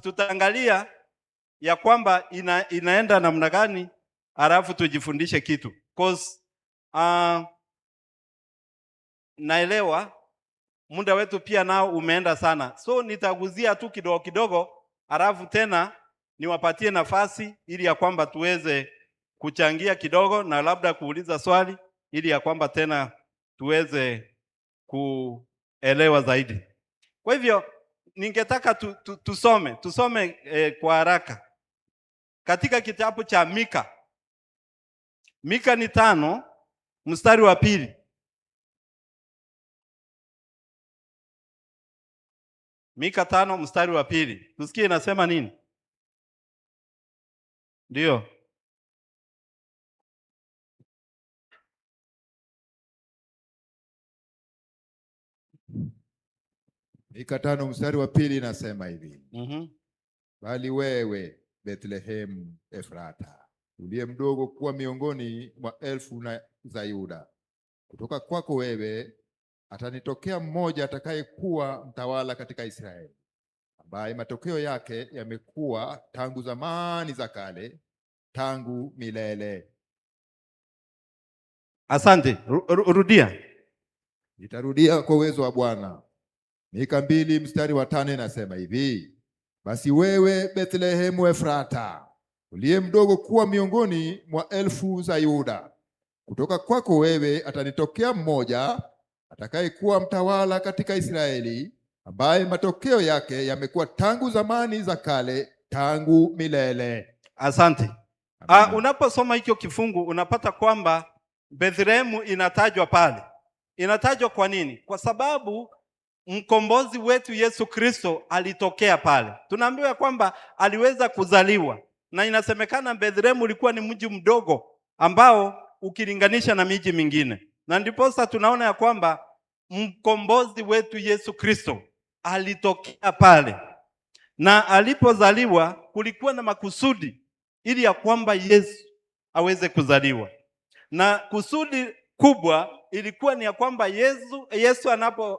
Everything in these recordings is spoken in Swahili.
Tutaangalia ya kwamba inaenda namna gani, alafu tujifundishe kitu. Cause naelewa muda wetu pia nao umeenda sana. So nitaguzia tu kidogo kidogo, alafu tena niwapatie nafasi ili ya kwamba tuweze kuchangia kidogo na labda kuuliza swali ili ya kwamba tena tuweze kuelewa zaidi. Kwa hivyo ningetaka tusome kwa haraka katika kitabu cha Mika. Mika ni 5 mstari wa 2. Mika 5 mstari wa 2. Tusikie inasema nini? Ndio. Mika 5 mstari wa 2 inasema hivi. Bali wewe Bethlehem Efrata, uliye mdogo kuwa miongoni mwa elfu za Yuda, kutoka kwako wewe atanitokea mmoja atakayekuwa mtawala katika Israeli, ambaye matokeo yake yamekuwa tangu zamani za kale, tangu milele. Asante. Rudia. Nitarudia kwa uwezo wa Bwana. Mika 2 mstari wa 5 inasema hivi. Basi wewe Bethlehemu Efrata, uliye mdogo kuwa miongoni mwa elfu za Yuda, kutoka kwako wewe atanitokea mmoja atakayekuwa mtawala katika Israeli, ambaye matokeo yake yamekuwa tangu zamani za kale, tangu milele. Asante. Unaposoma hicho kifungu unapata kwamba Bethlehemu inatajwa pale. Inatajwa kwa nini? Kwa sababu mkombozi wetu Yesu Kristo alitokea pale. Tunaambiwa kwamba aliweza kuzaliwa, na inasemekana Bethlehemu ulikuwa ni mji mdogo ambao ukilinganisha na miji mingine, na ndiposa tunaona ya kwamba mkombozi wetu Yesu Kristo alitokea pale, na alipozaliwa kulikuwa na makusudi ili ya kwamba Yesu aweze kuzaliwa, na kusudi kubwa ilikuwa ni ya kwamba Yesu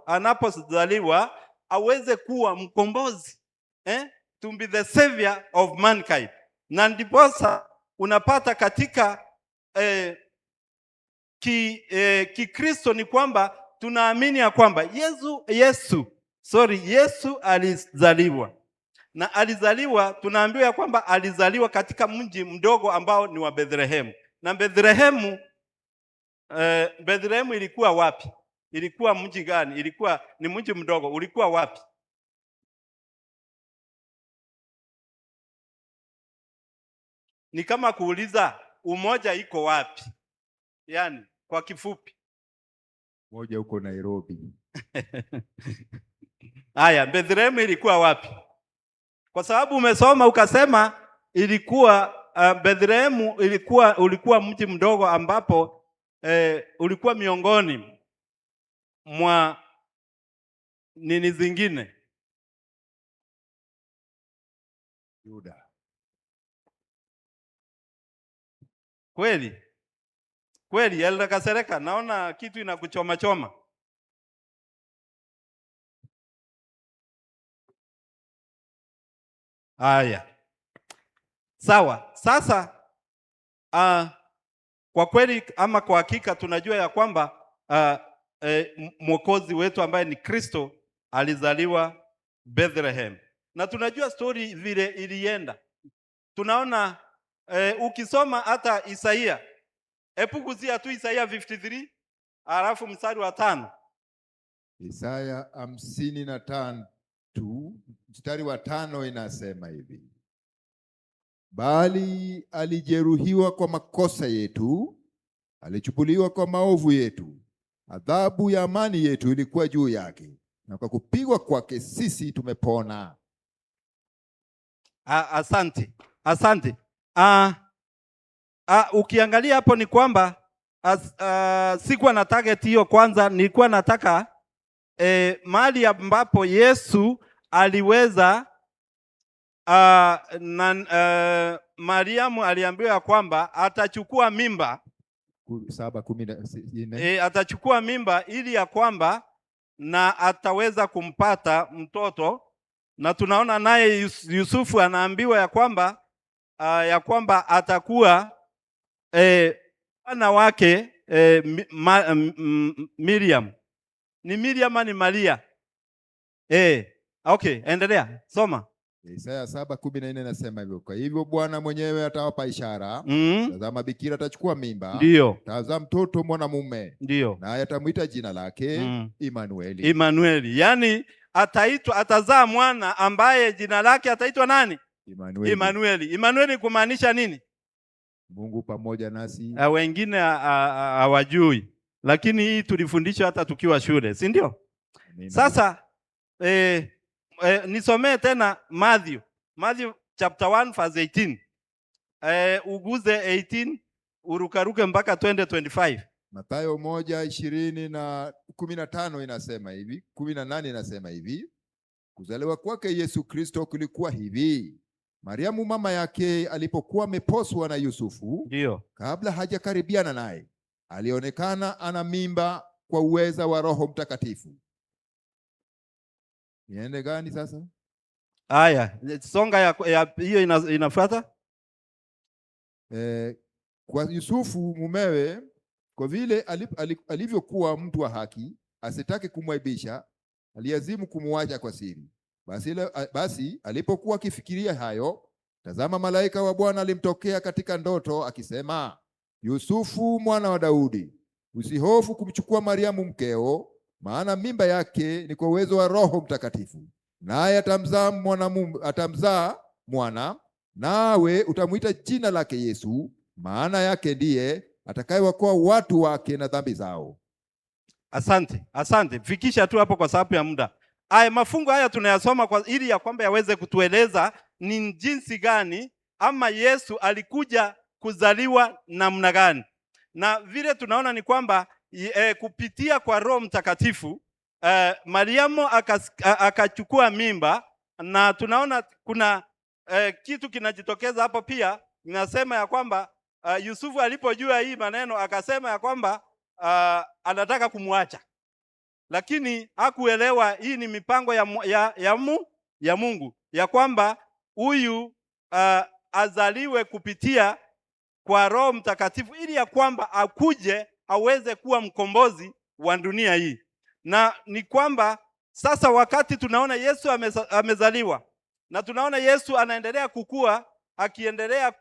anapozaliwa aweze kuwa mkombozi, to be the savior of mankind. Na ndiposa unapata katika Kikristo ni kwamba tunaamini ya kwamba Yesu alizaliwa, na alizaliwa, tunaambiwa ya kwamba alizaliwa katika mji mdogo ambao ni wa Bethlehemu. Na Bethlehemu ilikuwa wapi? Ilikuwa mji gani? Ilikuwa ni mji mdogo, ulikuwa wapi? Ni kama kuuliza umoja iko wapi? Yaani kwa kifupi, umoja uko Nairobi. Haya, Bethlehemu ilikuwa wapi? Kwa sababu umesoma ukasema ilikuwa Bethlehemu ulikuwa mji mdogo ambapo ulikuwa miongoni mwa nini zingine? Yuda. Kweli Elda Kasereka, naona kitu inakuchoma choma. Haya, sawa. Sasa kwa kweli ama kwa hakika tunajua ya kwamba mwokozi wetu ambaye ni Kristo alizaliwa Bethlehem, na tunajua story vile ilienda. Tunaona ukisoma hata Isaia, epuguzia tu Isaia 53 alafu mstari wa 5. Isaya 53 mstari wa 5 inasema hivi. Bali alijeruhiwa kwa makosa yetu, alichubuliwa kwa maovu yetu, adhabu ya amani yetu ilikuwa juu yake, na kwa kupigwa kwake sisi tumepona. Asante. Ukiangalia hapo ni kwamba sikuwa na target hiyo. Kwanza nilikuwa nataka mahali ambapo Yesu aliweza Mariamu aliambiwa kwamba atachukua mimba 7:14 atachukua mimba ili ya kwamba na ataweza kumpata mtoto, na tunaona naye Yusufu anaambiwa ya kwamba atakuwa mwana wake Miriam. Ni Miriam ni Maria? Okay, endelea soma. Isaya 7:14 nasema hivyo. Kwa hivyo Bwana mwenyewe atawapa ishara. Tazama, bikira atachukua mimba. Ndio. Tazama, mtoto mwanamume. Ndio. Naye atamwita jina lake Imanueli. Imanueli. Yaani atazaa mwana ambaye jina lake ataitwa nani? Imanueli. Imanueli. Imanueli kumaanisha nini? Mungu pamoja nasi. Wengine hawajui, lakini hii tulifundishwa hata tukiwa shule, si ndio? Sasa nisomee tena Matthew chapter 1 verse 18. Uguze 18 urukaruke mpaka 20:25. Mathayo 1:20-15 inasema hivi, 18 inasema hivi. Kuzaliwa kwake Yesu Kristo kulikuwa hivi. Mariamu mama yake alipokuwa ameposwa na Yusufu, ndio, kabla hajakaribiana naye, alionekana ana mimba kwa uweza wa Roho Mtakatifu. Niende gani sasa? Haya, songa hiyo inafuata. Kwa Yusufu mumewe, kwa vile alivyokuwa mtu wa haki, asitaki kumwaibisha, aliazimu kumwacha kwa siri. Basi alipokuwa akifikiria hayo, tazama, malaika wa Bwana alimtokea katika ndoto akisema, Yusufu mwana wa Daudi, usihofu kumchukua Mariamu mkeo, maana mimba yake ni kwa uwezo wa Roho Mtakatifu. Naye atamzaa mwana, nawe utamwita jina lake Yesu, maana yake ndiye atakayewaokoa watu wake na dhambi zao. Asante. Fikisha tu hapo kwa sababu ya muda. Mafungo haya tunayasoma ili ya kwamba yaweze kutueleza ni jinsi gani ama Yesu alikuja kuzaliwa namna gani. Na vile tunaona ni kwamba kupitia kwa Roho Mtakatifu Mariamu akachukua mimba, na tunaona kuna kitu kinajitokeza hapo pia. Ninasema ya kwamba Yusufu alipojua hii maneno akasema ya kwamba anataka kumwacha, lakini hakuelewa hii ni mipango ya Mungu, ya kwamba huyu azaliwe kupitia kwa Roho Mtakatifu ili ya kwamba akuje aweze kuwa mkombozi wa dunia hii. Na ni kwamba sasa wakati tunaona Yesu amezaliwa na tunaona Yesu anaendelea kukua, akiendelea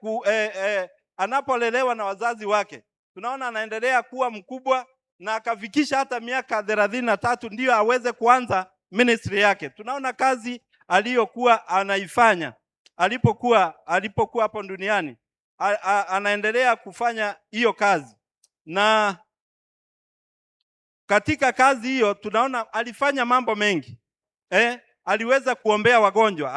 anapolelewa na wazazi wake, tunaona anaendelea kuwa mkubwa na akafikisha hata miaka 33 ndio aweze kuanza ministry yake. Tunaona kazi aliyokuwa anaifanya alipokuwa hapo duniani, anaendelea kufanya hiyo kazi, na katika kazi hiyo tunaona alifanya mambo mengi. Aliweza kuombea wagonjwa,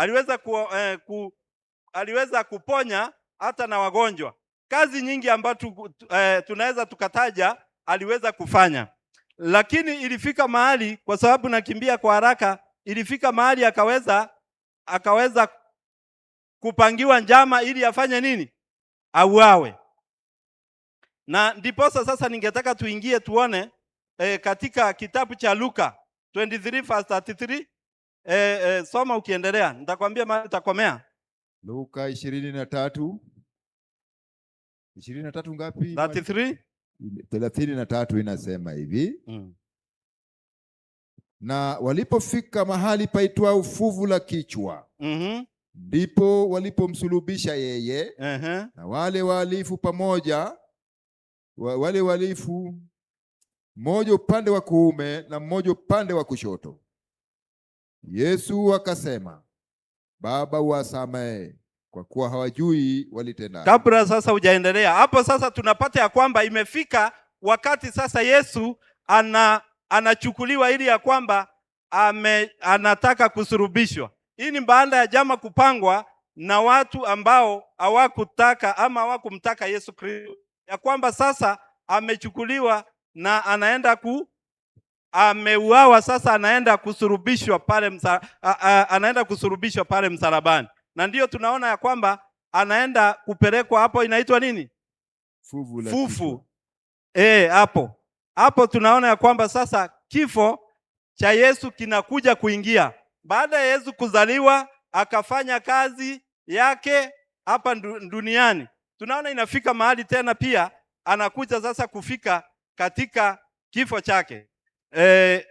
aliweza kuponya hata na wagonjwa. Kazi nyingi ambazo tunaweza tukataja aliweza kufanya, lakini ilifika mahali, kwa sababu nakimbia kwa haraka, ilifika mahali akaweza kupangiwa njama ili afanye nini? Auawe. Na ndiposa sasa ningetaka tuingie tuone katika kitabu cha Luka 23:33. Soma ukiendelea, nitakwambia mahali utakomea. Luka 23 ngapi? 33 inasema hivi. Na walipofika mahali paitwa ufuvu la kichwa, ndipo walipomsulubisha yeye na wale wahalifu pamoja, wale wahalifu, mmoja upande wa kuume na mmoja upande wa kushoto. Yesu akasema, Baba, uwasamehe kwa kuwa hawajui walitenda. Kabla sasa hujaendelea hapo, sasa tunapata ya kwamba imefika wakati sasa Yesu anachukuliwa ili ya kwamba anataka kusurubishwa. Hii ni baada ya jama kupangwa na watu ambao hawakutaka ama hawakumtaka Yesu Kristo, ya kwamba sasa amechukuliwa na ameuawa, sasa anaenda kusurubishwa pale msalabani. Na ndiyo tunaona ya kwamba anaenda kupelekwa hapo, inaitwa nini? Fufu. Hapo tunaona ya kwamba sasa kifo cha Yesu kinakuja kuingia, baada ya Yesu kuzaliwa akafanya kazi yake hapa duniani, tunaona inafika mahali tena pia anakuja sasa kufika katika kifo chake,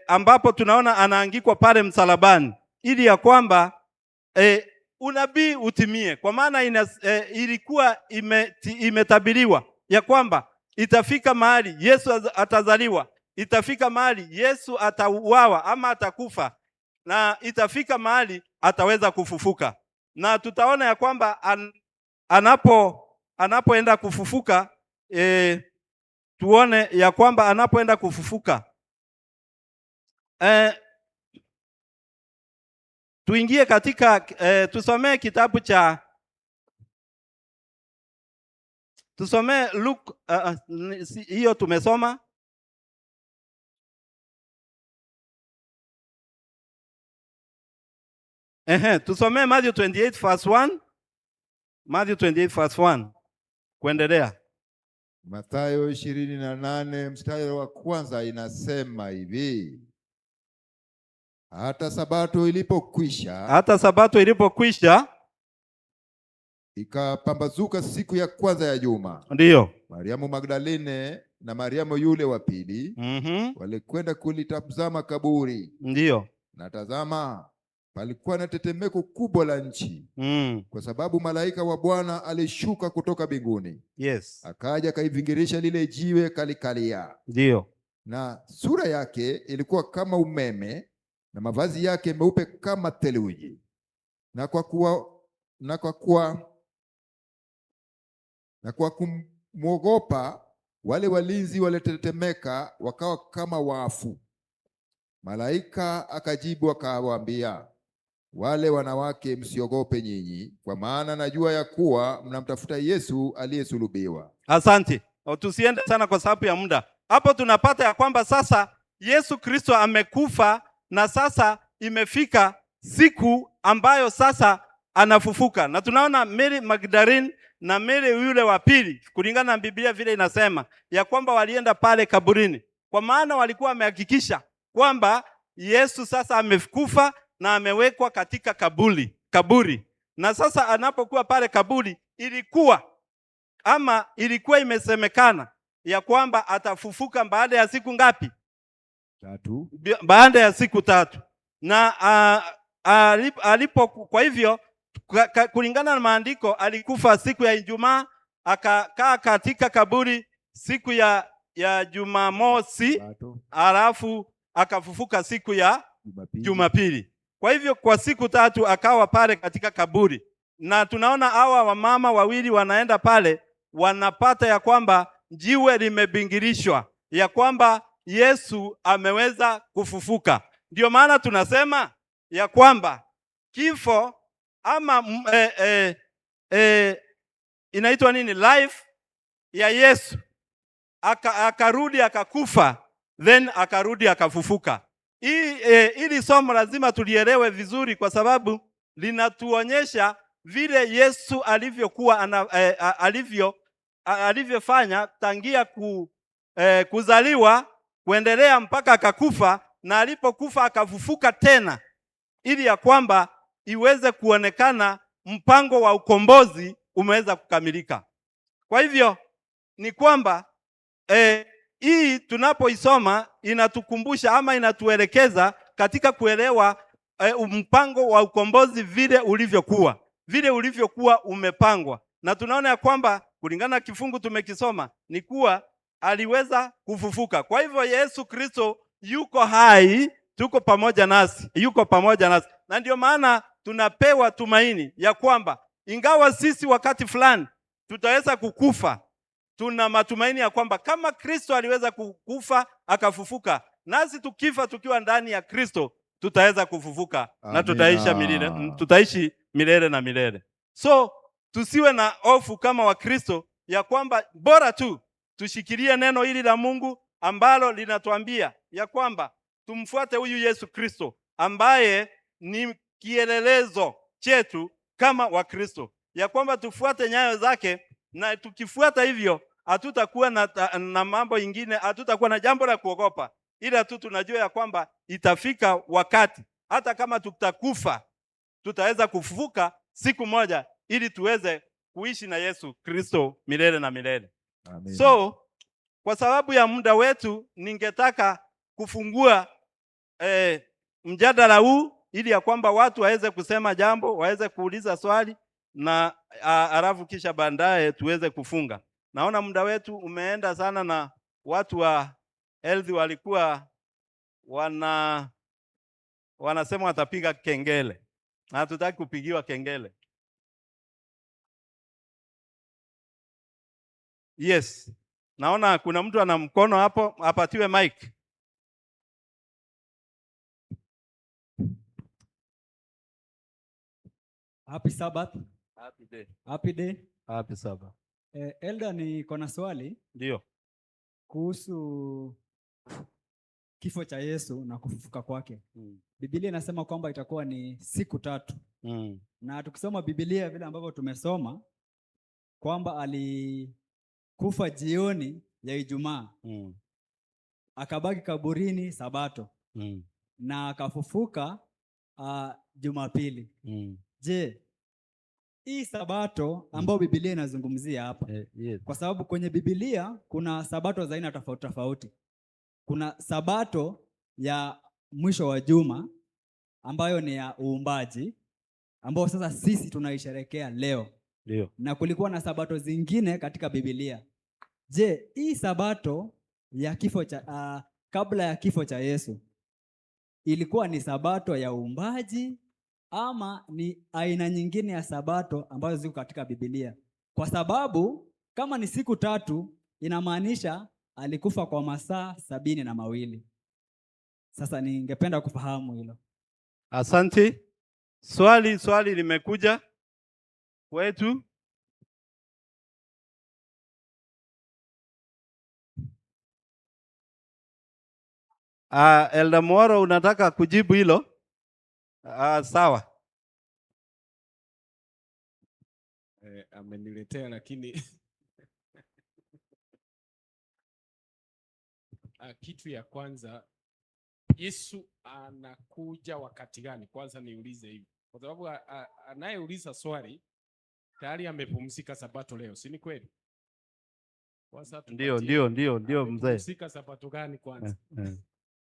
ambapo tunaona anaangikwa pale msalabani ili ya kwamba unabii utimie, kwa maana ilikuwa imetabiriwa ya kwamba itafika mahali Yesu atazaliwa, itafika mahali Yesu atauawa ama atakufa, na itafika mahali ataweza kufufuka. Na tutaona ya kwamba anapoenda kufufuka, tuone ya kwamba anapoenda kufufuka, tuingie katika tusomee kitabu cha Luke, hiyo tumesoma. Tusomee Matthew 28 verse 1. Matthew 28 verse 1. Kuendelea. Mathayo 28 mstari wa kwanza inasema hivi: hata Sabato ilipokwisha, ikapambazuka siku ya kwanza ya juma. Ndiyo. Mariamu Magdalene na Mariamu yule wa pili walikwenda kulitazama kaburi. Ndiyo. Na tazama, palikuwa na tetemeko kubwa la nchi, kwa sababu malaika wa Bwana alishuka kutoka mbinguni. Yes. Akaja akaivingirisha lile jiwe kalikalia. Ndiyo. Na sura yake ilikuwa kama umeme, na mavazi yake meupe kama theluji. Na kwa kumwogopa wale walinzi walitetemeka, wakawa kama wafu. Malaika akajibu akawaambia, wale wanawake, msiogope nyinyi, kwa maana najua ya kuwa mnamtafuta Yesu aliyesulubiwa. Asante. Tusiende sana kwa sababu ya muda. Hapo tunapata ya kwamba sasa Yesu Kristo amekufa, na sasa imefika siku ambayo sasa anafufuka. Na tunaona Mary Magdalene na Mary yule wa pili, kulingana na Biblia vile inasema ya kwamba walienda pale kaburini, kwa maana walikuwa wamehakikisha kwamba Yesu sasa amekufa na amewekwa katika kaburi. Na sasa anapokuwa pale kaburi, ilikuwa imesemekana ya kwamba atafufuka baada ya siku ngapi? 3. Baada ya siku 3. Na kwa hivyo kulingana na maandiko alikufa siku ya Ijumaa, akakaa katika kaburi siku ya Jumamosi, alafu akafufuka siku ya Jumapili. Kwa hivyo kwa siku 3 akawa pale katika kaburi. Na tunaona hawa wamama wawili wanaenda pale, wanapata ya kwamba jiwe limebingirishwa, ya kwamba Yesu ameweza kufufuka. Ndio maana tunasema ya kwamba kifo ama inaitwa nini, life ya Yesu, akarudi akakufa, then akarudi akafufuka. Hili somo lazima tulielewe vizuri, kwa sababu linatuonyesha vile Yesu alivyokuwa alivyofanya tangia kuzaliwa kuendelea mpaka akakufa, na alipokufa akafufuka tena, ili ya kwamba iweze kuonekana mpango wa ukombozi umeweza kukamilika. Kwa hivyo ni kwamba hii tunapoisoma inatukumbusha ama inatuelekeza katika kuelewa mpango wa ukombozi vile ulivyokuwa umepangwa. Na tunaona ya kwamba kulingana na kifungu tumekisoma ni kuwa aliweza kufufuka. Kwa hivyo Yesu Kristo yuko hai, yuko pamoja nasi. Na ndio maana tunapewa tumaini ya kwamba ingawa sisi wakati fulani tutaweza kukufa, tuna matumaini ya kwamba kama Kristo aliweza kukufa akafufuka, nasi tukifa tukiwa ndani ya Kristo tutaweza kufufuka. Amina. Na tutaishi milele na milele. So tusiwe na hofu kama Wakristo, ya kwamba bora tu tushikilie neno hili la Mungu ambalo linatuambia ya kwamba tumfuate huyu Yesu Kristo ambaye ni kielelezo chetu kama Wakristo, ya kwamba tufuate nyayo zake, na tukifuata hivyo hatutakuwa na mambo ingine, hatutakuwa na jambo la kuogopa, ila tu tunajua ya kwamba itafika wakati hata kama tutakufa, tutaweza kufufuka siku moja ili tuweze kuishi na Yesu Kristo milele na milele. Amen. So, kwa sababu ya muda wetu, ningetaka kufungua mjadala huu ili ya kwamba watu waweze kusema jambo, waweze kuuliza swali na alafu kisha baadaye tuweze kufunga. Naona muda wetu umeenda sana na watu wa health walikuwa wanasema watapiga kengele. Na hatutaki kupigiwa kengele. Yes. Naona kuna mtu ana mkono hapo, apatiwe mic. Happy Sabbath. Happy day. Happy day. Happy Sabbath. Elder, niko na swali. Ndio. Kuhusu kifo cha Yesu na kufufuka kwake. Biblia inasema kwamba itakuwa ni siku 3. Na tukisoma Biblia vile ambavyo tumesoma kwamba alikufa jioni ya Ijumaa. Akabaki kaburini Sabato. Na akafufuka Jumapili. Je, hii Sabato ambayo Biblia inazungumzia hapa, Yes. kwa sababu kwenye Biblia kuna Sabato za aina tofauti tofauti. Kuna Sabato ya mwisho wa juma ambayo ni ya uumbaji, ambayo sasa sisi tunaisherehekea leo. Ndio. Na kulikuwa na Sabato zingine katika Biblia. Je, hii Sabato ya kifo cha kabla ya kifo cha Yesu ilikuwa ni Sabato ya uumbaji ama ni aina nyingine ya Sabato ambazo ziko katika Biblia? Kwa sababu kama ni siku 3 inamaanisha alikufa kwa masaa 72. Sasa ningependa kufahamu hilo. Asante. Swali limekuja kwetu. Elder Moro, unataka kujibu hilo? Sawa. Ameniletea lakini kitu ya kwanza, Yesu anakuja wakati gani? Kwanza niulize hivi, kwa sababu anayeuliza swali tayari amepumzika Sabato leo, si ni kweli? Ndio mzee. Amepumzika Sabato gani kwanza?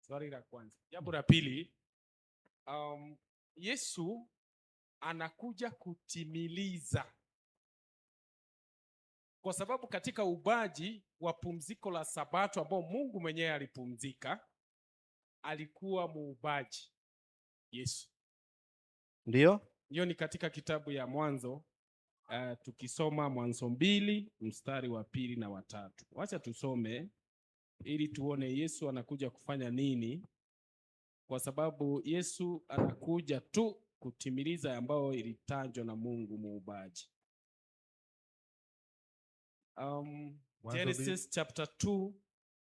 Swali la kwanza. Jambo la pili, Yesu anakuja kutimiliza, kwa sababu katika ubaji wa pumziko la Sabato ambao Mungu mwenyewe alipumzika, alikuwa muubaji Yesu. Ndio? Hiyo ni katika kitabu ya Mwanzo, tukisoma Mwanzo 2 mstari wa 2 na wa 3. Wacha tusome ili tuone Yesu anakuja kufanya nini, kwa sababu Yesu anakuja tu kutimiliza ambao ilitajwa na Mungu muubaji. Genesis chapter 2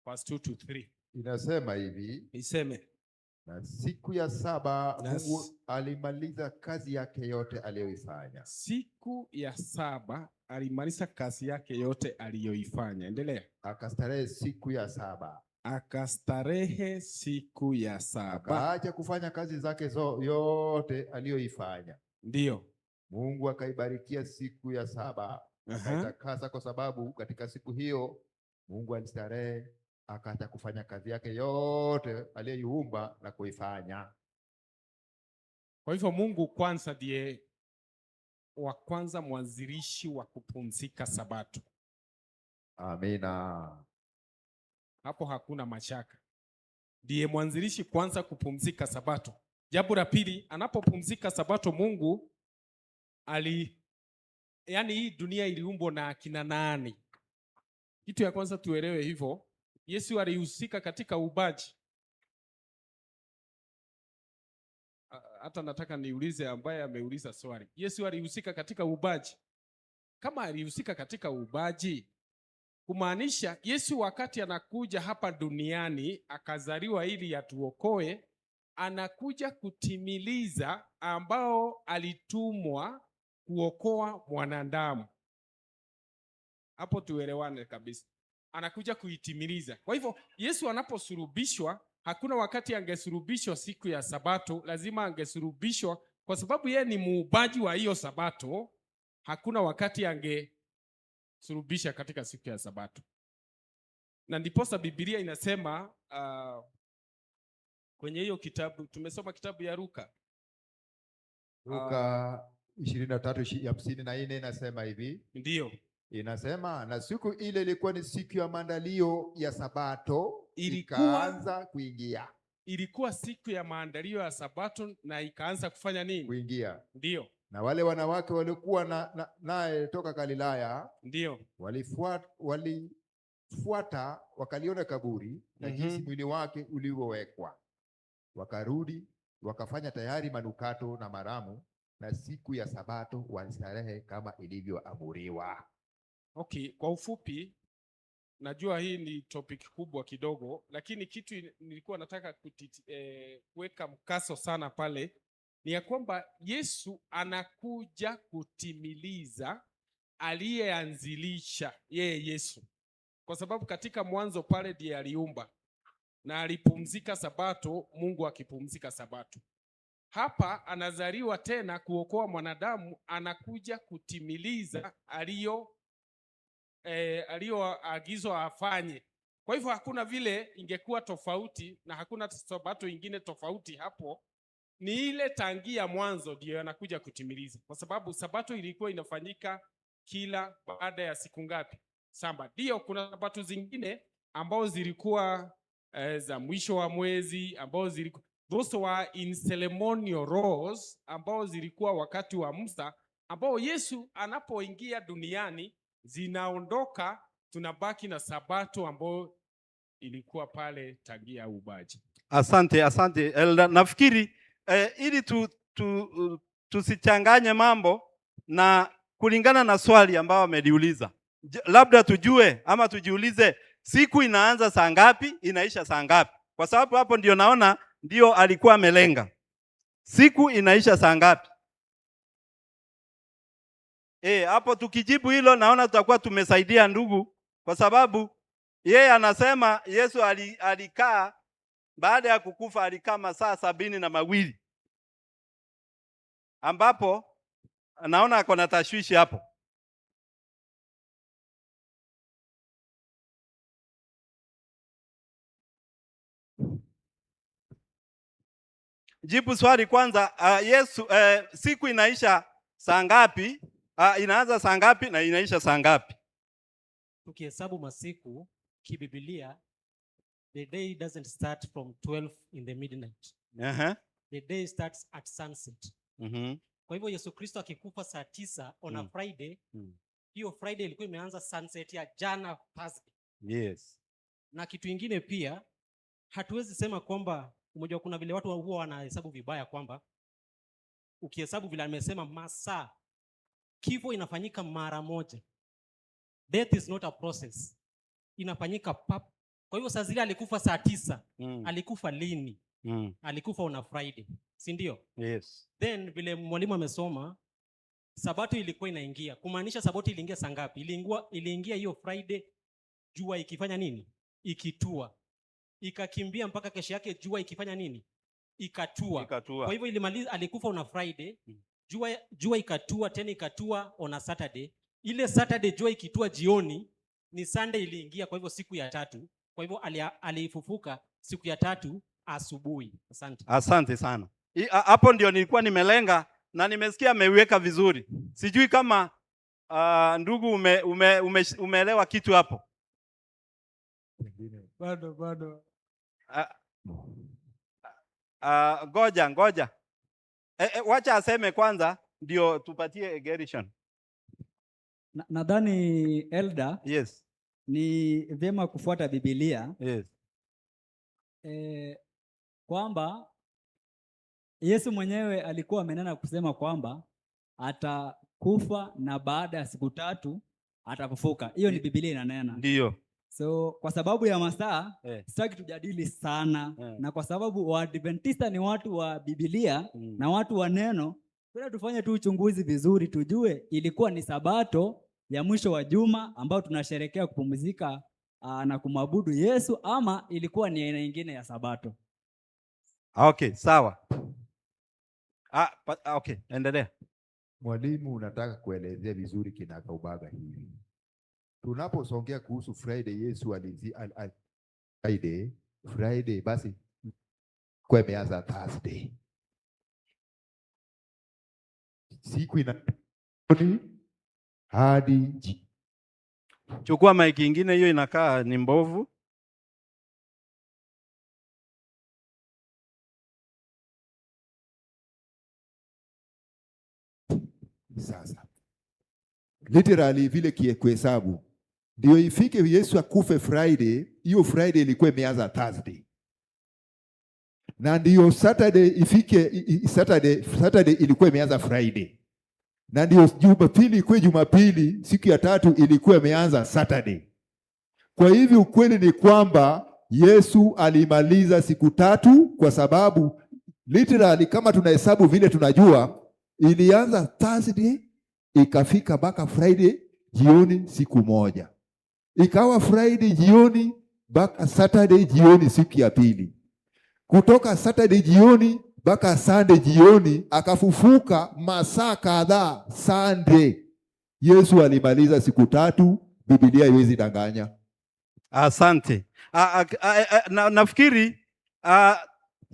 verse 2 to 3 inasema hivi. Iseme, na siku ya 7 Mungu alimaliza kazi yake yote aliyoifanya. Siku ya 7 alimaliza kazi yake yote aliyoifanya. Endelea. Akastarehe siku ya 7. Akastarehe siku ya 7. Akaacha kufanya kazi zake yote aliyoifanya. Ndio. Mungu akaibarikia siku ya 7, akaitakasa, kwa sababu katika siku hiyo Mungu alistarehe, akaacha kufanya kazi yake yote aliyoiumba na kuifanya. Kwa hivyo Mungu kwanza ndiye wa kwanza mwanzilishi wa kupumzika Sabato. Amina. Hapo hakuna mashaka. Ndiye mwanzilishi kwanza kupumzika Sabato. Jambo la pili, anapopumzika Sabato Mungu yani hii dunia iliumbwa na akina nani? Kitu ya kwanza tuelewe hivyo. Yesu alihusika katika uumbaji. Hata nataka niulize ambaye ameuliza swali. Yesu alihusika katika uumbaji? Kama alihusika katika uumbaji, kumaanisha Yesu wakati anakuja hapa duniani akazaliwa ili atuokoe, anakuja kutimiliza ambao alitumwa kuokoa mwanadamu. Hapo tuelewane kabisa. Anakuja kuitimiliza. Kwa hivyo Yesu anaposulubishwa hakuna wakati angesurubishwa siku ya Sabato, lazima angesurubishwa kwa sababu yeye ni muumbaji wa hiyo Sabato. Hakuna wakati angesurubisha katika siku ya Sabato. Na ndiposa Biblia inasema kwenye hiyo kitabu, tumesoma kitabu ya Luka 23:54 inasema hivi. Ndio. Inasema na siku ile ilikuwa ni siku ya maandalio ya Sabato, ikaanza kuingia. Ilikuwa siku ya maandalio ya Sabato na ikaanza kufanya nini? Kuingia. Ndio. Na wale wanawake walikuwa naye toka Galilaya, ndio, walifuata wakaliona kaburi na jinsi mwili wake ulivyowekwa. Wakarudi wakafanya tayari manukato na maramu, na siku ya Sabato walistarehe kama ilivyoamuriwa. Okay, kwa ufupi, najua hii ni topic kubwa kidogo, lakini kitu nilikuwa nataka kuweka mkaso sana pale ni ya kwamba Yesu anakuja kutimiliza aliyeanzilisha yeye Yesu, kwa sababu katika mwanzo pale ndiye aliumba na alipumzika Sabato, Mungu akipumzika Sabato. Hapa anazaliwa tena kuokoa mwanadamu, anakuja kutimiliza aliyoagizwa afanye. Kwa hivyo hakuna vile ingekuwa tofauti na hakuna Sabato ingine tofauti hapo. Ni ile tangia mwanzo ndio anakuja kutimiliza, kwa sababu Sabato ilikuwa inafanyika kila baada ya siku ngapi? Saba. Ndio, kuna Sabato zingine ambao zilikuwa za mwisho wa mwezi, ambao zilikuwa those were in ceremonial laws, ambao zilikuwa wakati wa Musa, ambao Yesu anapoingia duniani zinaondoka, tunabaki na Sabato ambao ilikuwa pale tangia uumbaji. Asante Elda. Nafikiri ili tusichanganye mambo na kulingana na swali ambao wameliuliza, labda tujue ama tujiulize siku inaanza saa ngapi, inaisha saa ngapi? Kwa sababu hapo ndio naona ndio alikuwa amelenga. Siku inaisha saa ngapi? Hapo tukijibu hilo naona tutakuwa tumesaidia ndugu, kwa sababu yeye anasema Yesu alikaa baada ya kukufa, alikaa masaa 72, ambapo naona ako na tashwishi hapo. Jibu swali kwanza. Yesu, siku inaisha saa ngapi? Inaanza saa ngapi na inaisha saa ngapi? Tukihesabu masiku kibibilia, the day doesn't start from 12 in the midnight. The day starts at sunset. Kwa hivyo Yesu Kristo akikufa saa 9 on a Friday, hiyo Friday ilikuwa imeanza sunset ya jana Thursday. Yes. Na kitu ingine pia, hatuwezi sema kwamba, umoja, kuna vile watu huwa wanahesabu vibaya kwamba ukihesabu vile amesema masaa, kifo inafanyika mara moja. Death is not a process. Inafanyika pap. Kwa hivyo saa zile alikufa saa 9, alikufa lini? Alikufa on a Friday, si ndio? Yes. Then vile mwalimu amesoma, Sabato ilikuwa inaingia. Kumaanisha Sabato iliingia saa ngapi? Iliingia hiyo Friday, jua ikifanya nini? Ikitua. Ikakimbia mpaka kesho yake jua ikifanya nini? Ikatua. Kwa hivyo ilimaliza, alikufa on a Friday, jua ikatua, tena ikatua on a Saturday. Ile Saturday jua ikitua jioni, ni Sunday iliingia, kwa hivyo siku ya 3. Kwa hivyo alifufuka siku ya 3 asubuhi. Asante sana. Hapo ndio nilikuwa nimelenga na nimesikia ameiweka vizuri. Sijui kama ndugu umeelewa kitu hapo. Bado. Ngoja. Wacha aseme kwanza ndio tupatie Gerishon. Nadhani Elda, yes, ni vyema kufuata Biblia. Yes. Kwamba Yesu mwenyewe alikuwa amenena kusema kwamba atakufa na baada ya siku 3 atafufuka. Hiyo ni Biblia inanena. Ndio. So kwa sababu ya masaa, sitaki tujadili sana. Na kwa sababu Waadventista ni watu wa Biblia na watu wa neno, bila tufanye tu uchunguzi vizuri, tujue ilikuwa ni Sabato ya mwisho wa juma ambao tunasherehekea kupumzika na kumwabudu Yesu, ama ilikuwa ni aina nyingine ya sabato? Okay, sawa. Okay, endelea. Mwalimu, unataka kuelezea vizuri kinagaubaga hivi. Tunaposongea kuhusu Friday, Yesu Friday basi kwa imeanza Thursday. Siku ina hadi Chukua maiki ingine, hiyo inakaa ni mbovu. Sasa literally vile kuhesabu ndio ifike Yesu akufe Friday, hiyo Friday ilikuwa imeanza Thursday. Na ndio Saturday ifike Saturday ilikuwa imeanza Friday. Na ndio Jumapili ikuwe Jumapili, siku ya tatu ilikuwa imeanza Saturday. Kwa hivyo ukweli ni kwamba Yesu alimaliza siku tatu, kwa sababu literally kama tunahesabu vile tunajua ilianza Thursday ikafika mpaka Friday jioni, siku moja. Ikawa Friday jioni mpaka Saturday jioni, siku ya pili. Kutoka Saturday jioni mpaka Sunday jioni, akafufuka masaa kadhaa Sunday. Yesu alimaliza siku tatu, Biblia haiwezi danganya. Asante. Nafikiri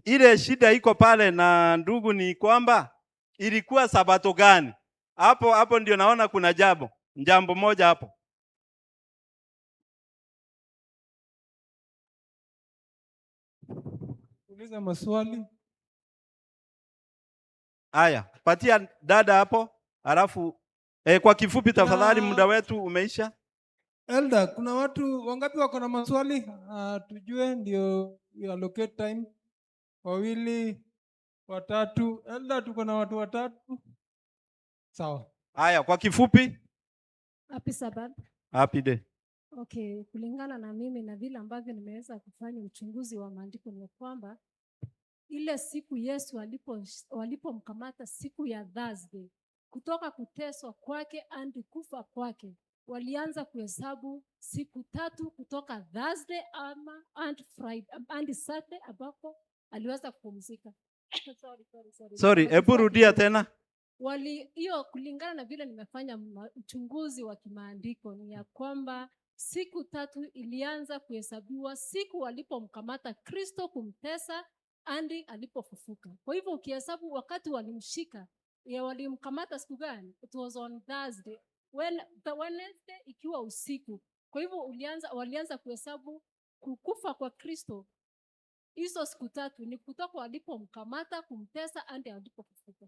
ile shida iko pale na ndugu ni kwamba ilikuwa sabato gani? Hapo ndio naona kuna jambo moja hapo. Uliza maswali. Haya, patia dada hapo, alafu kwa kifupi tafadhali, muda wetu umeisha. Elda, kuna watu wangapi wako na maswali? Tujue ndio allocate time. 2, 3. Elda, tuko na watu 3. Sawa. Haya, kwa kifupi. Happy Sabbath. Happy day. Okay, kulingana na mimi na vile ambavyo nimeweza kufanya uchunguzi wa maandiko ni kwamba ile siku Yesu walipomkamata siku ya Thursday, kutoka kuteswa kwake hadi kufa kwake, walianza kuhesabu siku tatu kutoka Thursday and Friday and Saturday ambapo aliweza kupumzika. Sorry, hebu rudia tena. Hiyo kulingana na vile nimefanya uchunguzi wa kimaandiko ni ya kwamba siku tatu ilianza kuhesabiwa siku walipomkamata Kristo, kumtesa hadi alipofufuka. Kwa hivyo ukihesabu wakati walimshika, walimkamata siku gani? It was on Thursday, the Wednesday ikiwa usiku. Kwa hivyo walianza kuhesabu kukufa kwa Kristo. Hizo siku tatu ni kutoka walipomkamata, kumtesa hadi alipofufuka.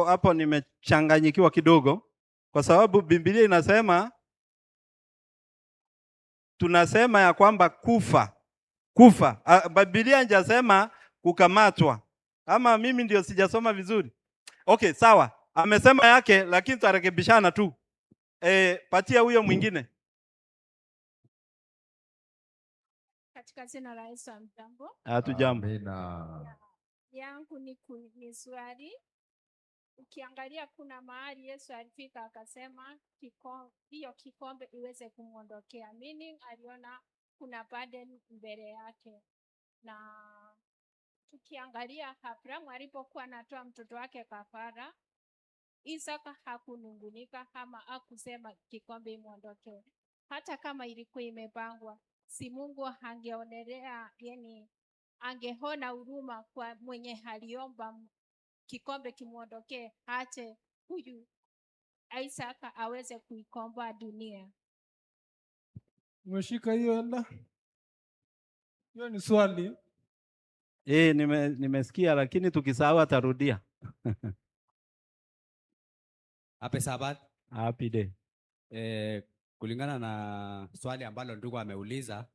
Hapo nimechanganyikiwa kidogo, kwa sababu Biblia inasema, tunasema ya kwamba kufa. Biblia haijasema kukamatwa, ama mimi ndio sijasoma vizuri? Okay, sawa, amesema yake, lakini tutarekebishana tu. Patia huyo mwingine. Katika jina la Yesu, amjambo. Hatujambo. Yangu ni swali. Ukiangalia kuna mahali Yesu alifika akasema hiyo kikombe iweze kumwondokea, meaning aliona kuna burden mbele yake. Na tukiangalia Abrahamu alipokuwa anatoa mtoto wake kafara, Isaka hakunungunika ama hakusema kikombe imwondokee. Hata kama ilikuwa imepangwa, si Mungu angeonelea, yani angeona huruma kwa mwenye aliomba kikombe kimwondokee, ache huyu Isaka aweze kuikomboa dunia. Umeshika hiyo Elda? Hiyo ni swali. Nimesikia, lakini tukisahau atarudia. Happy Sabbath. Happy day. Kulingana na swali ambalo ndugu ameuliza,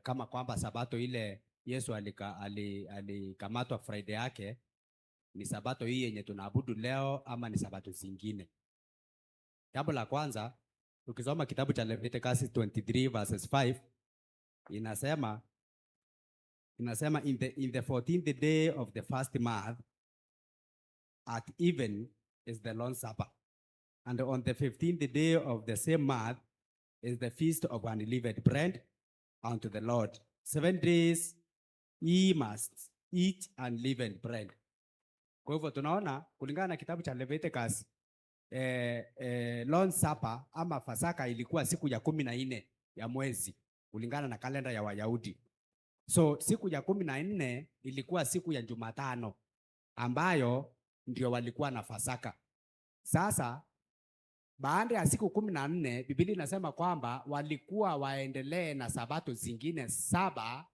kama kwamba sabato ile Yesu alikamatwa Friday yake ni sabato hii yenye tunaabudu leo ama ni sabato zingine? Jambo la kwanza, ukisoma kitabu cha Leviticus 23 verses 5 inasema in the 14th day of the first month at even is the Lord's Sabbath. And on the 15th day of the same month is the feast of unleavened bread unto the Lord. 7 days ye must eat unleavened bread. Kwa hivyo tunaona kulingana na kitabu cha Leviticus, Lord's Supper ama Pasaka ilikuwa siku ya 14 ya mwezi kulingana na kalenda ya Wayahudi. So siku ya 14 ilikuwa siku ya Jumatano ambayo ndio walikuwa na Pasaka. Sasa baada ya siku 14 Biblia inasema kwamba walikuwa waendelee na sabato zingine 7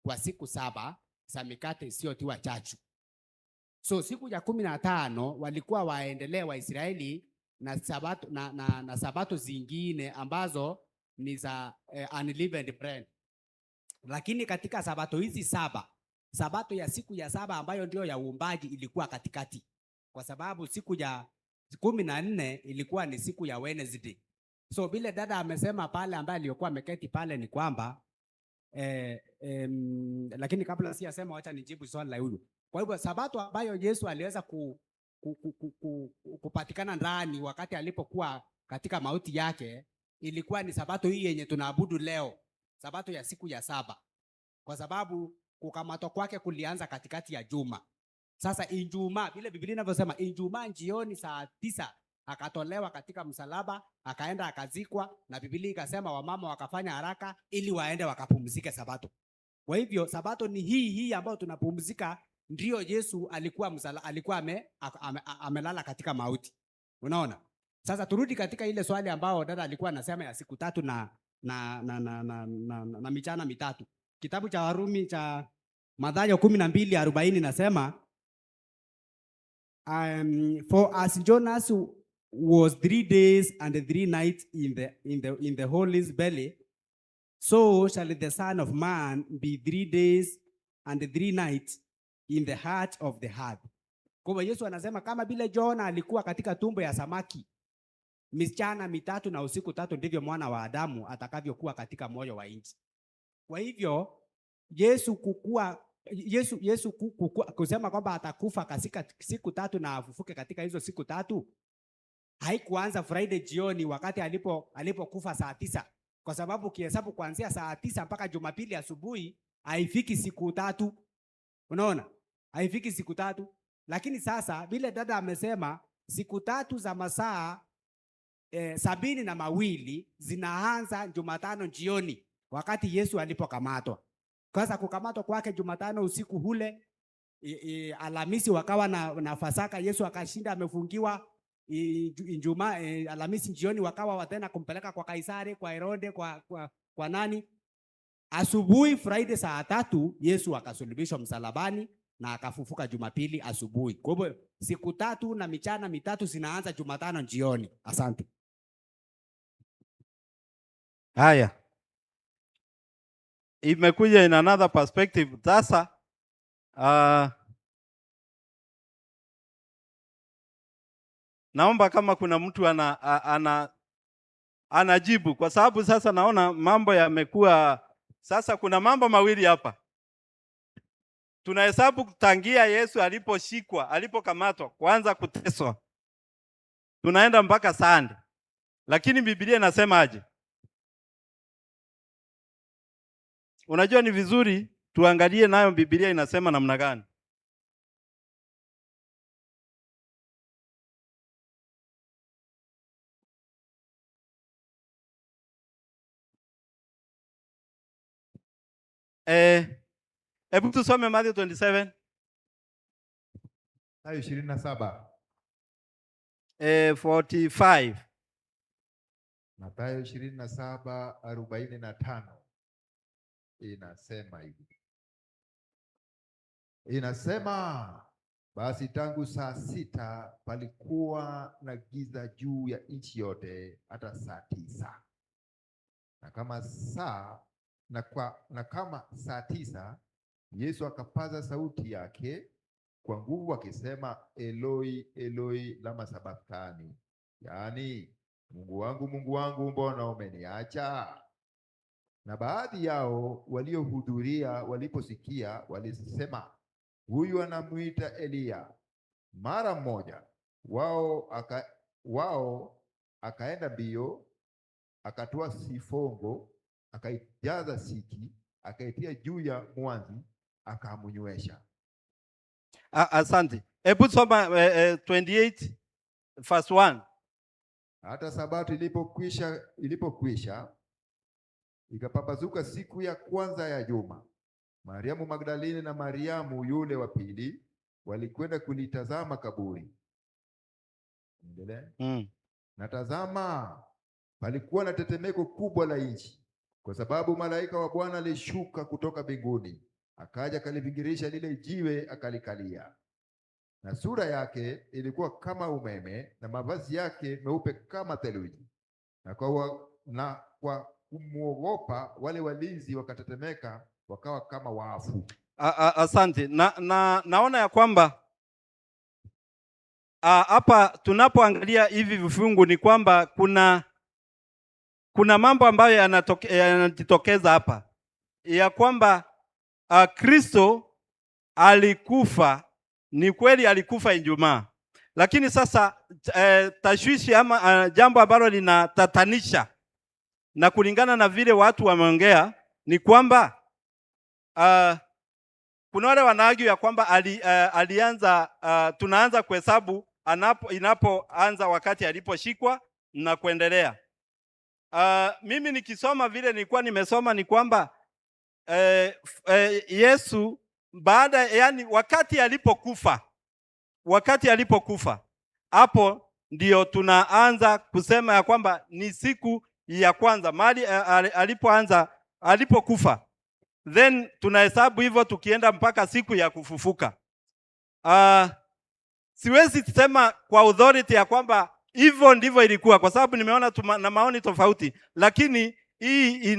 kwa siku 7 za mikate isiyotiwa chachu. So siku ya 15 walikuwa waendelee Waisraeli na sabato na sabato zingine ambazo ni za unleavened bread. Lakini katika sabato hizi 7, sabato ya siku ya 7 ambayo ndio ya uumbaji ilikuwa katikati. Kwa sababu siku ya 14 ilikuwa ni siku ya Wednesday. So vile dada amesema pale ambaye aliyokuwa ameketi pale ni kwamba lakini kabla siyasema wacha nijibu swali la huyu. Kwa hivyo sabato ambayo Yesu aliweza kupatikana ndani wakati alipokuwa katika mauti yake ilikuwa ni sabato hii yenye tunaabudu leo, sabato ya siku ya 7. Kwa sababu kukamatwa kwake kulianza katikati ya juma. Sasa Ijumaa, vile Biblia inavyosema, Ijumaa jioni saa 9 akatolewa katika msalaba, akaenda akazikwa, na Biblia ikasema wamama wakafanya haraka ili waende wakapumzike sabato. Kwa hivyo sabato ni hii ambayo tunapumzika, ndio Yesu alikuwa amelala katika mauti. Unaona? Sasa turudi katika ile swali ambao dada alikuwa anasema ya siku 3 na michana mitatu. Kitabu cha Warumi cha Mathayo 12:40 nasema for as Jonas was 3 days and 3 nights in the holy's belly, so shall the Son of Man be 3 days and 3 nights in the heart of the earth. Kwa hivyo Yesu anasema kama vile Jona alikuwa katika tumbo ya samaki michana mitatu na usiku 3, ndivyo mwana wa Adamu atakavyokuwa katika moyo wa nchi. Kwa hivyo Yesu kusema kwamba atakufa katika siku 3 na afufuke katika hizo siku 3 haikuanza Friday jioni wakati alipokufa saa 9, kwa sababu ukihesabu kuanzia saa 9 mpaka Jumapili asubuhi haifiki siku 3. Unaona? Haifiki siku 3. Lakini sasa vile dada amesema siku 3 za masaa 72 zinaanza Jumatano jioni wakati Yesu alipokamatwa. Kwanza kukamatwa kwake Jumatano usiku ule, Alhamisi wakawa na Pasaka, Yesu akashinda amefungiwa. Ijumaa Alhamisi jioni wakawa watena kumpeleka kwa Kaisari, kwa Herode, kwa nani. Asubuhi Friday saa 3 Yesu akasulubishwa msalabani na akafufuka Jumapili asubuhi. Kwa hivyo siku 3 na michana mitatu zinaanza Jumatano jioni. Asante. Haya, imekuja in another perspective. Sasa naomba kama kuna mtu anajibu, kwa sababu sasa naona mambo yamekuwa, sasa kuna mambo mawili hapa. Tunahesabu tangia Yesu alipokamatwa, kwanza kuteswa, tunaenda mpaka Sunday. Lakini Biblia inasema aje? Unajua ni vizuri tuangalie nayo Biblia inasema namna gani. Hebu tusome Matthew 27. Mathayo 27. 45. Mathayo 27:45 inasema hivi. Inasema basi tangu saa 6 palikuwa na giza juu ya nchi yote hata saa 9. Na kama saa 9 Yesu akapaza sauti yake kwa nguvu akisema, Eloi Eloi lama sabakthani, yaani Mungu wangu mbona umeniacha? Na baadhi yao waliohudhuria waliposikia walisema, huyu anamuita Eliya. Mara mmoja wao wao akaenda mbio, akatoa sifongo, akaijaza siki, akaitia juu ya mwanzi, akamunywesha. Asante. Hebu soma 28 verse 1. Hata Sabato ilipokwisha ikapambazuka siku ya kwanza ya juma, Mariamu Magdalene na Mariamu yule wa pili walikwenda kulitazama kaburi. Endelea. Na tazama, palikuwa na tetemeko kubwa la nchi, kwa sababu malaika wa Bwana alishuka kutoka mbinguni, akaja akalivingirisha lile jiwe, akalikalia. Na sura yake ilikuwa kama umeme, na mavazi yake meupe kama theluji. Na kwa kumwogopa wale walinzi wakatetemeka, wakawa kama wafu. Asante. Naona ya kwamba hapa tunapoangalia hivi vifungu ni kwamba kuna mambo ambayo yanajitokeza hapa ya kwamba Kristo alikufa. Ni kweli alikufa Ijumaa, lakini sasa tashwishi ama jambo ambalo linatatanisha na kulingana na vile watu wameongea ni kwamba kuna wale wanaargue ya kwamba alianza tunaanza kuhesabu inapoanza wakati aliposhikwa na kuendelea. Mimi nikisoma vile nilikuwa nimesoma ni kwamba Yesu yani wakati alipokufa hapo ndio tunaanza kusema ya kwamba ni siku ya kwanza mali alipokufa, then tunahesabu hivyo tukienda mpaka siku ya kufufuka. Siwezi kusema kwa authority ya kwamba hivyo ndivyo ilikuwa, kwa sababu nimeona na maoni tofauti, lakini hii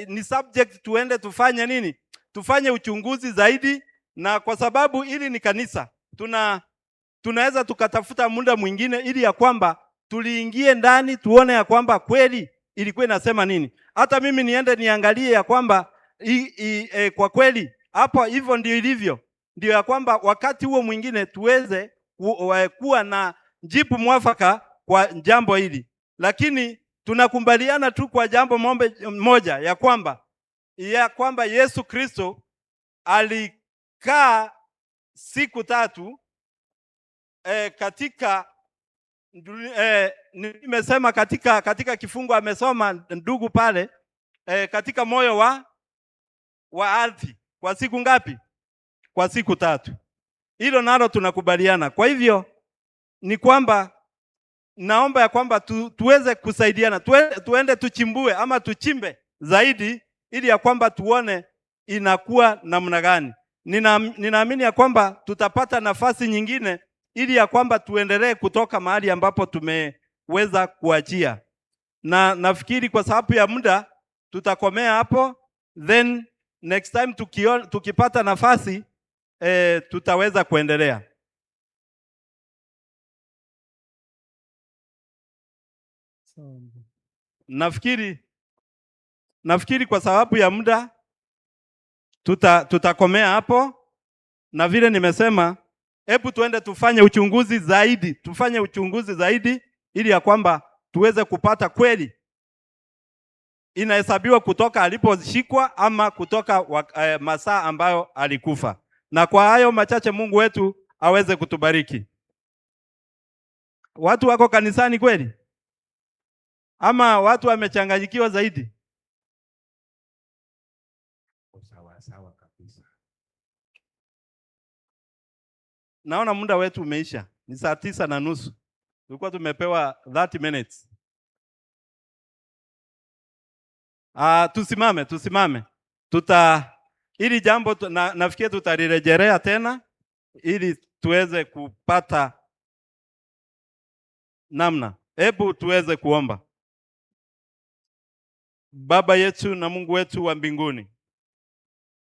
ni subject tuende tufanye nini? Tufanye uchunguzi zaidi, na kwa sababu ili ni kanisa tunaweza tukatafuta muda mwingine ili ya kwamba tuliingie ndani tuone ya kwamba kweli ilikuwa inasema nini. Hata mimi niende niangalie ya kwamba kwa kweli hapo hivyo ndio ilivyo, ndio ya kwamba wakati huo mwingine tuweze kuwa na jibu mwafaka kwa jambo hili. Lakini tunakubaliana tu kwa jambo moja ya kwamba Yesu Kristo alikaa siku 3 katika nimesema katika kifungu amesoma ndugu pale katika moyo wa ardhi kwa siku ngapi? Kwa siku 3. Hilo nalo tunakubaliana. Kwa hivyo ni kwamba naomba ya kwamba tuweze kusaidiana, tuende tuchimbue ama tuchimbe zaidi ili ya kwamba tuone inakuwa namna gani. Ninaamini ya kwamba tutapata nafasi nyingine ili ya kwamba tuendelee kutoka mahali ambapo tumeweza kuachia, na nafikiri kwa sababu ya muda tutakomea hapo, then next time tukipata nafasi tutaweza kuendelea. Nafikiri kwa sababu ya muda tutakomea hapo, na vile nimesema, hebu tuende tufanye uchunguzi zaidi ili ya kwamba tuweze kupata kweli inahesabiwa kutoka aliposhikwa ama kutoka masaa ambayo alikufa. Na kwa hayo machache Mungu wetu aweze kutubariki. Watu wako kanisani kweli? Ama watu wamechanganyikiwa zaidi? Sawa kabisa. Naona muda wetu umeisha. Ni saa 9:30. Tulikuwa tumepewa 30 minutes. Tusimame. Ili jambo nafikiri tutalirejelea tena ili tuweze kupata namna. Hebu tuweze kuomba. Baba yetu na Mungu wetu wa mbinguni,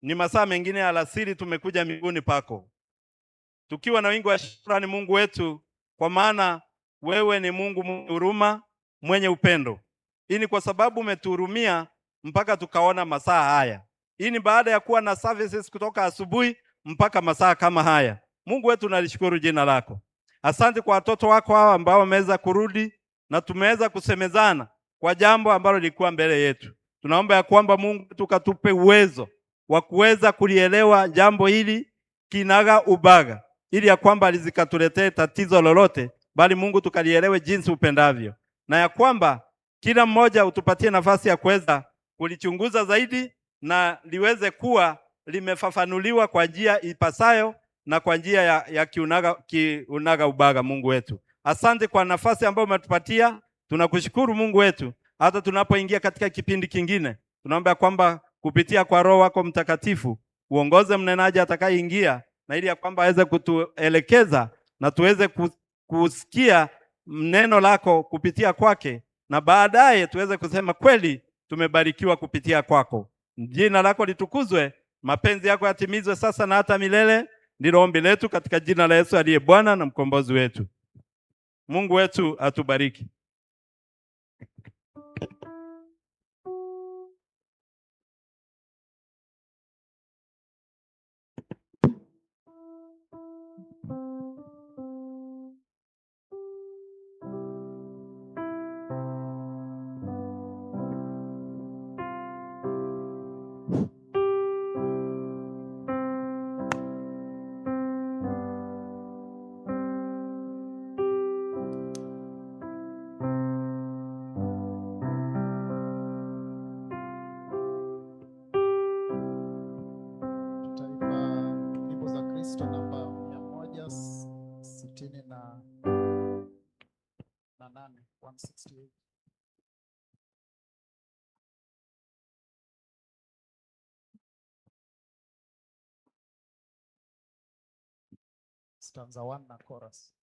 ni masaa mengine ya alasiri tumekuja miguuni pako, tukiwa na wingi wa shukrani Mungu wetu, kwa maana wewe ni Mungu mwenye huruma, mwenye upendo. Hii ni kwa sababu umetuhurumia mpaka tukaona masaa haya. Hii ni baada ya kuwa na services kutoka asubuhi mpaka masaa kama haya. Mungu wetu nalishukuru jina lako. Asante kwa watoto wako hawa ambao wameweza kurudi na tumeweza kusemezana kwa jambo ambalo lilikuwa mbele yetu. Tunaomba ya kwamba Mungu tukatupe uwezo wa kuweza kulielewa jambo hili kinaga ubaga, ili ya kwamba lizikatuletee tatizo lolote, bali Mungu tukalielewe jinsi upendavyo, na ya kwamba kila mmoja utupatie nafasi ya kuweza kulichunguza zaidi na liweze kuwa limefafanuliwa kwa njia ipasayo na kwa njia ya kiunaga ubaga. Mungu wetu, asante kwa nafasi ambayo umetupatia. Tunakushukuru Mungu wetu, hata tunapoingia katika kipindi kingine, tunaomba kwamba kupitia kwa Roho wako Mtakatifu uongoze mnenaji atakayeingia, na ili ya kwamba aweze kutuelekeza na tuweze kusikia neno lako kupitia kwake, na baadaye tuweze kusema kweli tumebarikiwa kupitia kwako. Jina lako litukuzwe, mapenzi yako yatimizwe sasa na hata milele. Ndilo ombi letu katika jina la Yesu aliye Bwana na mkombozi wetu. Mungu wetu atubariki. Namba 168. Stanza 1 na chorus.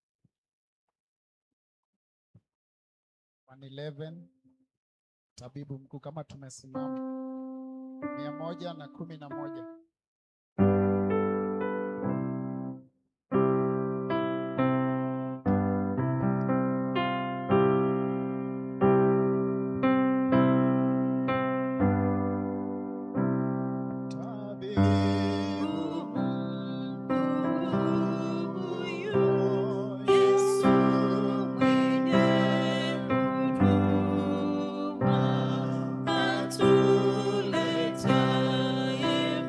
111. Tabibu mkuu, kama tumesimama 111. Atuletaye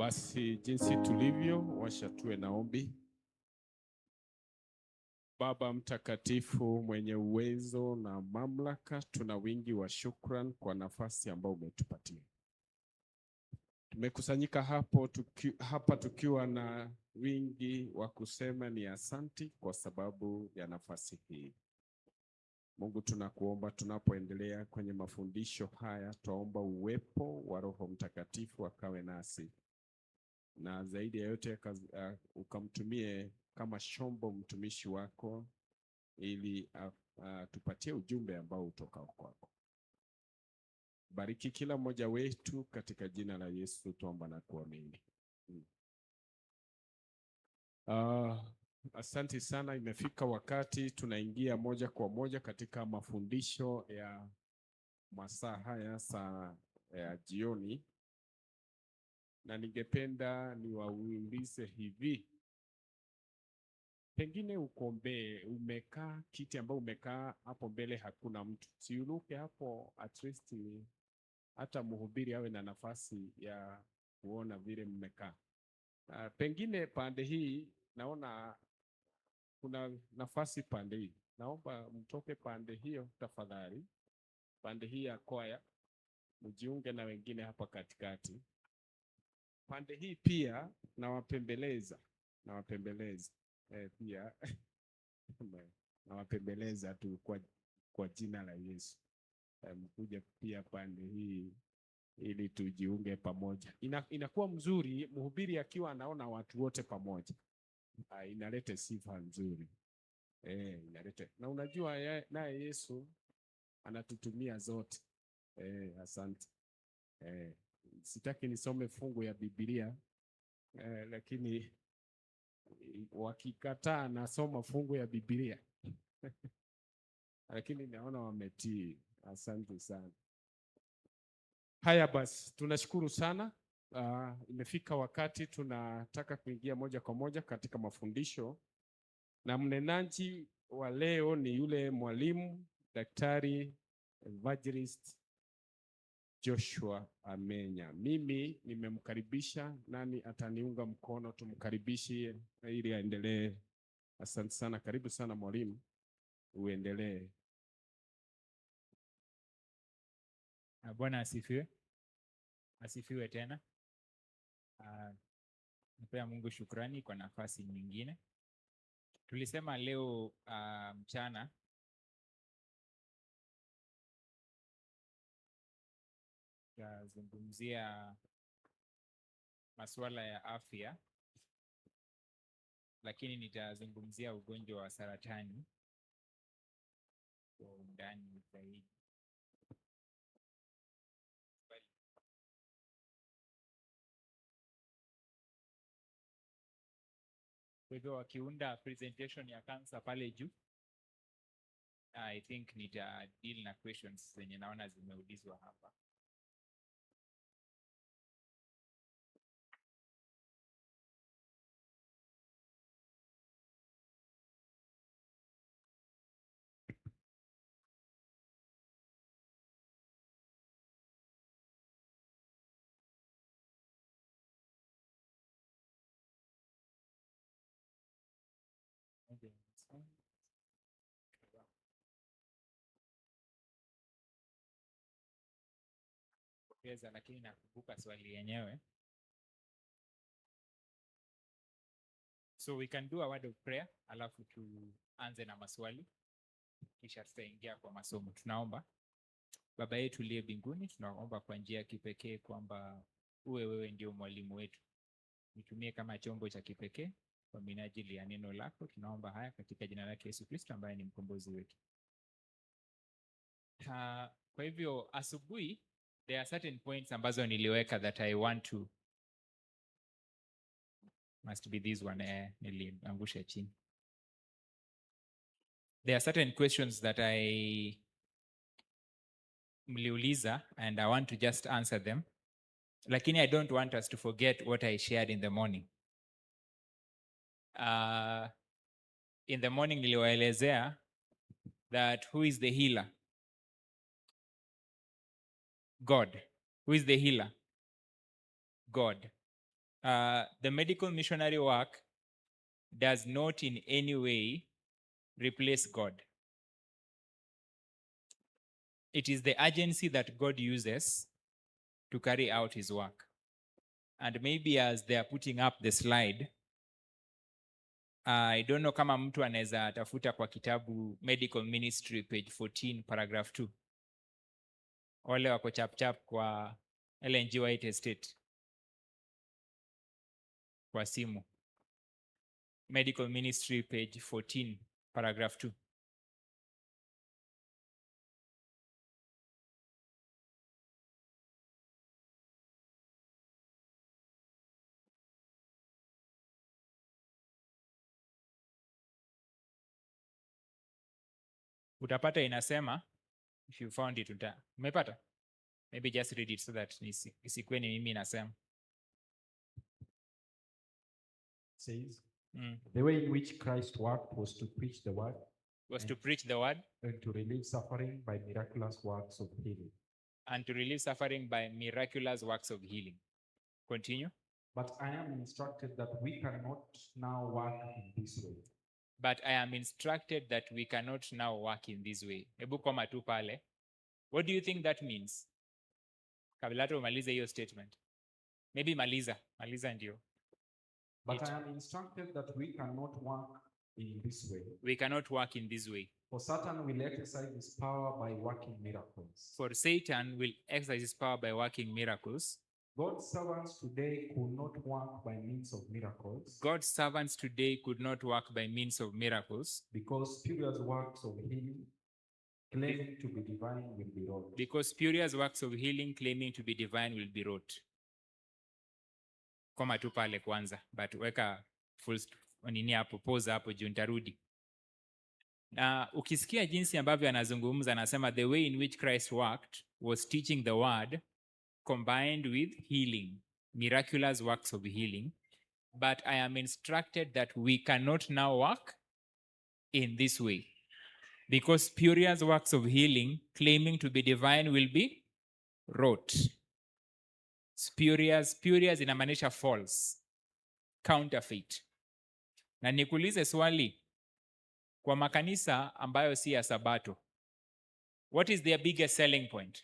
Basi jinsi tulivyo, washa tuwe na ombi. Baba mtakatifu mwenye uwezo na mamlaka, tuna wingi wa shukran kwa nafasi ambayo umetupatia. Tumekusanyika hapa tukiwa na wingi wa kusema ni asanti kwa sababu ya nafasi hii. Mungu, tunakuomba tunapoendelea kwenye mafundisho haya, tuomba uwepo wa Roho Mtakatifu akawe nasi, na zaidi ya yote ukamtumie kama shombo mtumishi wako, ili tupatie ujumbe ambao utoka kwako. Bariki kila mmoja wetu katika jina la Yesu tuomba na kuamini. Asante sana. Imefika wakati tunaingia moja kwa moja katika mafundisho ya masaa haya saa ya jioni, na ningependa niwaulize hivi, pengine umekaa kiti ambao umekaa hapo mbele hakuna mtu, siuluke hapo, at least hata mhubiri awe na nafasi ya kuona vile mmekaa. Pengine pande hii naona kuna nafasi pande hii, naomba mtoke pande hiyo tafadhali, pande hii ya kwaya, mjiunge na wengine hapa katikati. Pande hii pia nawapembeleza pia nawapembeleza tu kwa jina la Yesu, mkuja pia pande hii ili tujiunge pamoja. Inakuwa mzuri mhubiri akiwa anaona watu wote pamoja, inaleta sifa nzuri, inaleta, na unajua naye Yesu anatutumia zote. Asante. Sitaki nisome fungu ya Biblia, lakini wakikataa nasoma fungu ya Biblia lakini naona wametii. Asante sana. Haya basi, tunashukuru sana. Imefika wakati tunataka kuingia moja kwa moja katika mafundisho, na mnenaji wa leo ni yule mwalimu Daktari Evangelist Joshua Amenya. Mimi nimemkaribisha, nani ataniunga mkono tumkaribishe ili aendelee? Asante sana, karibu sana mwalimu, uendelee. Bwana asifiwe. Asifiwe tena. Napea Mungu shukrani kwa nafasi nyingine. Tulisema leo mchana tutazungumzia masuala ya afya, lakini nitazungumzia ugonjwa wa saratani kwa undani zaidi. Kwa hivyo wakiunda presentation ya cancer pale juu, I think nita deal na questions zenye naona zimeulizwa hapa. Lakini nakumbuka swali yenyewe. So we can do a word of prayer, alafu tuanze na maswali, kisha tutaingia kwa masomo. Tunaomba. Baba yetu uliye mbinguni, tunaomba kwa njia ya kipekee kwamba wewe ndio mwalimu wetu. Nitumie kama chombo cha kipekee kwa minajili ya neno lako. Tunaomba haya katika jina lake Yesu Kristo ambaye ni mkombozi wetu. Kwa hivyo asubuhi there are certain points ambazo niliweka that I want to, must be this one, niliangusha chini. There are certain questions that mliuliza and I want to just answer them, lakini I don't want us to forget what I shared in the morning. In the morning niliwaelezea that who is the healer? God. Who is the healer? God. the medical missionary work does not in any way replace God. It is the agency that God uses to carry out his work. And maybe as they are putting up the slide, I don't know kama mtu anaweza tafuta kwa kitabu Medical Ministry page 14 paragraph 2. Wale wako chap kwa Ellen G. White Estate kwa simu. Medical Ministry page 14 paragraph 2. Utapata inasema, if you found it, umepata? Maybe just read it so that isikuwe ni mimi nasema. Says, the way in which Christ worked was to preach the word. Was to preach the word. And to relieve suffering by miraculous works of healing. And to relieve suffering by miraculous works of healing. Continue. But I am instructed that we cannot now work in this way. But I am instructed that we cannot now work in this way. Hebu koma tu pale. What do you think that means? Kabla tu umalize hiyo statement. Maybe maliza ndio. But I am instructed that we cannot work in this way. We cannot work in this way. For Satan will exercise his power by working miracles. For Satan will exercise his power by working miracles. God's servants today could not work by means of miracles. God's servants today could not work by means of miracles. Because spurious works of healing claiming to be divine will be wrought. Because spurious works of healing claiming to be divine will be wrought. Koma tu pale kwanza, but weka full nini hapo, pause hapo juu nitarudi. Na ukisikia jinsi ambavyo anazungumza, anasema the way in which Christ worked was teaching the word combined with healing, miraculous works of healing. But I am instructed that we cannot now work in this way. Because spurious works of healing claiming to be divine will be wrought. Spurious inamaanisha false, counterfeit. Na nikuulize swali, kwa makanisa ambayo si ya Sabato, what is their biggest selling point?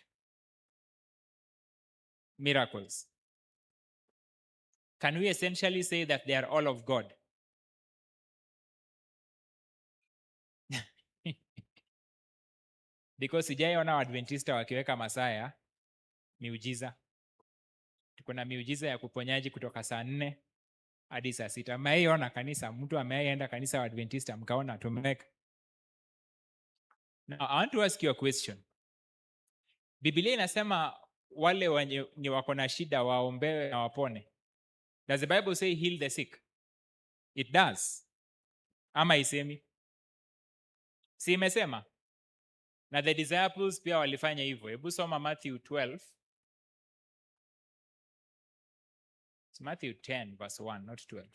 Miracles. Can we essentially say that they are all of God? Because sijaiona Waadventista wakiweka Masaya miujiza. Tuko na miujiza ya kuponyaji kutoka saa 4 hadi saa 6. Mmeiona kanisa, mtu ameenda kanisa wa Adventista mkaona tumeweka. Now I want to ask you a question. Biblia inasema wale wenye wako na shida waombewe na wapone. Does the Bible say heal the sick? It does. Ama isemi? Si imesema? Na the disciples pia walifanya hivyo. Hebu soma Matthew 12. It's Matthew 10 verse 1, not 12.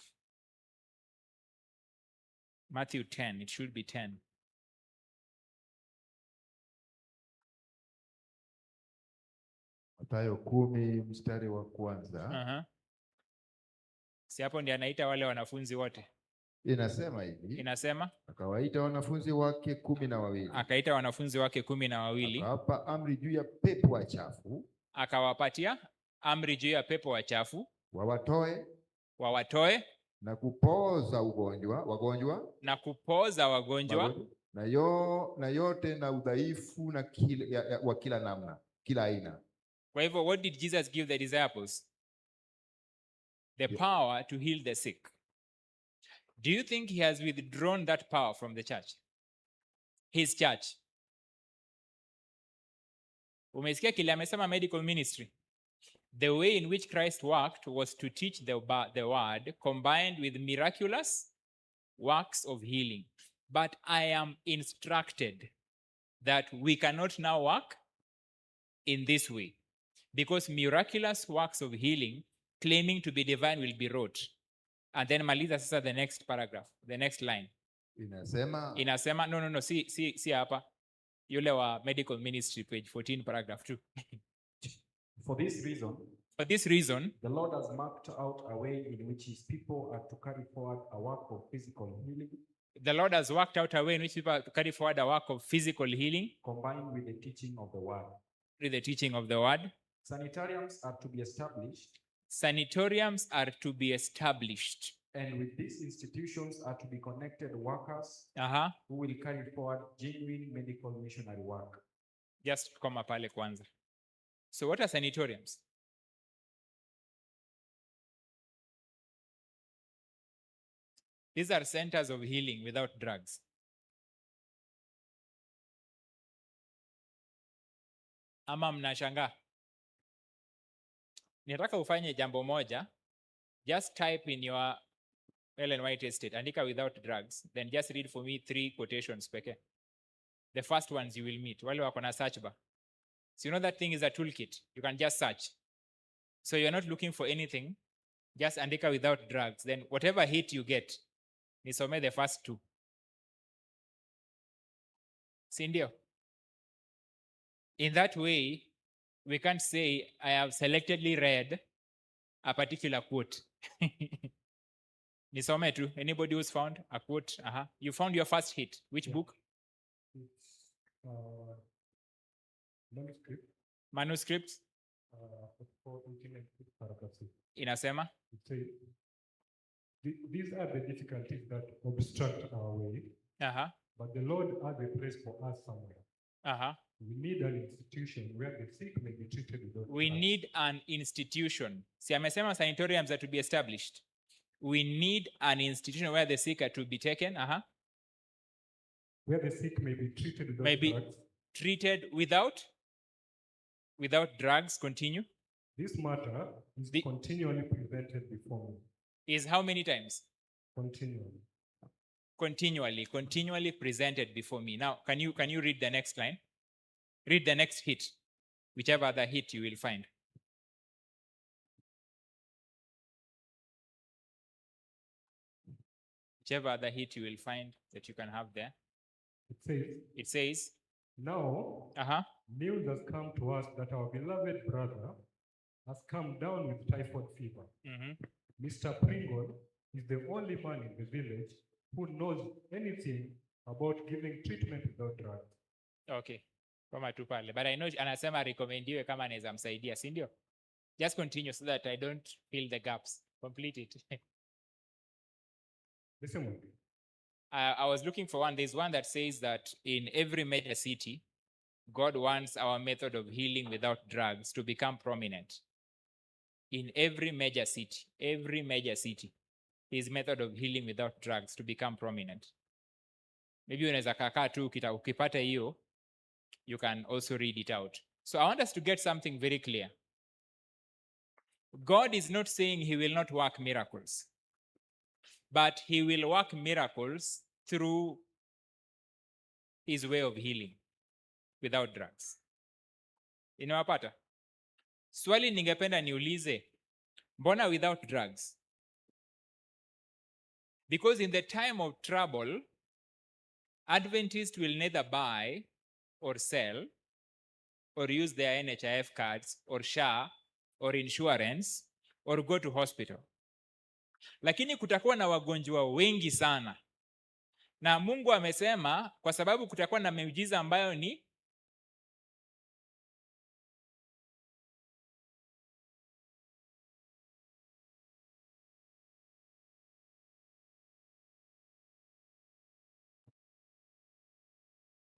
Matthew 10, it should be 10. Mathayo 10 mstari wa kwanza. Si hapo ndiye anaita wale wanafunzi wote. Inasema hivi. Inasema akawaita wanafunzi wake 12. Akaita wanafunzi wake 12. Akawapa amri juu ya pepo wachafu. Akawapatia amri juu ya pepo wachafu. Wawatoe na kupoza wagonjwa na kupoza wagonjwa na yote na udhaifu na wa kila namna, kila aina. Kwa hivyo what did Jesus give the disciples? The power to heal the sick. Do you think he has withdrawn that power from the church? His church. Umesikia kile amesema medical ministry? The way in which Christ worked was to teach the word combined with miraculous works of healing. But I am instructed that we cannot now work in this way. Because miraculous works of healing claiming to be divine will be wrought. And then maliza sasa the next paragraph, the next line. Inasema no, si hapa. Yule wa medical ministry page 14 paragraph 2. For this reason, For this reason, the Lord has marked out a way in which his people are to carry forward a work of physical healing the Lord has worked out a way in which people are to carry forward a work of physical healing combined with the teaching of the word. with the teaching of the word. Sanitariums are to be established, Sanatoriums are to be established. and with these institutions are to be connected workers Uh-huh. who will carry forward genuine medical missionary work. Just koma pale kwanza. So what are sanatoriums? These are centers of healing without drugs. Ama mnashangaa? Nataka ufanye jambo moja. Just type in your Ellen White estate, andika without drugs, then just read for me 3 quotations peke. The first ones you will meet. Wale wako na search bar. So you know that thing is a toolkit. You can just search. So you're not looking for anything. Just andika without drugs. Then whatever hit you get, nisome the first 2. Si ndio? In that way, we can't say I have selectively read a particular quote. Nisome tu. Anybody who's found a quote? You found your first hit. Which book? It's manuscript. Manuscripts. 4:18 paragraph 6. Inasema? It says, these are the difficulties that obstruct our way, but the Lord has a place for us somewhere. We need an institution where the sick may be treated without We drugs. need an institution. Si amesema sanatoriums are to be established. We need an institution where the sick are to be taken. Where the sick may be treated without May be drugs. treated without drugs. Continue. This matter is continually presented before me. Is how many times? Continually. Continually presented before me. Now, can you read the next line? Read the next hit, whichever other hit you will find. Whichever other hit you will find that you can have there. It says, now, news has come to us that our beloved brother has come down with typhoid fever. Mr. Pringle is the only man in the village who knows anything about giving treatment without drugs. Okay. Kama tu pale. But I know anasema recommend kama anaweza msaidia, si ndio? Just continue so that I don't fill the gaps. Complete it. Listen. I was looking for one. There's one that says that in every major city, God wants our method of healing without drugs to become prominent. In every major city, his method of healing without drugs to become prominent. Maybe unaweza kakaa tu ukipata hiyo, you can also read it out. So I want us to get something very clear. God is not saying he will not work miracles, but he will work miracles through his way of healing without drugs. Inawapata? Swali ningependa niulize, mbona without drugs? Because in the time of trouble, Adventists will neither buy or sell or use their NHIF cards or SHA or insurance or go to hospital. Lakini kutakuwa na wagonjwa wengi sana. Na Mungu amesema kwa sababu kutakuwa na miujiza ambayo ni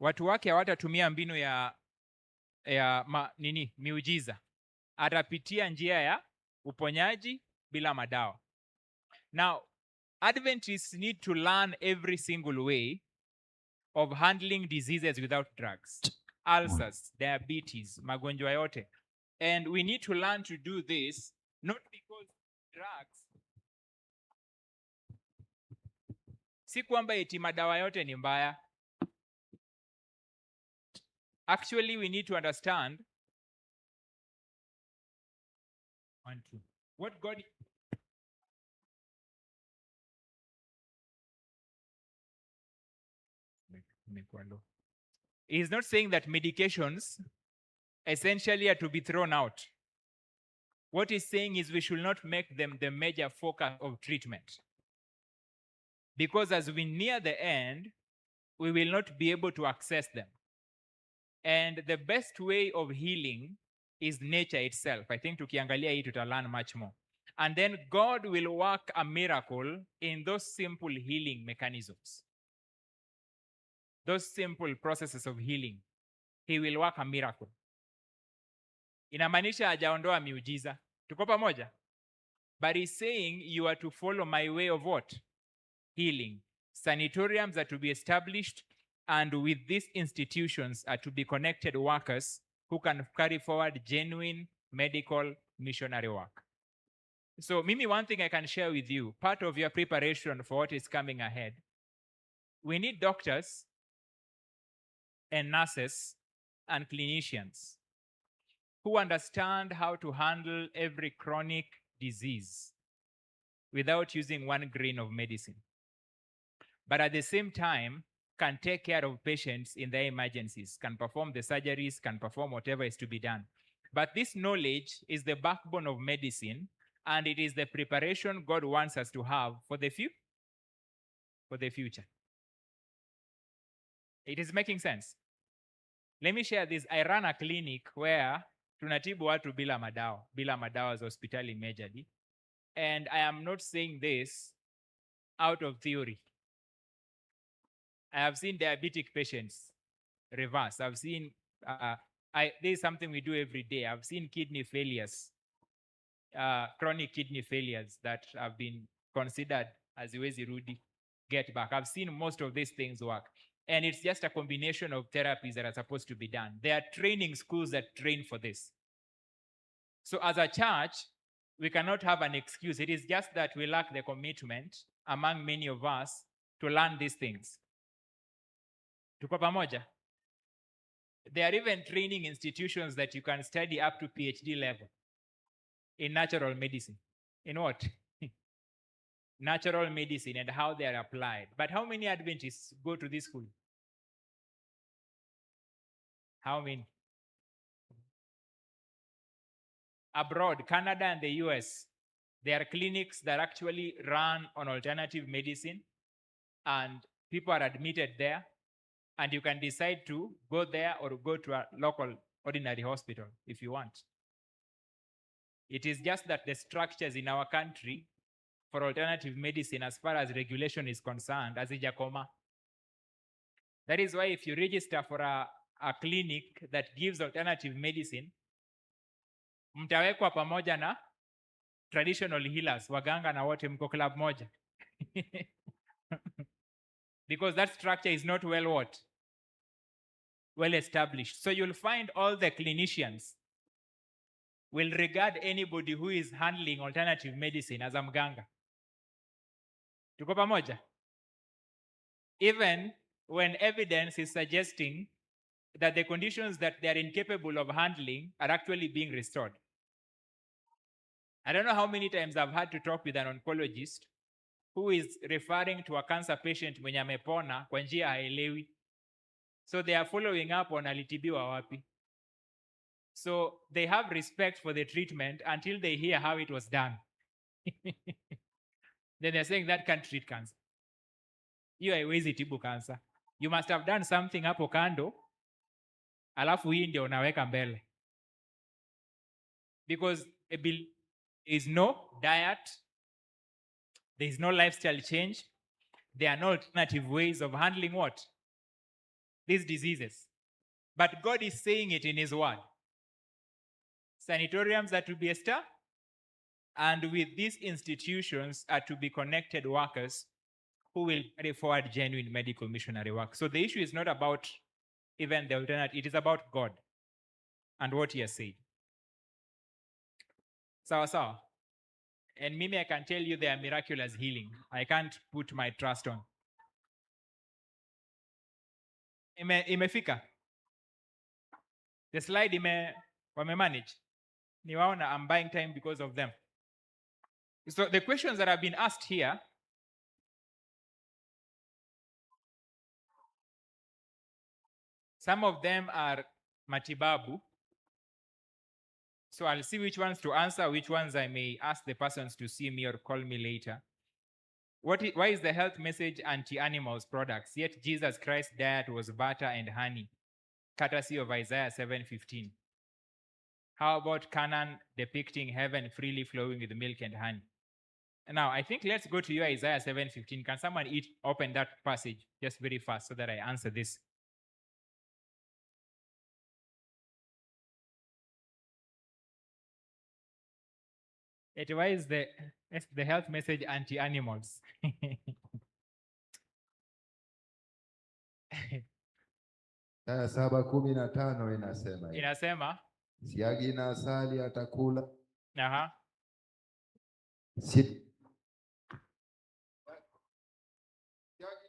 watu wake hawatatumia mbinu miujiza. Atapitia njia ya uponyaji bila madawa. Now, Adventists need to learn every single way of handling diseases without drugs. Ulcers, diabetes, magonjwa yote. And we need to learn to do this not because drugs, si kwamba eti madawa yote ni mbaya. Actually, we need to understand what God is not saying that medications essentially are to be thrown out. What he's saying is we should not make them the major focus of treatment. Because as we near the end, we will not be able to access them. And the best way of healing is nature itself. I think tukiangalia hii tuta learn much more. And then God will work a miracle in those simple healing mechanisms. Those simple processes of healing. He will work a miracle. Inamaanisha hajaondoa miujiza. Tuko pamoja? But he's saying you are to follow my way of what? Healing. Sanatoriums are to be established, and with these institutions are to be connected workers who can carry forward genuine medical missionary work. So Mimi, one thing I can share with you, part of your preparation for what is coming ahead, we need doctors and nurses and clinicians who understand how to handle every chronic disease without using one grain of medicine, but at the same time can take care of patients in their emergencies, can perform the surgeries, can perform whatever is to be done. But this knowledge is the backbone of medicine, and it is the preparation God wants us to have for the future. It is making sense. Let me share this. I ran a clinic where tunatibu watu bila madawa za hospitali majorly. And I am not saying this out of theory. I have seen diabetic patients reverse. I've seen, this is something we do every day. I've seen kidney failures, chronic kidney failures that have been considered as iwezi rudi, get back. I've seen most of these things work. And it's just a combination of therapies that are supposed to be done. There are training schools that train for this. So as a church, we cannot have an excuse. It is just that we lack the commitment among many of us to learn these things. Tuko pamoja? There are even training institutions that you can study up to PhD level in natural medicine. In what? Natural medicine and how they are applied. But how many Adventists go to this school? How many? Abroad, Canada and the US, there are clinics that actually run on alternative medicine, and people are admitted there, and you can decide to go there or go to a local ordinary hospital if you want. It is just that the structures in our country for alternative medicine, as far as regulation is concerned, hazijakoma. That is why if you register for a clinic that gives alternative medicine, mtawekwa pamoja na traditional healers, waganga na wote mko club moja. Because that structure is not well established. So you'll find all the clinicians will regard anybody who is handling alternative medicine as a mganga. Tuko pamoja? Even when evidence is suggesting that the conditions that they are incapable of handling are actually being restored. I don't know how many times I've had to talk with an oncologist who is referring to a cancer patient mwenye amepona kwa njia haelewi. So they are following up on alitibiwa wapi. So they have respect for the treatment until they hear how it was done. Then they're saying that can't treat cancer. Hiyo haiwezi tibu cancer. You must have done something hapo kando, alafu hii ndio unaweka mbele. Because there is no diet, there is no lifestyle change, there are no alternative ways of handling what? These diseases. But God is saying it in His word. Sanatoriums are to be established, and with these institutions are to be connected workers who will carry forward genuine medical missionary work. So the issue is not about even the alternative, it is about God and what He has said. Sawa. And Mimi, I can tell you they are miraculous healing. I can't put my trust on. Imefika. The slide wame manage. Niwaona, I'm buying time because of them. So the questions that have been asked here, some of them are matibabu, So I'll see which ones to answer, which ones I may ask the persons to see me or call me later. Why is the health message anti-animals products, yet Jesus Christ's diet was butter and honey, courtesy of Isaiah 7:15? How about Canaan depicting heaven freely flowing with milk and honey? Now, I think let's go to your Isaiah 7:15. Can someone open that passage just very fast so that I answer this? Why is the health message anti-animals? Aya 7:15 inasema hivi. Inasema, Siagi na asali atakula. aha. Siagi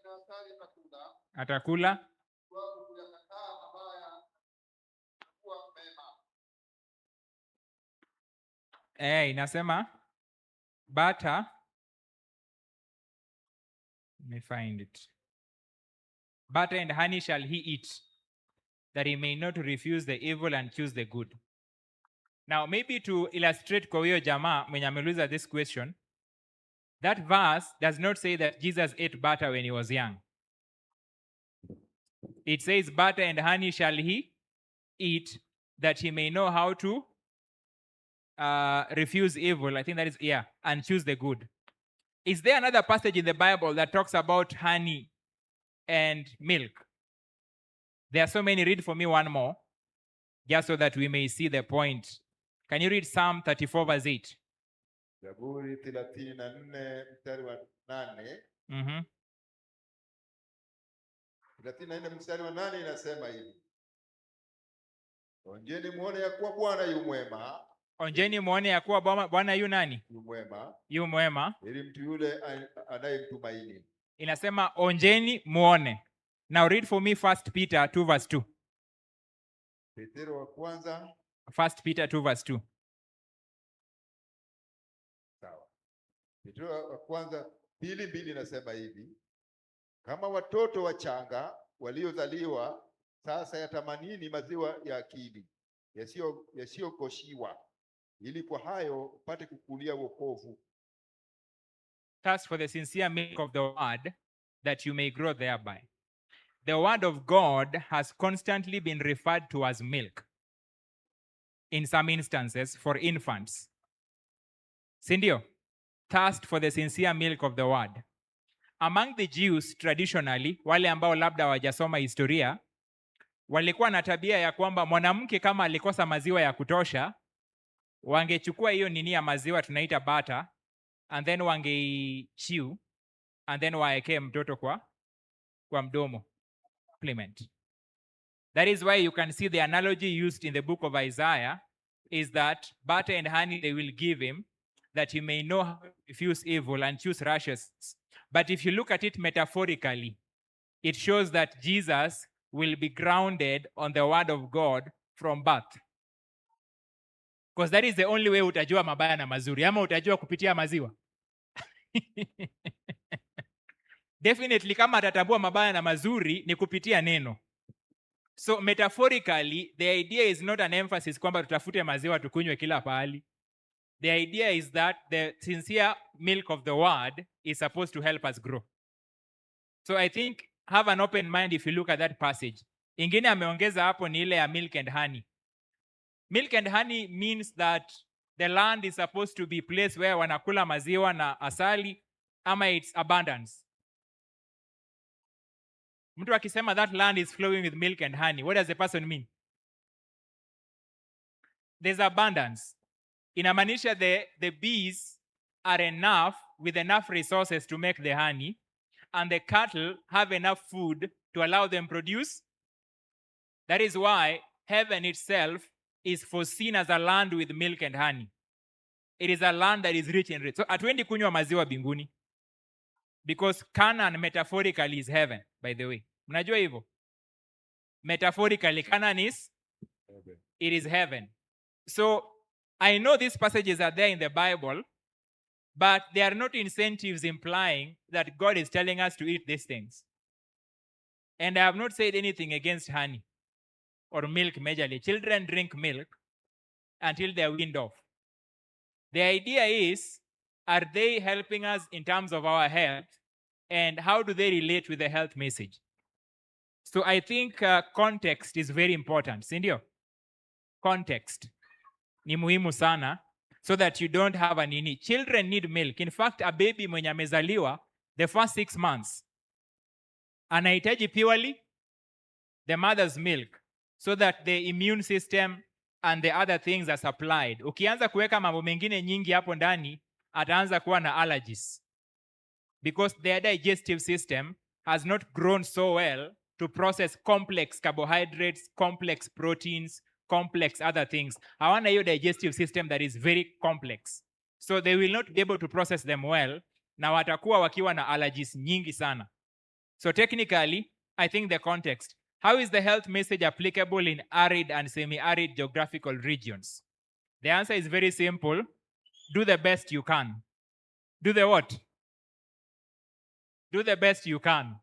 na asali atakula. Atakula. Kwa kuyakataa mabaya kuwa mema. Inasema butter. Let me find it. Butter and honey shall he eat, that he may not refuse the evil and choose the good. Now, maybe to illustrate kwa huyo jamaa mwenye ameuliza this question, that verse does not say that Jesus ate butter when he was young. It says butter and honey shall he eat, that he may know how to refuse evil. I think that is, and choose the good. Is there another passage in the Bible that talks about honey and milk? There are so many. Read for me one more, just so that we may see the point. Can you read Psalm 34 verse 8? Zaburi 34 mstari wa 8. 34 mstari wa 8 inasema hivi. Onjeni muone ya kuwa Bwana yu mwema. Onjeni muone ya kuwa Bwana yu nani? Yu mwema. Yu mwema. Ili mtu yule anayemtumaini. Inasema onjeni muone. Now read for me 1 Peter 2 verse 2. Petero wa kwanza. 1 Peter 2 verse 2. Sawa. Petero wa kwanza 2:2 inasema hivi. Kama watoto wachanga waliozaliwa sasa yatamanini maziwa ya akili yasiyogoshiwa, ili kwa hayo upate kukulia wokovu. Thirst for the sincere milk of the word, that you may grow thereby. The word of God has constantly been referred to as milk, in some instances for infants. Sindio? Thirst for the sincere milk of the word. Among the Jews traditionally, wale ambao labda wajasoma historia, walikuwa na tabia ya kwamba mwanamke kama alikosa maziwa ya kutosha, wangechukua hiyo nini ya maziwa tunaita butter, and then wangeichew, and then waekee mtoto kwa mdomo. Supplement. That is why you can see the analogy used in the book of Isaiah is that butter and honey they will give him, that he may know how to refuse evil and choose righteousness. But if you look at it metaphorically, it shows that Jesus will be grounded on the word of God from birth. Because that is the only way utajua mabaya na mazuri. Ama utajua kupitia maziwa. Definitely kama atatambua mabaya na mazuri ni kupitia neno. So metaphorically, the idea is not an emphasis kwamba tutafute maziwa tukunywe kila pahali. The idea is that the sincere milk of the word is supposed to help us grow. So I think have an open mind if you look at that passage. Ingine ameongeza hapo ni ile ya milk and honey. Milk and honey means that the land is supposed to be a place where wanakula maziwa na asali, ama its abundance. Mtu akisema that land is flowing with milk and honey, what does the person mean? There's abundance. Inamaanisha the bees are enough, with enough resources to make the honey, and the cattle have enough food to allow them produce. That is why heaven itself is foreseen as a land with milk and honey. It is a land that is rich and rich. So hatuendi kunywa maziwa binguni. Because Canaan metaphorically is heaven, by the way. Mnajua hivyo? Metaphorically, Canaan is? It is heaven. So I know these passages are there in the Bible, but they are not incentives implying that God is telling us to eat these things. And I have not said anything against honey or milk majorly. Children drink milk, until they're weaned off. The idea is, are they helping us in terms of our health, and how do they relate with the health message? So I think context is very important, sindio? Context ni muhimu sana, so that you don't have a nini. Children need milk. In fact, a baby mwenye amezaliwa, the first 6 months, anahitaji purely the mother's milk, so that the immune system and the other things are supplied. Ukianza kuweka mambo mengine nyingi hapo ndani, ataanza kuwa na allergies, because their digestive system has not grown so well to process complex carbohydrates, complex proteins, complex other things. Hawana hiyo digestive system that is very complex, so they will not be able to process them well, na watakuwa wakiwa na allergies nyingi sana. So technically, I think the context. How is the health message applicable in arid and semi-arid geographical regions? The answer is very simple. Do the best you can. Do the what? Do the best you can.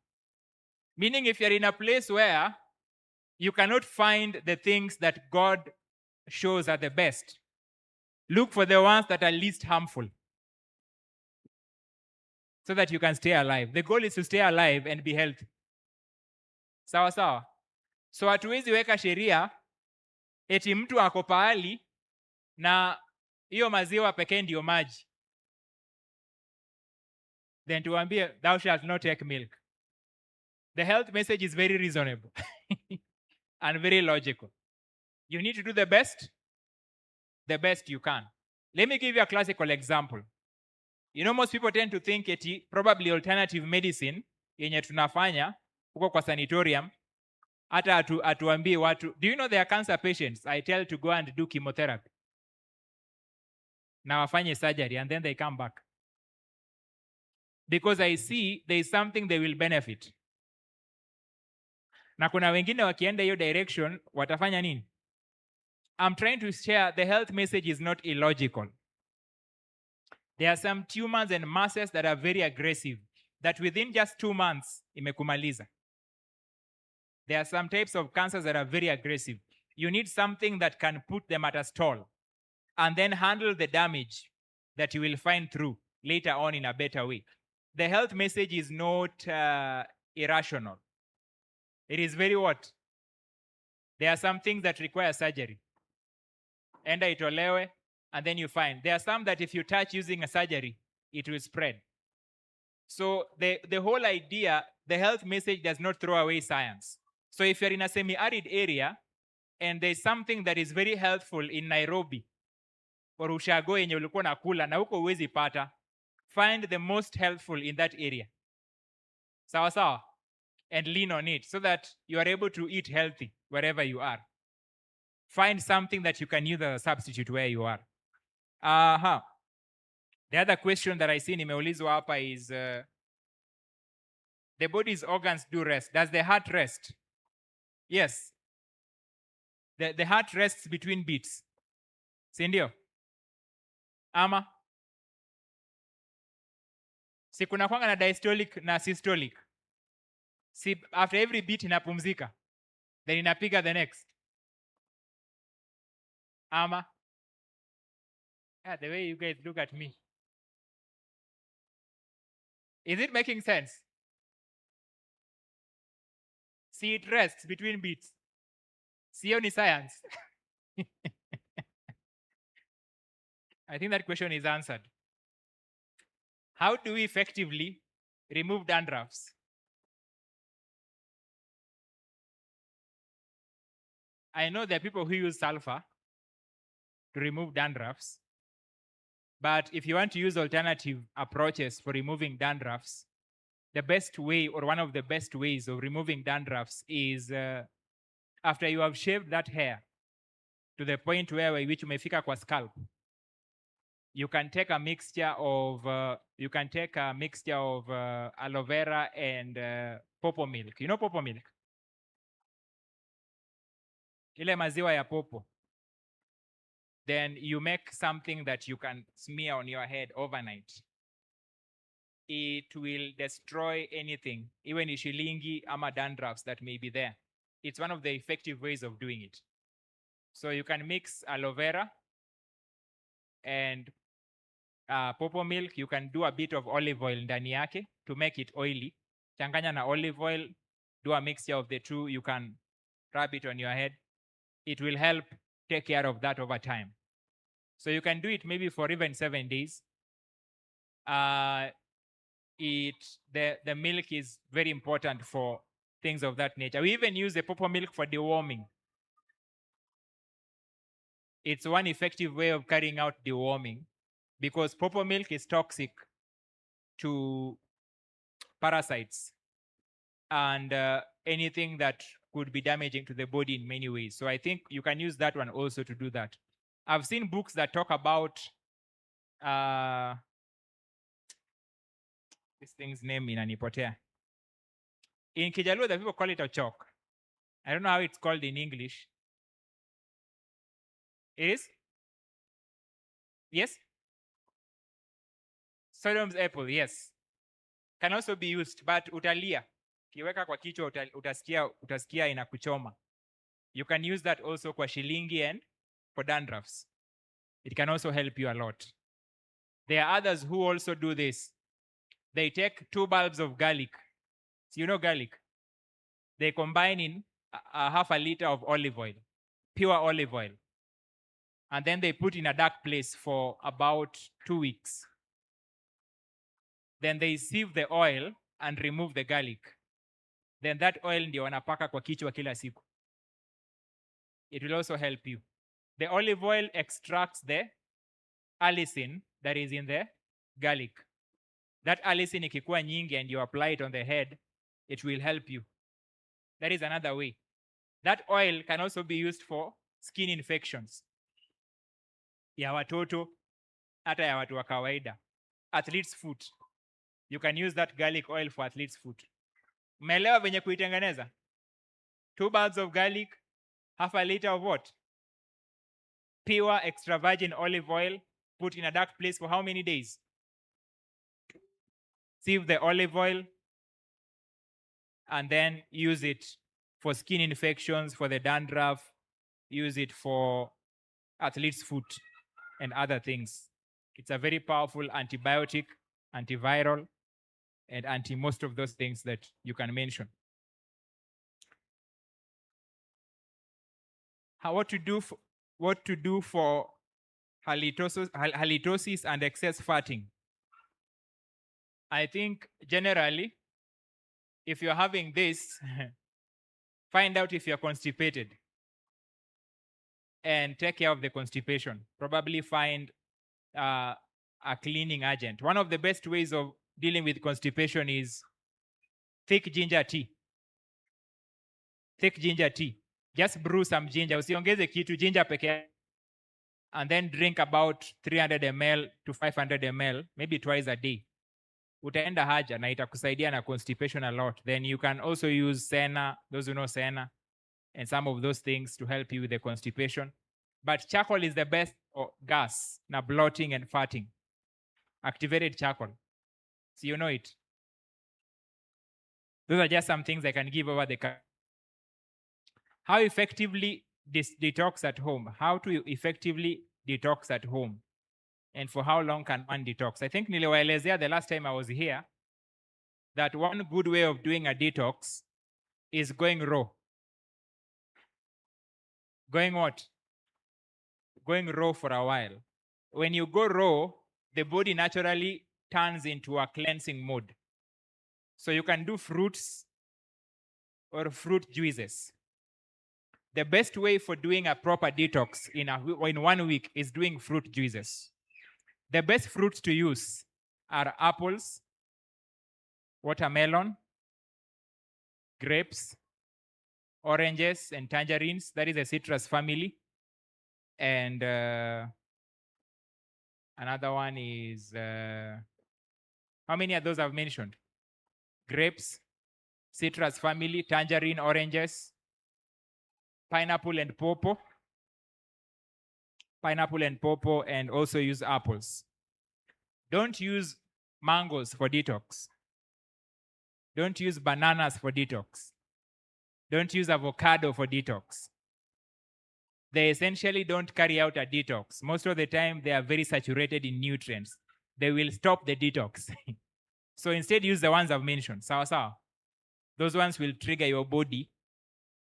Meaning, if you're in a place where you cannot find the things that God shows are the best, look for the ones that are least harmful, so that you can stay alive. The goal is to stay alive and be healthy. Sawa sawa. So hatuwezi weka sheria eti mtu ako pahali na hiyo maziwa pekee ndio maji, then tuambie thou shalt not take milk. The health message is very reasonable and very logical. You need to do the best you can. Let me give you a classical example. You know, most people tend to think eti probably alternative medicine yenye tunafanya huko kwa sanatorium, hata atuambie watu, do you know there are cancer patients I tell to go and do chemotherapy na wafanye surgery and then they come back, because I see there is something they will benefit. Na kuna wengine wakienda hiyo direction watafanya nini? I'm trying to share the health message is not illogical. There are some tumors and masses that are very aggressive, that within just 2 months imekumaliza. There are some types of cancers that are very aggressive. You need something that can put them at a stall and then handle the damage that you will find through later on in a better way. The health message is not irrational. It is very what? There are some things that require surgery. Enda itolewe, and then you find. There are some that if you touch using a surgery, it will spread. So the whole idea, the health message does not throw away science. So if you're in a semi-arid area, and there's something that is very helpful in Nairobi, or Ushago yenye ulikuwa nakula na huko huwezi pata, find the most helpful in that area. Sawa sawa? And lean on it, so that you are able to eat healthy wherever you are. Find something that you can use as a substitute where you are. The other question that I see nimeulizwa hapa is, the body's organs do rest. Does the heart rest? Yes. The heart rests between beats. Si ndio? Ama? Si kuna kwanga na diastolic na systolic. Si after every beat inapumzika, then inapiga the next. Ama? Yeah, the way you guys look at me. Is it making sense? See, it rests between beats. Sio ni science. I think that question is answered. How do we effectively remove dandruffs? I know there are people who use sulfur to remove dandruffs, but if you want to use alternative approaches for removing dandruffs, the best way, or one of the best ways of removing dandruffs is after you have shaved that hair to the point where which umefika kwa scalp, you can take a mixture of aloe vera and popo milk. You know popo milk? Ile maziwa ya popo. Then you make something that you can smear on your head overnight. It will destroy anything, even ishilingi ama dandruffs that may be there. It's one of the effective ways of doing it. So you can mix aloe vera and pawpaw milk. You can do a bit of olive oil ndani yake to make it oily. Changanya na olive oil, do a mixture of the two. You can rub it on your head. It will help take care of that over time. So you can do it maybe for even 7 days. The milk is very important for things of that nature. We even use the pawpaw milk for deworming. It's one effective way of carrying out deworming because pawpaw milk is toxic to parasites and anything that could be damaging to the body in many ways. So I think you can use that one also to do that. I've seen books that talk about this thing's name inanipotea. In Kijaluo, the people call it a chalk. I don't know how it's called in English. It is? Yes? Sodom's apple, yes. Can also be used, but utalia. Kiweka kwa kichwa utasikia inakuchoma. You can use that also kwa shilingi and for dandruffs. It can also help you a lot. There are others who also do this. They take 2 bulbs of garlic. So you know garlic? They combine in a half a liter of olive oil, pure olive oil. And then they put in a dark place for about 2 weeks. Then they sieve the oil and remove the garlic. Then that oil ndio wanapaka kwa kichwa kila siku. It will also help you. The olive oil extracts the allicin that is in the garlic. That allicin ikikuwa nyingi and you apply it on the head, it will help you. That is another way. That oil can also be used for skin infections. Ya watoto, hata ya watu wa kawaida. Athlete's foot. You can use that garlic oil for athlete's foot. Umeelewa venye kuitengeneza? 2 bulbs of garlic, half a liter of what? Pure extra virgin olive oil, put in a dark place for how many days? Sieve the olive oil and then use it for skin infections, for the dandruff, use it for athlete's foot and other things. It's a very powerful antibiotic, antiviral, and anti most of those things that you can mention. What to do for halitosis and excess fatting? I think generally, if you're having this, find out if you're constipated and take care of the constipation. Probably find a cleaning agent. One of the best ways of dealing with constipation is thick ginger tea. Thick ginger tea. Just brew some ginger. Usiongeze kitu, ginger peke yake. And then drink about 300 ml to 500 ml, maybe twice a day. Utaenda haja na itakusaidia na constipation a lot. Then you can also use senna, those who know senna, and some of those things to help you with the constipation. But charcoal is the best gas na bloating and farting. Activated charcoal. So you know it. Those are just some things I can give over the. How effectively detox at home? How to effectively detox at home? And for how long can one detox? I think niliwaelezea the last time I was here that one good way of doing a detox is going raw. Going what? Going raw for a while. When you go raw, the body naturally turns into a cleansing mode. So you can do fruits or fruit juices. The best way for doing a proper detox in 1 week is doing fruit juices. The best fruits to use are apples, watermelon, grapes, oranges, and tangerines. That is a citrus family. And another one is, how many of those I've mentioned? Grapes, citrus family, tangerine, oranges, pineapple and pawpaw. Pineapple and pawpaw, and also use apples. Don't use mangoes for detox. Don't use bananas for detox. Don't use avocado for detox. they essentially don't carry out a detox. Most of the time, they are very saturated in nutrients. They will stop the detox. So instead, use the ones I've mentioned. Sawa. Those ones will trigger your body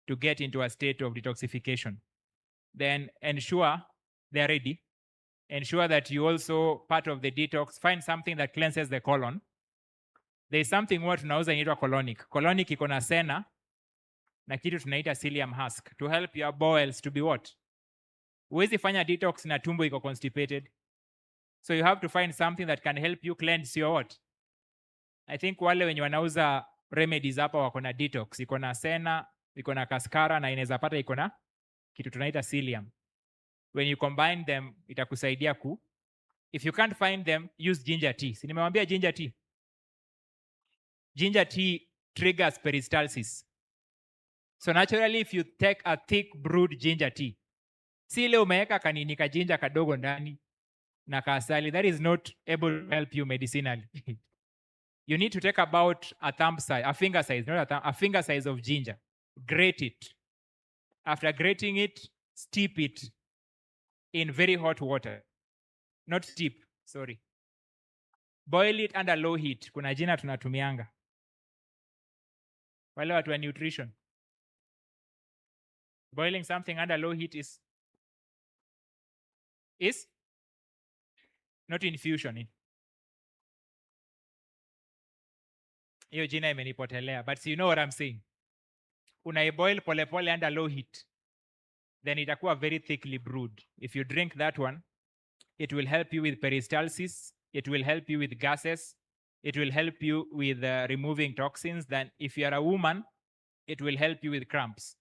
to get into a state of detoxification. Then ensure they're ready. Ensure that you also, part of the detox, find something that cleanses the colon. There's something what tunauza inaitwa colonic. Colonic iko na sena na kitu tunaita psyllium husk to help your bowels to be what? Huwezi fanya detox na tumbo iko constipated. So you have to find something that can help you cleanse your what? I think wale wenye wanauza remedies hapa wako na detox. Iko na sena, iko na cascara na inaweza pata iko na kitu tunaita psyllium. When you combine them, itakusaidia ku. If you can't find them, use ginger tea. Si nimewambia ginger tea? Ginger tea triggers peristalsis. So naturally, if you take a thick brewed ginger tea, si ile umeweka kanini ka ginger kadogo ndani na kaasali, that is not able to help you medicinally. You need to take about a thumb size, a finger size, not a thumb, a finger size of ginger. Grate it. After grating it, steep it in very hot water. Not steep, sorry. Boil it under low heat. Kuna jina tunatumianga. Wale watu wa nutrition. Boiling something under low heat is not infusion. Hiyo jina imenipotelea, but you know what I'm saying. Unaiboil polepole under low heat, then itakuwa very thickly brewed. If you drink that one, it will help you with peristalsis, it will help you with gases, it will help you with removing toxins. Then if you are a woman, it will help you with cramps.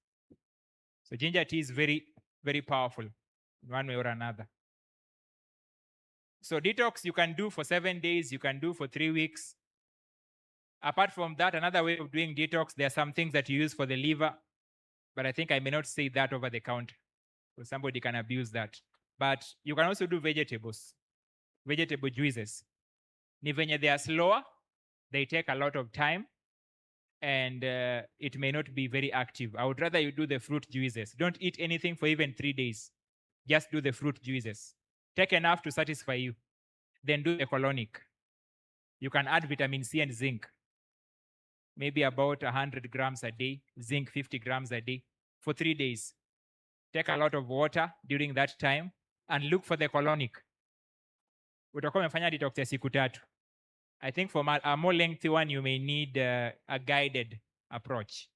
So ginger tea is very, very powerful in one way or another. So detox you can do for 7 days, you can do for 3 weeks. Apart from that, another way of doing detox, there are some things that you use for the liver, but I think I may not say that over the counter, so somebody can abuse that. But you can also do vegetables, vegetable juices. Ni venye they are slower, they take a lot of time, and it may not be very active. I would rather you do the fruit juices. Don't eat anything for even 3 days. Just do the fruit juices. Take enough to satisfy you. Then do the colonic. You can add vitamin C and zinc. Maybe about 100 grams a day, zinc 50 grams a day for 3 days. Take a lot of water during that time and look for the colonic. Utakuwa umefanya detox ya siku 3. I think for a more lengthy one, you may need a guided approach.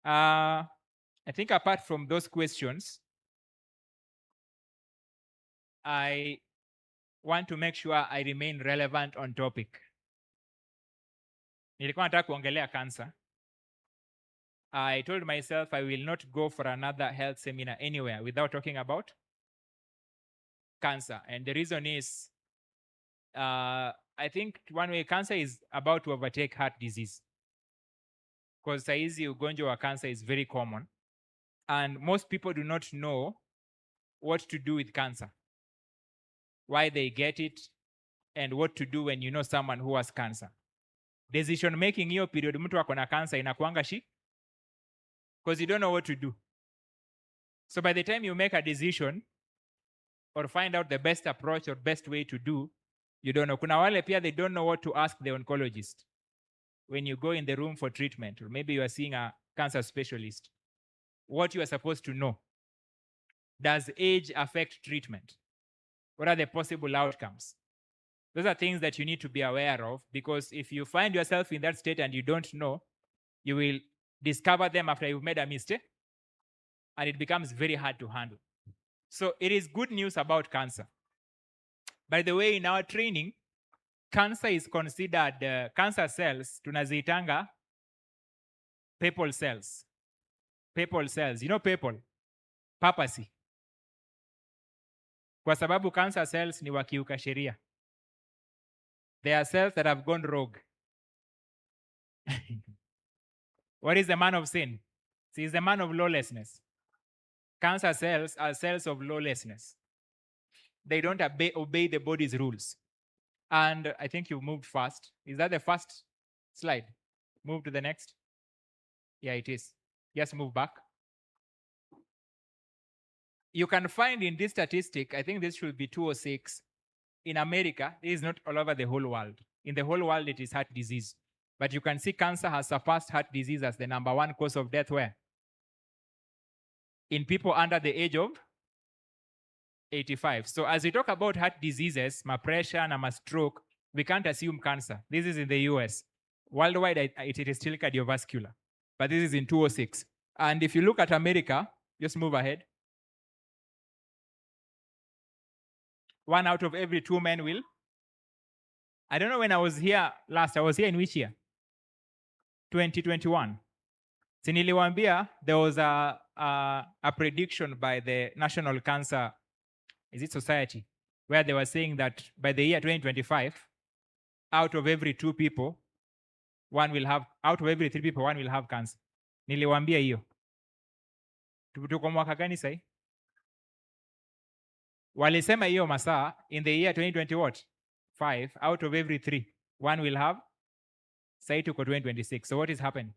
I think apart from those questions, I want to make sure I remain relevant on topic. Nilikuwa nataka kuongelea cancer. I told myself I will not go for another health seminar anywhere without talking about cancer. And the reason is, I think one way cancer is about to overtake heart disease. Because saizi ugonjwa wa cancer is very common. And most people do not know what to do with cancer, why they get it, and what to do when you know someone who has cancer. Decision making hiyo period mtu ako na cancer inakuanga because you don't know what to do. So by the time you make a decision or find out the best approach or best way to do, you don't know. Kuna wale pia they don't know what to ask the oncologist when you go in the room for treatment, or maybe you are seeing a cancer specialist. What you are supposed to know. Does age affect treatment? What are the possible outcomes? Those are things that you need to be aware of, because if you find yourself in that state and you don't know, you will discover them after you've made a mistake, and it becomes very hard to handle. So it is good news about cancer. By the way, in our training, cancer is considered, cancer cells, tunaziitanga papal cells. Papal cells. You know papal? Papacy. Kwa sababu cancer cells ni wakiuka sheria. They are cells that have gone rogue. What is the man of sin? He is the man of lawlessness. Cancer cells are cells of lawlessness. They don't obey the body's rules. And I think you moved fast. Is that the first slide? Move to the next. Yeah, it is. Just move back. You can find in this statistic, I think this should be 206, in America, this is not all over the whole world. In the whole world, it is heart disease. But you can see cancer has surpassed heart disease as the number one cause of death where? In people under the age of 85. So as we talk about heart diseases, my pressure and my stroke, we can't assume cancer. This is in the US. Worldwide, it is still cardiovascular. But this is in 206. And if you look at America, just move ahead. 1 out of every 2 men will. I don't know when I was here last. I was here in which year? 2021. Siniliwambia, there was a prediction by the National Cancer Society, where they were saying that by the year 2025, out of every 2 people, out of every 3 people, 1 will have cancer. Niliwambia hiyo. Tuko mwaka gani sahi? Walisema hiyo masaa in the year 2025, out of every 3, 1 will have. Sahi tuko 2026. So what is happening?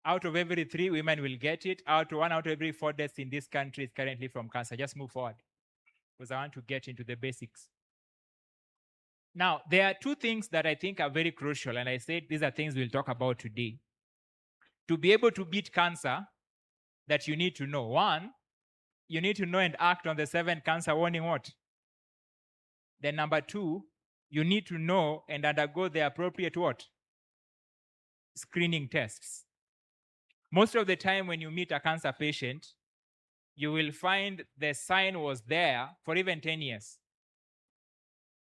Out of every 3 women will get it. 1 out of every 4 deaths in this country is currently from cancer. Just move forward, because I want to get into the basics. Now, there are 2 things that I think are very crucial, and I said these are things we'll talk about today. To be able to beat cancer, that you need to know. 1, you need to know and act on the 7 cancer warning what? Then number 2, you need to know and undergo the appropriate what? Screening tests. Most of the time when you meet a cancer patient, you will find the sign was there for even 10 years.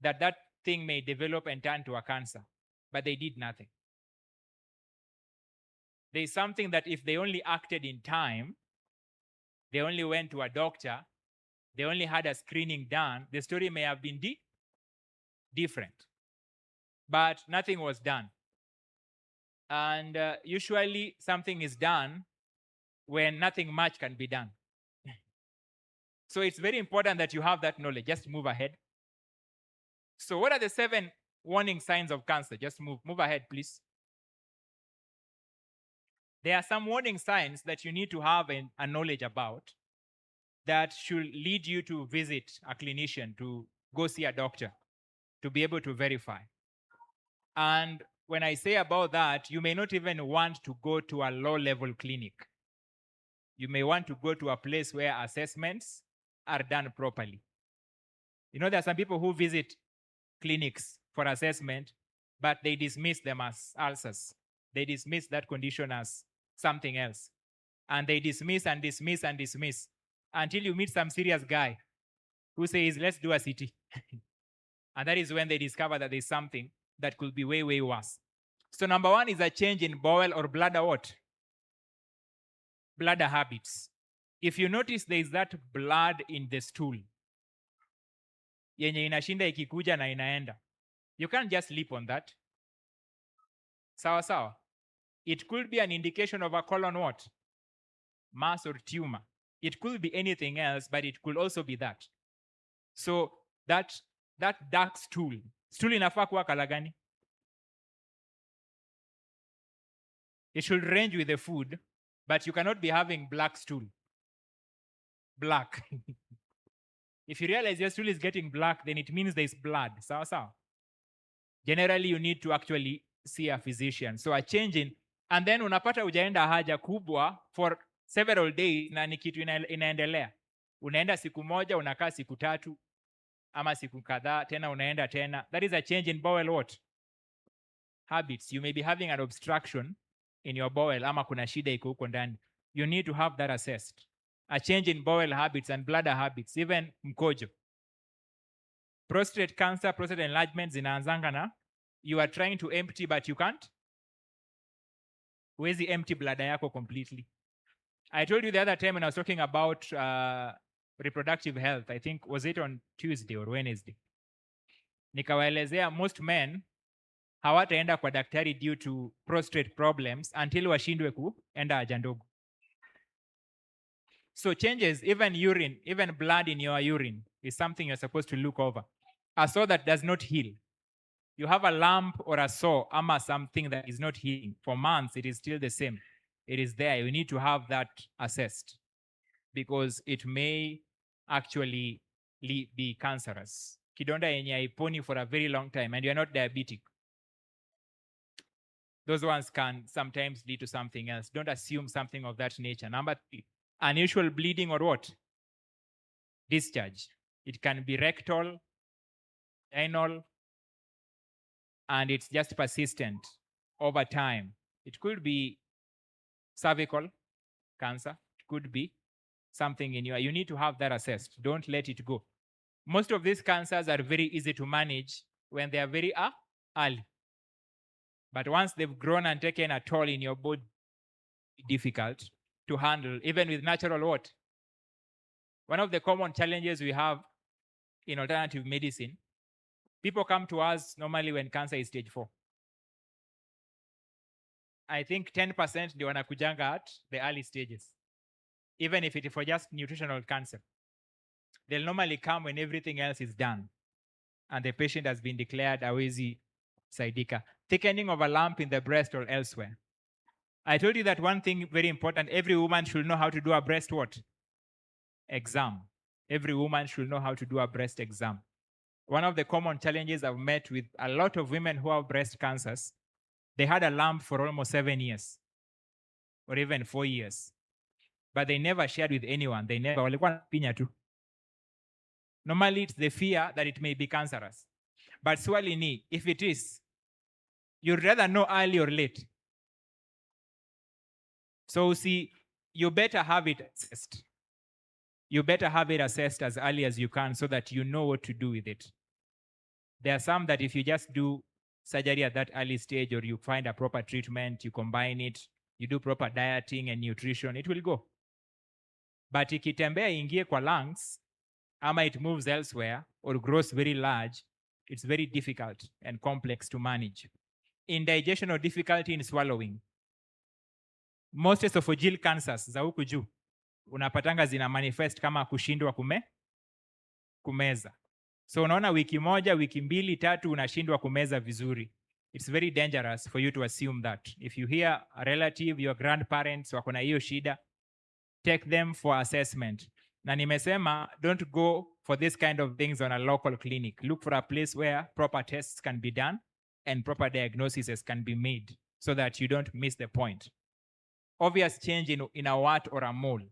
That thing may develop and turn to a cancer, but they did nothing. There's something that if they only acted in time, they only went to a doctor, they only had a screening done, the story may have been different. But nothing was done. And usually something is done when nothing much can be done. So it's very important that you have that knowledge. Just move ahead. So what are the 7 warning signs of cancer? Just move ahead, please. There are some warning signs that you need to have a knowledge about that should lead you to visit a clinician, to go see a doctor, to be able to verify. And when I say about that, you may not even want to go to a low-level clinic. You may want to go to a place where assessments are done properly. You know, there are some people who visit clinics for assessment, but they dismiss them as ulcers. They dismiss that condition as something else. And they dismiss and dismiss and dismiss until you meet some serious guy who says, let's do a CT. And that is when they discover that there's something that could be way, way worse. So number 1 is a change in bowel or bladder what? Bladder habits. If you notice there is that blood in the stool, yenye inashinda ikikuja na inaenda, you can't just sleep on that. Sawa sawa. It could be an indication of a colon what? Mass or tumor. It could be anything else, but it could also be that. So that dark stool inafaa kuwa kala gani? It should range with the food, but you cannot be having black stool. Black. If you realize your stool is getting black, then it means there's blood. Sawa sawa. Generally, you need to actually see a physician. So a change in, and then unapata ujaenda haja kubwa for several days na ni kitu inaendelea. Unaenda siku moja, unakaa siku 3, ama siku kadhaa, tena unaenda tena. That is a change in bowel what? Habits. You may be having an obstruction in your bowel, ama kuna shida iko huko ndani. You need to have that assessed. A change in bowel habits and bladder habits, even mkojo. Prostate cancer, prostate enlargement zinaanzanga na you are trying to empty but you can't. Huwezi empty bladder yako completely. I told you the other time when I was talking about reproductive health, I think, was it on Tuesday or Wednesday? Nikawaelezea most men hawataenda kwa daktari due to prostate problems until washindwe kuenda haja ndogo. So changes, even urine, even blood in your urine is something you're supposed to look over. A sore that does not heal. You have a lump or a sore, ama something that is not healing. For months, it is still the same. it is there. You need to have that assessed because it may actually be cancerous. Kidonda yenye haiponi for a very long time and you're not diabetic. Those ones can sometimes lead to something else. Don't assume something of that nature. Number 3, unusual bleeding or what? Discharge. It can be rectal, anal, and it's just persistent over time. It could be cervical cancer. It could be something in you need to have that assessed. Don't let it go. Most of these cancers are very easy to manage when they are very early. But once they've grown and taken a toll in your body, difficult to handle, even with natural what? One of the common challenges we have in alternative medicine, people come to us normally when cancer is stage 4. I think 10% ndio wanakujanga at the early stages, even if it is for just nutritional cancer. They'll normally come when everything else is done and the patient has been declared hawezi saidika. Thickening of a lump in the breast or elsewhere. I told you that one thing very important, every woman should know how to do a breast what? Exam. Every woman should know how to do a breast exam. One of the common challenges I've met with a lot of women who have breast cancers, they had a lump for almost 7 years or even 4 years, but they never shared with anyone. They never, walikuwa pinya tu. Normally it's the fear that it may be cancerous. But swali ni, if it is, you'd rather know early or late. So see, you better have it assessed. You better have it assessed as early as you can so that you know what to do with it. There are some that if you just do surgery at that early stage or you find a proper treatment, you combine it, you do proper dieting and nutrition, it will go. But ikitembea ingie kwa lungs, ama it moves elsewhere or grows very large, it's very difficult and complex to manage. Indigestion or difficulty in swallowing. Most esophageal cancers za huku juu unapatanga zina manifest kama kushindwa kumeza. So unaona wiki moja, wiki 2, 3 unashindwa kumeza vizuri. It's very dangerous for you to assume that. If you hear a relative, your grandparents wako na hiyo shida, take them for assessment. Na nimesema don't go for this kind of things on a local clinic. Look for a place where proper tests can be done and proper diagnoses can be made so that you don't miss the point. Obvious change in a wart or a mole.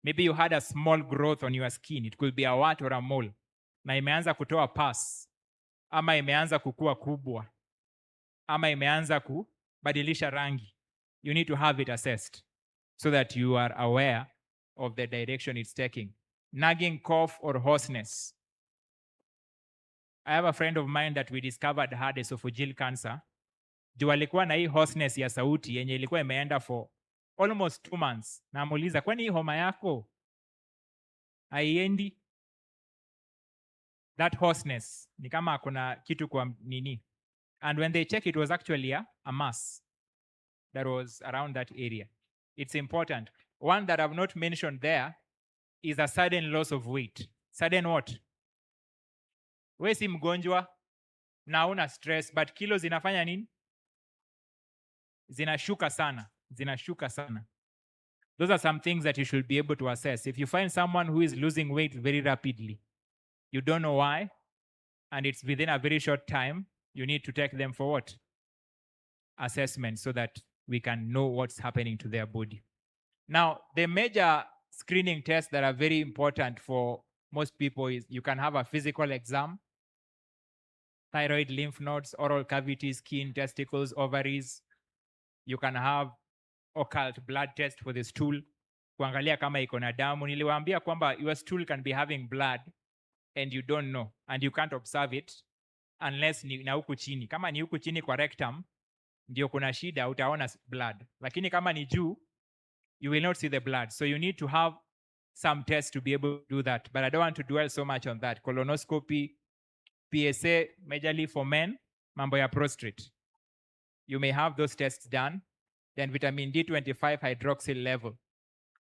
Maybe you had a small growth on your skin. It could be a wart or a mole. Na imeanza kutoa pus, ama imeanza kukua kubwa, ama imeanza kubadilisha rangi. You need to have it assessed so that you are aware of the direction it's taking. Nagging cough or hoarseness. I have a friend of mine that we discovered had esophageal cancer. Juu alikuwa na hii hoarseness ya sauti yenye ilikuwa imeenda for almost 2 months. Na amuuliza, kwani hii homa yako haiendi? That hoarseness ni kama kuna kitu kwa nini. And when they check, it was actually a mass that was around that area. It's important. One that I've not mentioned there is a sudden loss of weight. Sudden what? We si mgonjwa na una stress, but kilo zinafanya nini? Zinashuka sana. Zinashuka sana. Those are some things that you should be able to assess. If you find someone who is losing weight very rapidly, you don't know why, and it's within a very short time, you need to take them for what? Assessment so that we can know what's happening to their body. Now, the major screening tests that are very important for most people is you can have a physical exam, thyroid, lymph nodes, oral cavities, skin, testicles, ovaries. You can have occult blood test for the stool. Kuangalia kama iko na damu. Niliwaambia kwamba your stool can be having blood and you don't know and you can't observe it unless ni na huku chini. Kama ni huku chini kwa rectum, ndio kuna shida, utaona blood. Lakini kama ni juu, you will not see the blood. So you need to have some tests to be able to do that. But I don't want to dwell so much on that. Colonoscopy, PSA, majorly for men, mambo ya prostate. You may have those tests done. Then vitamin D25 hydroxyl level.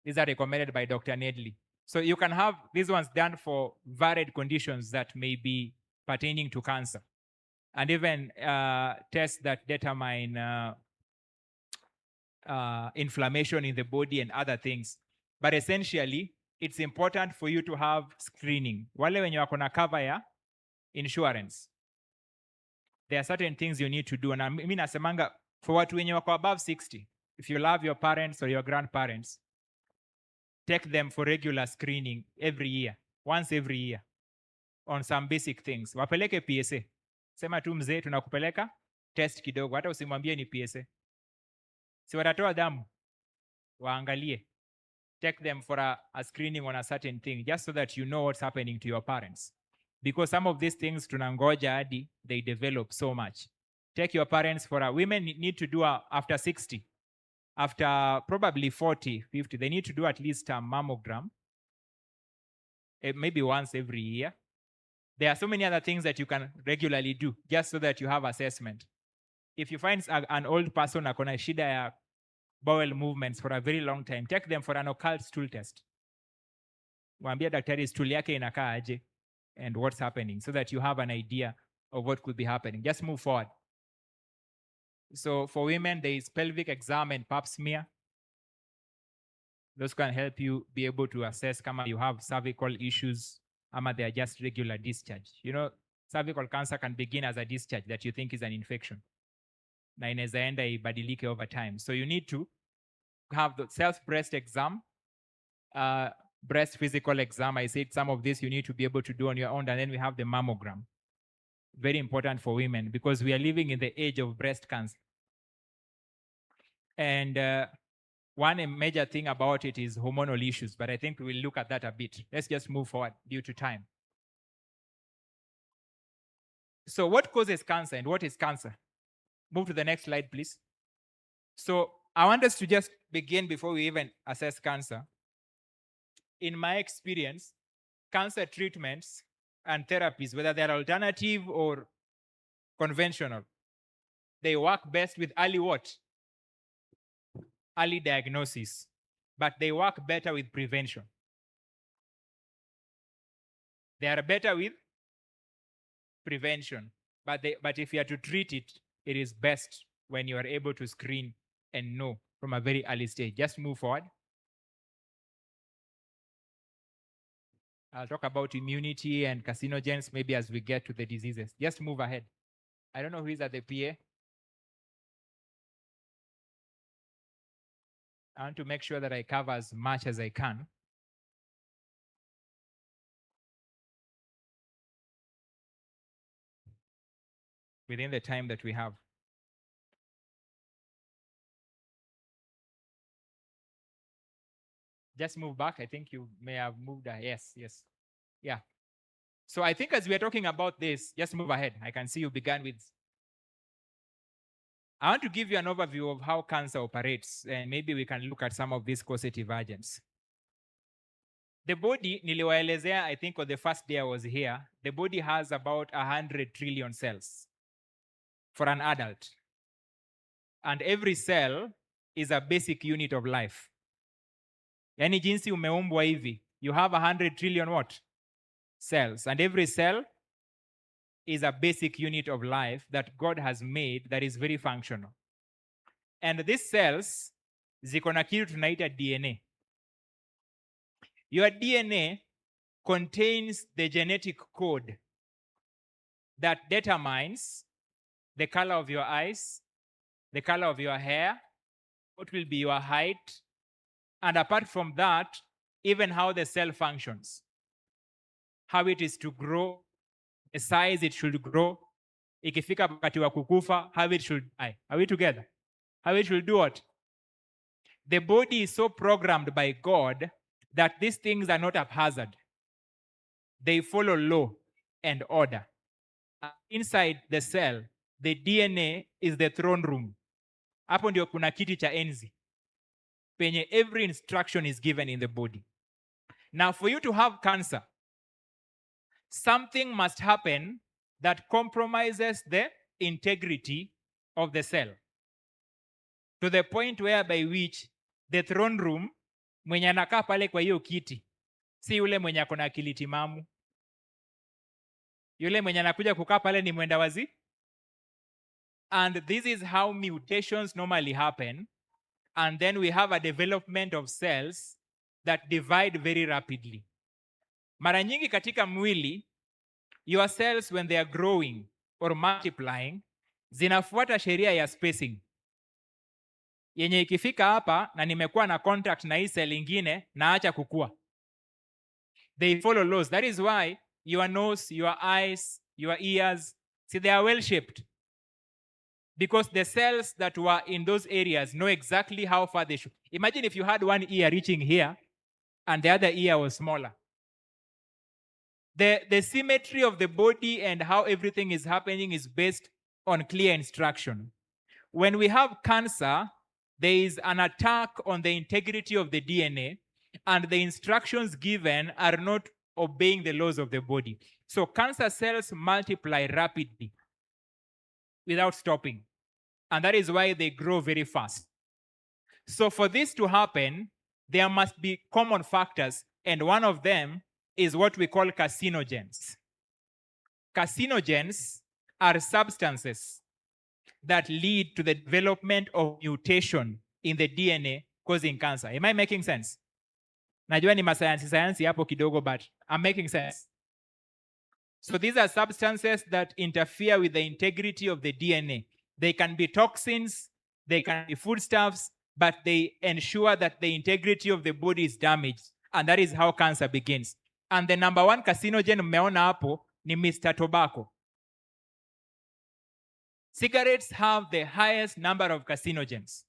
These are recommended by Dr. Nedley. So you can have these ones done for varied conditions that may be pertaining to cancer. And even tests that determine inflammation in the body and other things. But essentially, it's important for you to have screening. Wale wenye wako na cover ya insurance, there are certain things you need to do. Na mimi nasemanga for watu wenye wako above 60, if you love your parents or your grandparents, take them for regular screening every year, once every year, on some basic things. Wapeleke PSA. Sema tu mzee, tunakupeleka test kidogo, hata usimwambie ni PSA. Si watatoa damu, waangalie. Take them for a screening on a certain thing, just so that you know what's happening to your parents. Because some of these things tunangoja hadi they develop so much. Take your parents for women need to do after 60. After probably 40, 50, they need to do at least a mammogram, maybe once every year. There are so many other things that you can regularly do, just so that you have assessment. If you find an old person akona shida ya bowel movements for a very long time, take them for an occult stool test. Waambia daktari stool yake inakaa aje and what's happening, so that you have an idea of what could be happening. Just move forward. So for women, there is pelvic exam and pap smear. Those can help you be able to assess kama you have cervical issues, ama they are just regular discharge. You know, cervical cancer can begin as a discharge that you think is an infection. Na inaweza enda ibadilike over time. So you need to have the self-breast exam, breast physical exam. I said some of this you need to be able to do on your own. And then we have the mammogram. Very important for women because we are living in the age of breast cancer. And one major thing about it is hormonal issues, but I think we will look at that a bit. Let's just move forward due to time. So what causes cancer and what is cancer? Move to the next slide, please. So I want us to just begin before we even assess cancer. In my experience, cancer treatments and therapies, whether they're alternative or conventional, they work best with early what? Early diagnosis, but they work better with prevention. They are better with prevention, but if you are to treat it, it is best when you are able to screen and know from a very early stage. Just move forward. I'll talk about immunity and carcinogens maybe as we get to the diseases. Just move ahead. I don't know who is at the PA. I want to make sure that I cover as much as I can. Within the time that we have. Just move back. I think you may have moved. Yes. Yeah. So I think as we are talking about this, just move ahead. I can see you began with. I want to give you an overview of how cancer operates, and maybe we can look at some of these causative agents. The body, niliwaelezea, I think on the first day I was here, the body has about 100 trillion cells for an adult. And every cell is a basic unit of life. Yani jinsi umeumbwa hivi, you have 100 trillion what? Cells. And every cell is a basic unit of life that God has made that is very functional. And these cells, ziko na kitu tunaita DNA. Your DNA contains the genetic code that determines the color of your eyes, the color of your hair, what will be your height, and apart from that, even how the cell functions, how it is to grow, the size it should grow, ikifika wakati wa kukufa, how it should die. Are we together? How it should do what? The body is so programmed by God that these things are not haphazard. They follow law and order. Inside the cell, the DNA is the throne room. Hapo ndio kuna kiti cha enzi. Penye every instruction is given in the body. Now for you to have cancer, something must happen that compromises the integrity of the cell. To the point whereby which the throne room, mwenye anakaa pale kwa hiyo kiti, si yule mwenye akona akili timamu. Yule mwenye anakuja kukaa pale ni mwenda wazi. And this is how mutations normally happen and then we have a development of cells that divide very rapidly. Mara nyingi katika mwili, your cells when they are growing or multiplying, zinafuata sheria ya spacing. Yenye ikifika hapa na nimekuwa na contact na hii cell ingine, naacha kukua. They follow laws. That is why your nose, your eyes, your ears, see, they are well shaped. Because the cells that were in those areas know exactly how far they should. Imagine if you had one ear reaching here and the other ear was smaller. The symmetry of the body and how everything is happening is based on clear instruction. When we have cancer, there is an attack on the integrity of the DNA, and the instructions given are not obeying the laws of the body. So cancer cells multiply rapidly without stopping. And that is why they grow very fast. So for this to happen, there must be common factors, and one of them is what we call carcinogens. Carcinogens are substances that lead to the development of mutation in the DNA causing cancer. Am I making sense? Najua ni masayansi hapo kidogo, but I'm making sense. So these are substances that interfere with the integrity of the DNA. They can be toxins, they can be foodstuffs, but they ensure that the integrity of the body is damaged. And that is how cancer begins. And the number one carcinogen mmeona hapo ni Mr. Tobacco. Cigarettes have the highest number of carcinogens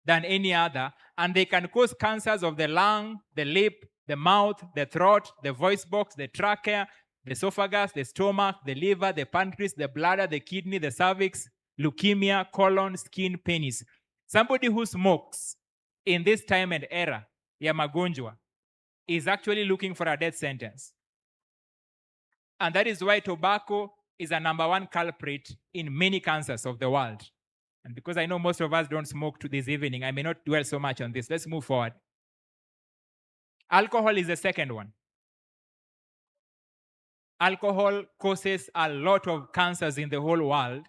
than any other, and they can cause cancers of the lung, the lip, the mouth, the throat, the voice box, the trachea, the esophagus, the stomach, the liver, the pancreas, the bladder, the kidney, the cervix, leukemia, colon, skin, penis. Somebody who smokes in this time and era ya magonjwa is actually looking for a death sentence. And that is why tobacco is a number one culprit in many cancers of the world. And because I know most of us don't smoke to this evening, I may not dwell so much on this. Let's move forward. Alcohol is the second one. Alcohol causes a lot of cancers in the whole world.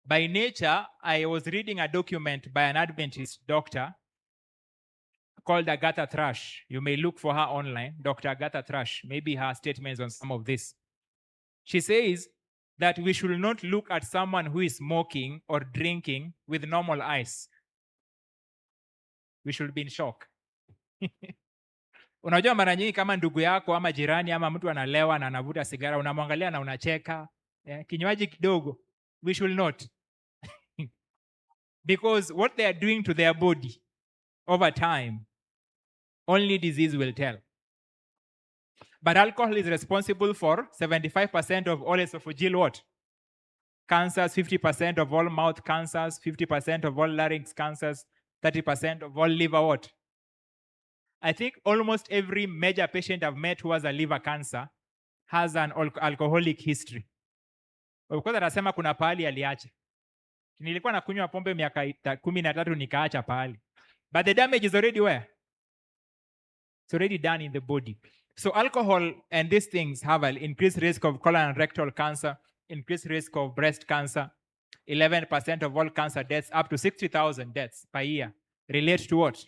By nature, I was reading a document by an Adventist doctor called Agatha Thrush. You may look for her online, Dr. Agatha Thrush. Maybe her statements on some of this. She says that we should not look at someone who is smoking or drinking with normal eyes. We should be in shock. Unajua mara nyingi kama ndugu yako ama jirani ama mtu analewa na anavuta sigara, unamwangalia na unacheka, kinywaji kidogo. We should not. Because what they are doing to their body over time, only disease will tell. But alcohol is responsible for 75% of all esophageal what? Cancers, 50% of all mouth cancers, 50% of all larynx cancers, 30% of all liver what? I think almost every major patient I've met who has a liver cancer has an alcoholic history. Of course, anasema kuna pahali aliacha. Nilikuwa nakunywa pombe miaka 13 nikaacha pahali. But the damage is already where? It's already done in the body. So alcohol and these things have an increased risk of colon and rectal cancer, increased risk of breast cancer. 11% of all cancer deaths, up to 60,000 deaths per year, relate to what?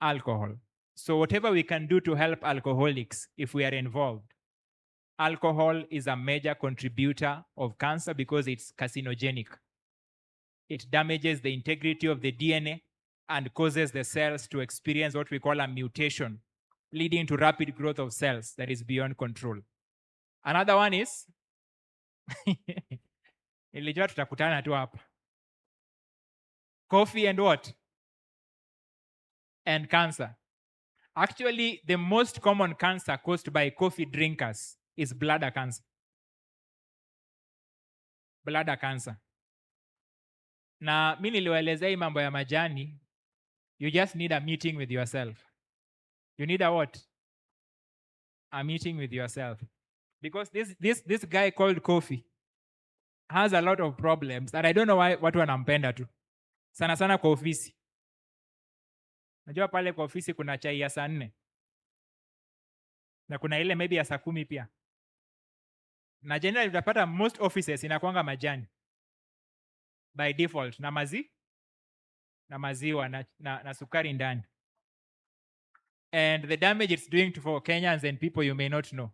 Alcohol. So whatever we can do to help alcoholics, if we are involved, alcohol is a major contributor of cancer because it's carcinogenic. It damages the integrity of the DNA and causes the cells to experience what we call a mutation, leading to rapid growth of cells that is beyond control. Another one is, nilijua tutakutana tu hapa. Coffee and what? And cancer. Actually, the most common cancer caused by coffee drinkers is bladder cancer. Bladder cancer. Na mimi niliwaelezea hii mambo ya majani, you just need a meeting with yourself. You need a what? A meeting with yourself. Because this guy called coffee has a lot of problems and I don't know why watu wanampenda tu. Sana sana kwa ofisi. Najua pale kwa ofisi kuna chai ya saa 4. Na kuna ile maybe ya saa 10 pia. Na generally utapata most offices inakuanga majani. By default na na maziwa na sukari ndani. And the damage it's doing for Kenyans and people you may not know.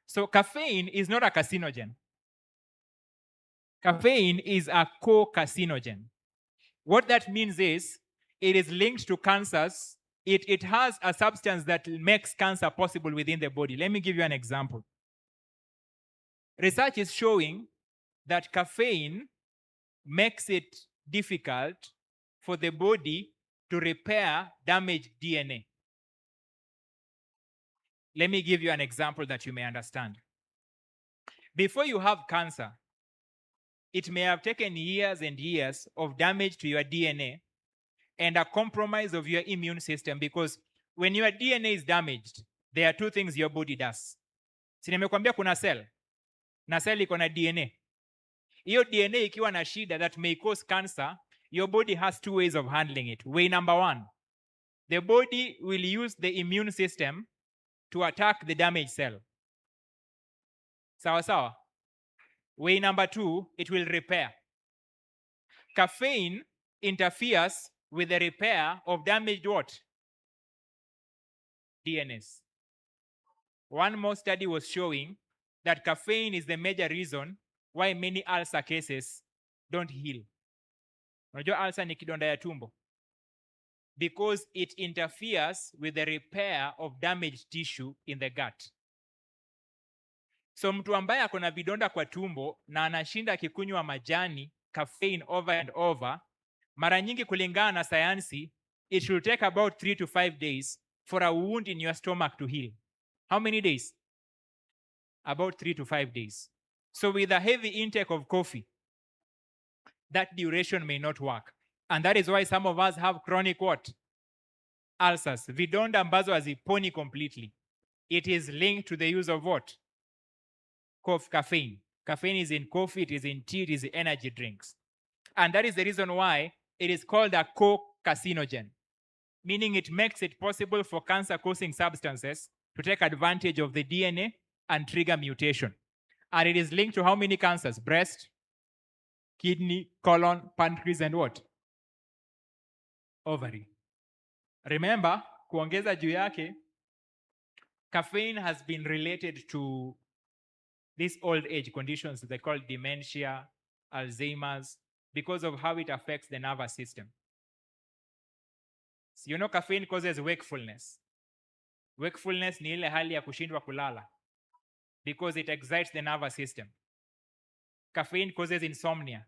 So caffeine is not a carcinogen. Caffeine is a co-carcinogen. What that means is it is linked to cancers. It has a substance that makes cancer possible within the body. Let me give you an example. Research is showing that caffeine makes it difficult for the body to repair damaged DNA. Let me give you an example that you may understand. Before you have cancer, it may have taken years and years of damage to your DNA and a compromise of your immune system, because when your DNA is damaged, there are two things your body does. Si nimekwambia kuna cell na cell iko na DNA. Hiyo DNA ikiwa na shida that may cause cancer, your body has two ways of handling it. Way number one, the body will use the immune system to attack the damaged cell. Sawa sawa. Way number two, it will repair. Caffeine interferes with the repair of damaged what? DNAs. One more study was showing that caffeine is the major reason why many ulcer cases don't heal. Unajua ulcer ni kidonda ya tumbo. Because it interferes with the repair of damaged tissue in the gut. So mtu ambaye ako na vidonda kwa tumbo na anashinda akikunywa majani caffeine over and over, mara nyingi kulingana na sayansi, it should take about 3 to 5 days for a wound in your stomach to heal. How many days? About 3 to 5 days. So with a heavy intake of coffee, that duration may not work. And that is why some of us have chronic what? Ulcers. Vidonda ambazo haziponi completely. It is linked to the use of what? Caffeine. Caffeine is in coffee, it is in tea, it is in energy drinks. And that is the reason why it is called a co-carcinogen, meaning it makes it possible for cancer-causing substances to take advantage of the DNA and trigger mutation. And it is linked to how many cancers? Breast, kidney, colon, pancreas, and what? Ovary. Remember, kuongeza juu yake, caffeine has been related to these old age conditions they call dementia, Alzheimer's, because of how it affects the nervous system. So you know caffeine causes wakefulness. Wakefulness ni ile hali ya kushindwa kulala because it excites the nervous system. Caffeine causes insomnia.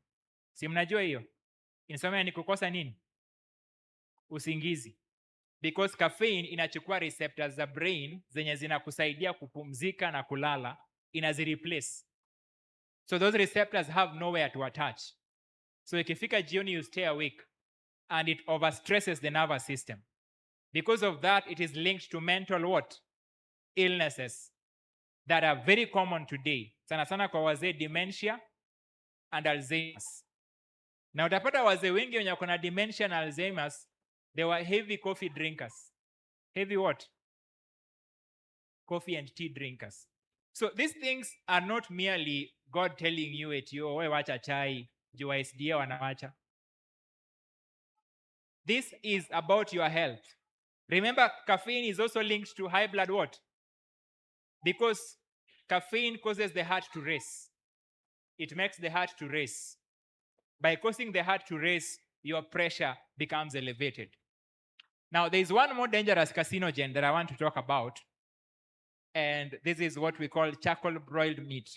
Si mnajua hiyo? Insomnia ni kukosa nini? Usingizi. Because caffeine inachukua receptors za brain zenye zinakusaidia kupumzika na kulala, inazireplace. So those receptors have nowhere to attach. So ikifika jioni you stay awake and it overstresses the nervous system. Because of that, it is linked to mental what? Illnesses that are very common today. Sana sana kwa wazee, dementia and Alzheimer's. Na utapata wazee wengi wenye wako na dementia na Alzheimer's, they were heavy coffee drinkers. Heavy what? Coffee and tea drinkers. So these things are not merely God telling you eti wewe wacha chai, juu SDA wanawacha. This is about your health. Remember, caffeine is also linked to high blood what? Because caffeine causes the heart to race. It makes the heart to race. By causing the heart to race, your pressure becomes elevated. Now, there is one more dangerous carcinogen that I want to talk about, and this is what we call charcoal broiled meat.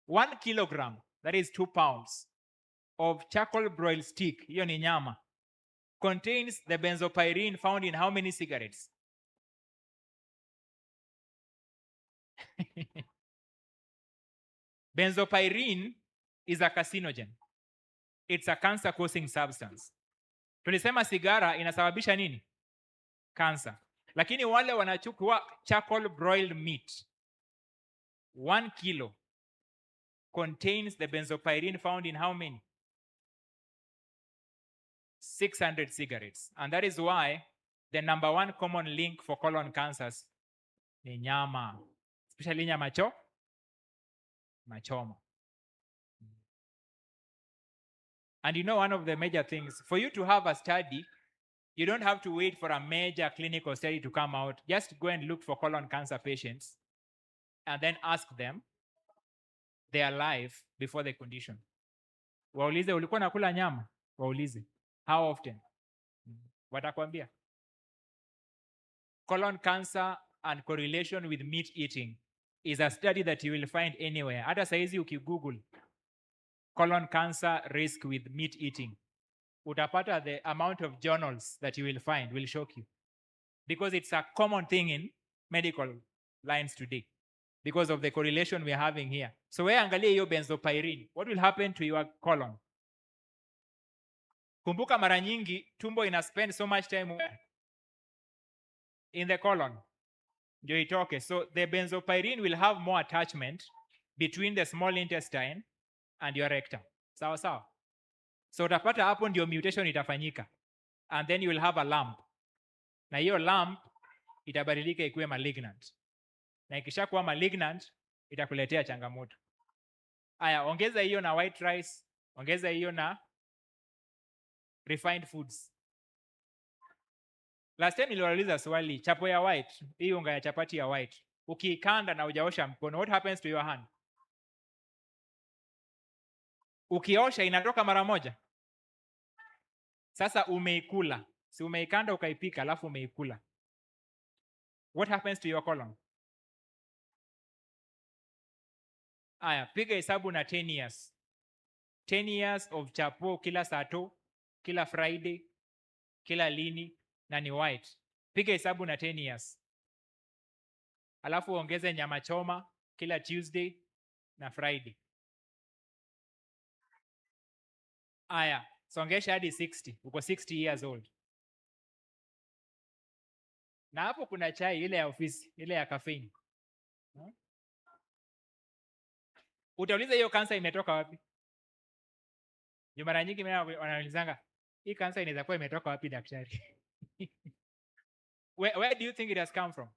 1 kilogram, that is 2 pounds, of charcoal broiled steak, hiyo ni nyama, contains the benzopyrene found in how many cigarettes? Benzopyrene is a carcinogen. It's a cancer-causing substance. Tulisema sigara inasababisha nini? Cancer. Lakini wale wanachukua charcoal broiled meat, 1 kilo contains the benzopyrene found in how many? 600 cigarettes. And that is why the number one common link for colon cancers ni nyama, especially nyama machoma. And you know, one of the major things, for you to have a study, you don't have to wait for a major clinical study to come out. Just go and look for colon cancer patients and then ask them their life before the condition. Waulize, ulikuwa nakula nyama? Waulize, how often? Watakwambia. Colon cancer and correlation with meat eating is a study that you will find anywhere. Hata saizi ukigoogle colon cancer risk with meat eating, utapata the amount of journals that you will find will shock you, because it's a common thing in medical lines today because of the correlation we're having here. So wewe angalia hiyo benzopyrene, what will happen to your colon? Kumbuka mara nyingi tumbo ina spend so much time in the colon ndio itoke. So the benzopyrene will have more attachment between the small intestine and your rectum. Sawa sawa. So utapata hapo ndio mutation itafanyika, and then you will have a lump, na hiyo lump itabadilika ikuwe malignant, na ikishakuwa malignant itakuletea changamoto. Aya, ongeza hiyo na white rice, ongeza hiyo na refined foods. Last time niliwauliza swali, chapo ya white, hii unga ya chapati ya white, ukiikanda na hujaosha mkono, what happens to your hand? Ukiosha inatoka mara moja. Sasa umeikula, si umeikanda ukaipika alafu umeikula, what happens to your colon? Aya, piga hesabu na 10 years. 10 years of chapo kila sato, kila Friday, kila lini, na ni white. Piga hesabu na 10 years. Alafu ongeze nyama choma kila Tuesday na Friday. Aya, songesha hadi 60. Uko 60 years old. Na hapo kuna chai ile ya ofisi, ile ya caffeine. Utauliza hiyo kansa imetoka wapi? Ndio mara nyingi mimi wanaulizanga, hii kansa inaweza kuwa imetoka wapi daktari? Where do you think it has come from?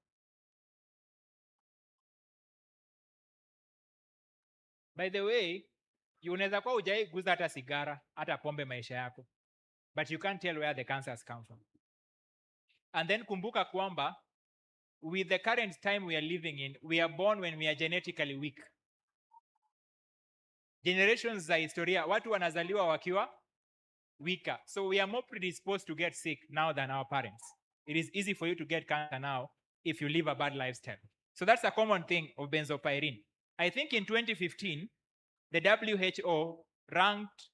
By the way, unaweza kuwa hujaiguza hata sigara, hata pombe maisha yako, but you can't tell where the cancer has come from. And then kumbuka kwamba with the current time we are living in, we are born when we are genetically weak. Generations za historia, watu wanazaliwa wakiwa weaker. So we are more predisposed to get sick now than our parents. It is easy for you to get cancer now if you live a bad lifestyle. So that's a common thing of benzopyrene. I think in 2015, the WHO ranked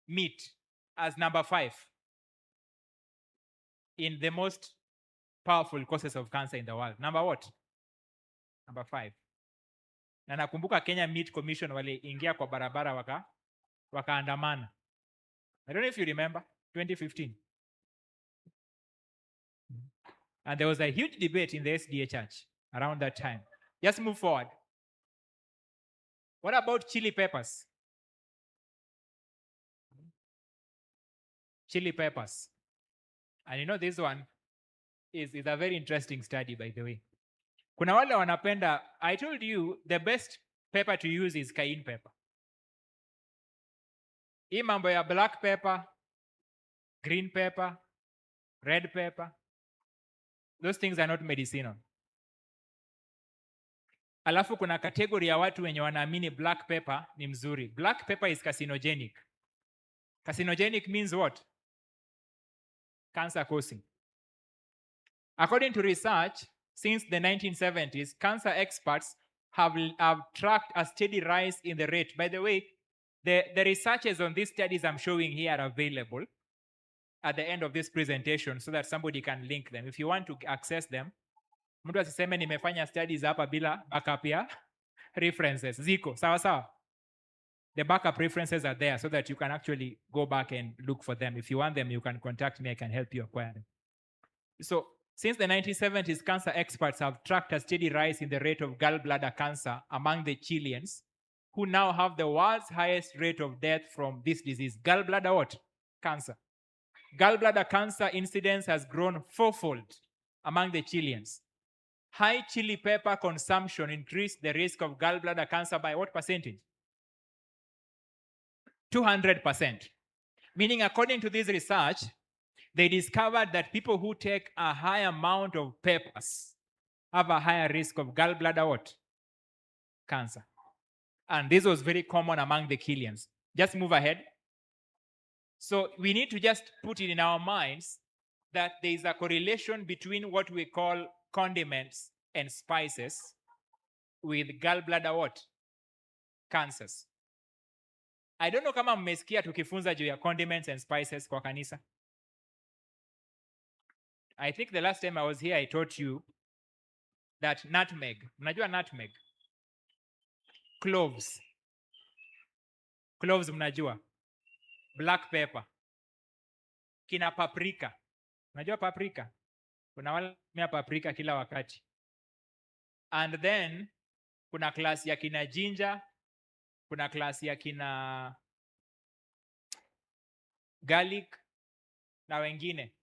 meat as number 5 in the most powerful causes of cancer in the world. Number what? Number 5. Na nakumbuka Kenya Meat Commission waliingia kwa barabara wakaandamana. I don't know if you remember 2015. And there was a huge debate in the SDA church around that time. Just move forward. What about chili peppers? Chili peppers. And you know this one is a very interesting study, by the way. Kuna wale wanapenda, I told you the best pepper to use is cayenne pepper. Hii mambo ya black pepper, green pepper, red pepper, those things are not medicinal. Alafu kuna category ya watu wenye wanaamini black pepper ni mzuri. Black pepper is carcinogenic. Carcinogenic means what? Cancer causing. According to research, since the 1970s, cancer experts have tracked a steady rise in the rate. By the way, the researches on these studies I'm showing here are available at the end of this presentation so that somebody can link them. If you want to access them, mtu asiseme nimefanya studies hapa bila backup ya references. Ziko, sawa sawa. The backup references are there so that you can actually go back and look for them. If you want them, you can contact me. I can help you acquire them. So, since the 1970s, cancer experts have tracked a steady rise in the rate of gallbladder cancer among the Chileans, who now have the world's highest rate of death from this disease. Gallbladder what? Cancer. Gallbladder cancer incidence has grown 4-fold among the Chileans. High chili pepper consumption increased the risk of gallbladder cancer by what percentage? 200%. Meaning, according to this research, they discovered that people who take a high amount of peppers have a higher risk of gallbladder what? Cancer. And this was very common among the Chileans. Just move ahead. So we need to just put it in our minds that there is a correlation between what we call condiments and spices with gallbladder what? Cancers. I don't know kama mmesikia tukifunza juu ya condiments and spices kwa kanisa. I think the last time I was here I taught you that nutmeg. Mnajua nutmeg? Cloves. Cloves mnajua? Black pepper. Kina paprika. Mnajua paprika? Kuna wale mia paprika kila wakati. And then kuna klasi ya kina ginger, kuna klasi ya kina garlic na wengine.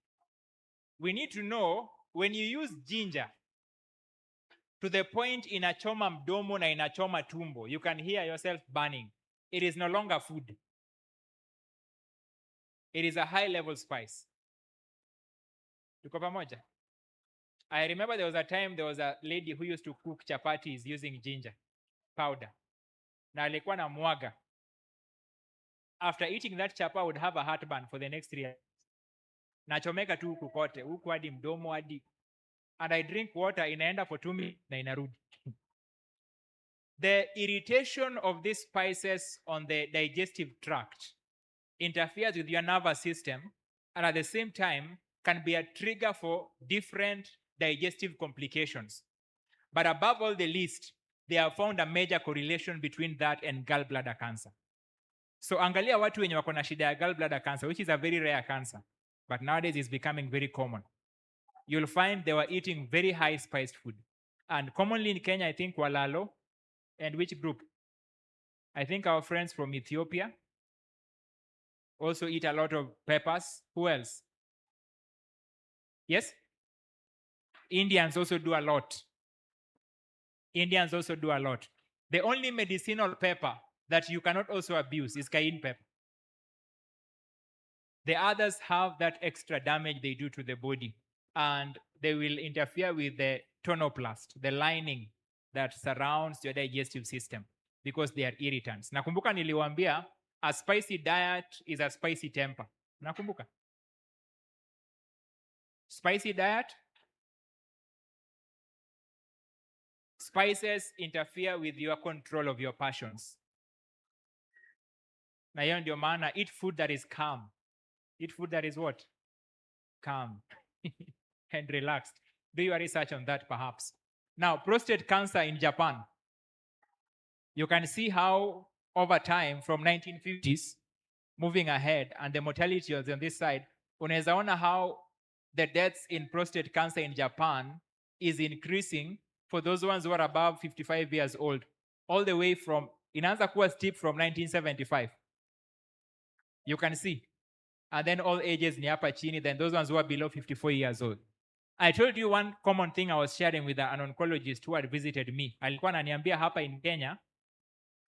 We need to know when you use ginger to the point inachoma mdomo na inachoma tumbo, you can hear yourself burning. It is no longer food. It is a high level spice. Tuko pamoja? I remember there was a time there was a lady who used to cook chapatis using ginger powder. Na alikuwa na mwaga. After eating that chapa, I would have a heartburn for the next 3 years. Nachomeka tu huku kote, huku hadi mdomo hadi. And I drink water, inaenda for 2 minutes na inarudi. The irritation of these spices on the digestive tract interferes with your nervous system and at the same time can be a trigger for different digestive complications. But above all the list, they have found a major correlation between that and gallbladder cancer. So angalia watu wenye wako na shida ya gallbladder cancer, which is a very rare cancer, but nowadays is becoming very common. You'll find they were eating very high spiced food. And commonly in Kenya, I think Walalo, and which group? I think our friends from Ethiopia also eat a lot of peppers. Who else? Yes? Indians also do a lot. Indians also do a lot. The only medicinal pepper that you cannot also abuse is cayenne pepper. The others have that extra damage they do to the body, and they will interfere with the tonoplast, the lining that surrounds your digestive system, because they are irritants. Nakumbuka niliwaambia, a spicy diet is a spicy temper. Nakumbuka? Spicy diet, spices interfere with your control of your passions. Na hiyo ndio maana eat food that is calm. Eat food that is what? Calm and relaxed. Do your research on that perhaps. Now, prostate cancer in Japan. You can see how over time from 1950s moving ahead and the mortality was on this side, unaweza ona how the deaths in prostate cancer in Japan is increasing for those ones who are above 55 years old, all the way from, inaanza kuwa steep from 1975. You can see. And then all ages ni hapa chini, then those ones who are below 54 years old. I told you one common thing I was sharing with an oncologist who had visited me. Alikuwa ananiambia hapa in Kenya,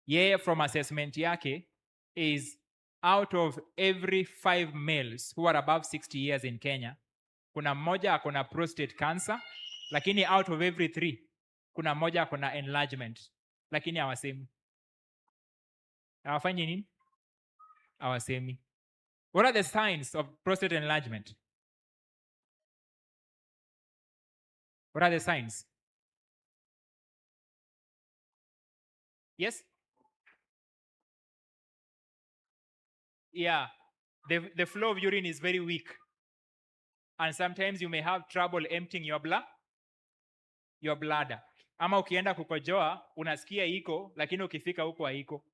yeye from assessment yake is out of every 5 males who are above 60 years in Kenya, kuna mmoja akona prostate cancer, lakini out of every 3, kuna mmoja akona enlargement, lakini hawasemi. Hawafanyi nini? Hawasemi. What are the signs of prostate enlargement? What are the signs? Yes? Yeah. The flow of urine is very weak. And sometimes you may have trouble emptying your bladder. Ama ukienda kukojoa, unasikia iko, lakini ukifika huko haiko.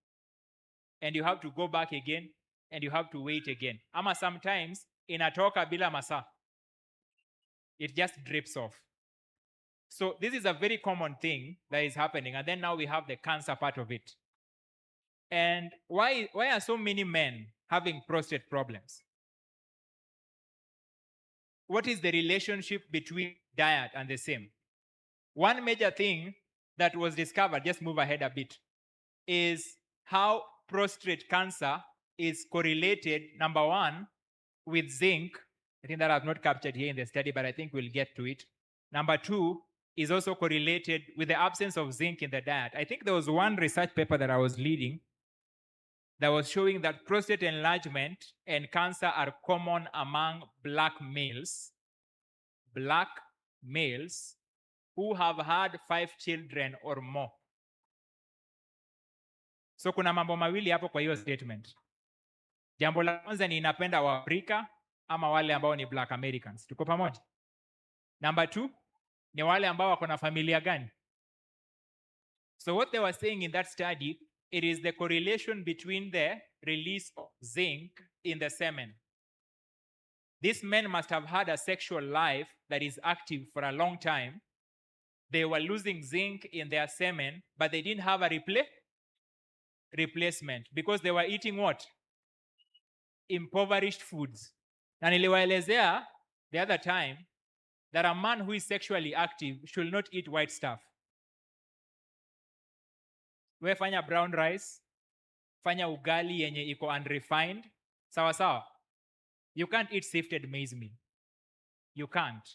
And you have to go back again, and you have to wait again. Ama sometimes, inatoka bila masaa. It just drips off. So this is a very common thing that is happening. And then now we have the cancer part of it. And why are so many men having prostate problems? What is the relationship between diet and the same? One major thing that was discovered, just move ahead a bit, is how prostate cancer is correlated, number one, with zinc. I think that I've not captured here in the study, but I think we'll get to it. Number two is also correlated with the absence of zinc in the diet. I think there was one research paper that I was leading that was showing that prostate enlargement and cancer are common among black males who have had 5 children or more. So kuna mambo mawili hapo kwa hiyo statement. Jambo la kwanza ni inapenda Waafrika ama wale ambao ni black Americans. Tuko pamoja? Number two, ni wale ambao wako na familia gani? So what they were saying in that study, it is the correlation between the release of zinc in the semen. These men must have had a sexual life that is active for a long time. They were losing zinc in their semen, but they didn't have a replacement because they were eating what? Impoverished foods. Na niliwaelezea the other time that a man who is sexually active should not eat white stuff. We fanya brown rice, fanya ugali yenye iko unrefined, sawa sawa. You can't eat sifted maize meal. You can't.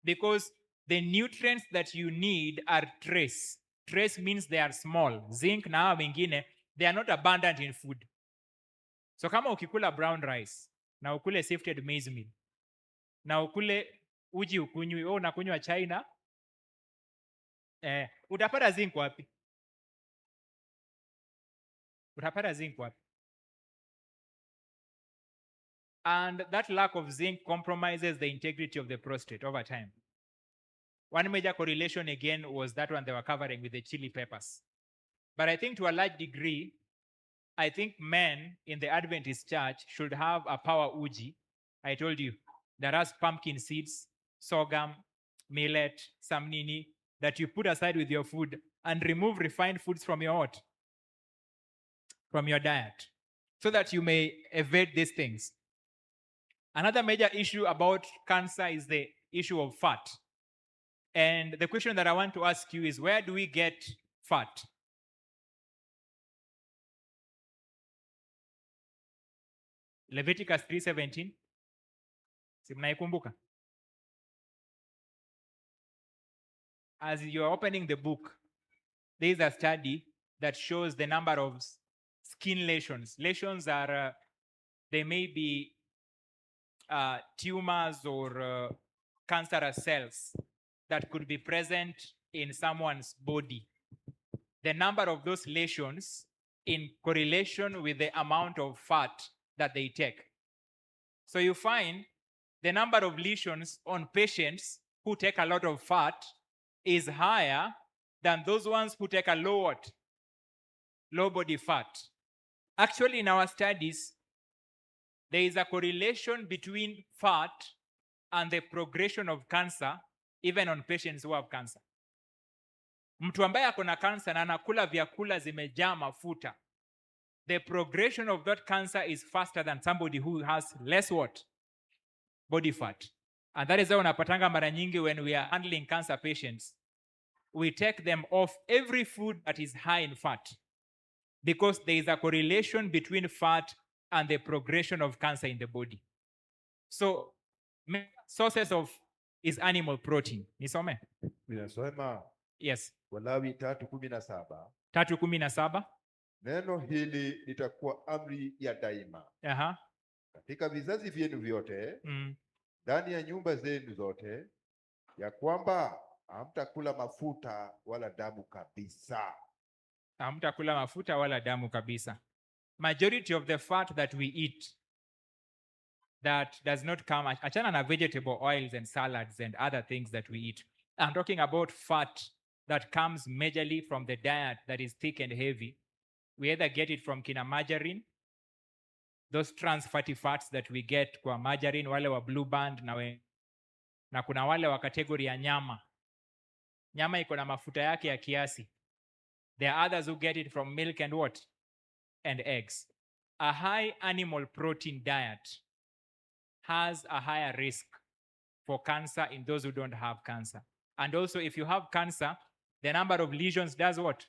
Because the nutrients that you need are trace. Trace means they are small. Zinc na hawa mengine, they are not abundant in food. So kama ukikula brown rice, na ukule sifted maize meal, na ukule uji ukunywi, unakunywa China, utapata zinc wapi? Utapata zinc wapi? And that lack of zinc compromises the integrity of the prostate over time. One major correlation again was that one they were covering with the chili peppers. But I think to a large degree, I think men in the Adventist church should have a power uji. I told you, that has pumpkin seeds, sorghum, millet, samnini, that you put aside with your food and remove refined foods from your what? From your diet, so that you may evade these things. Another major issue about cancer is the issue of fat. And the question that I want to ask you is, where do we get fat? Leviticus 3:17. Si mnaikumbuka? As you are opening the book, there is a study that shows the number of skin lesions. Lesions are, they may be tumors or cancerous cells that could be present in someone's body. The number of those lesions in correlation with the amount of fat that they take. So you find the number of lesions on patients who take a lot of fat is higher than those ones who take a low body fat. Actually, in our studies, there is a correlation between fat and the progression of cancer, even on patients who have cancer. Mtu ambaye ako na cancer na anakula vyakula zimejaa mafuta, the progression of that cancer is faster than somebody who has less what? Body fat. And that is why unapatanga mara nyingi when we are handling cancer patients, we take them off every food that is high in fat, because there is a correlation between fat and the progression of cancer in the body. So, sources of is animal protein. Nisome? Ninasoma Yes. Walawi 3:17. 3:17. Neno hili litakuwa amri ya daima. Aha. Katika vizazi vyenu vyote, ndani ya nyumba zenu zote, ya kwamba hamtakula mafuta wala damu kabisa. Hamtakula mafuta wala damu kabisa. Majority of the fat that we eat that does not come, achana na vegetable oils and salads and other things that we eat. I'm talking about fat that comes majorly from the diet that is thick and heavy. We either get it from kina margarine, those trans fatty fats that we get kwa margarine, wale wa Blue Band na kuna wale wa kategori ya nyama. Nyama iko na mafuta yake ya kiasi. There are others who get it from milk and what? And eggs. A high animal protein diet has a higher risk for cancer in those who don't have cancer. And also, if you have cancer, the number of lesions does what?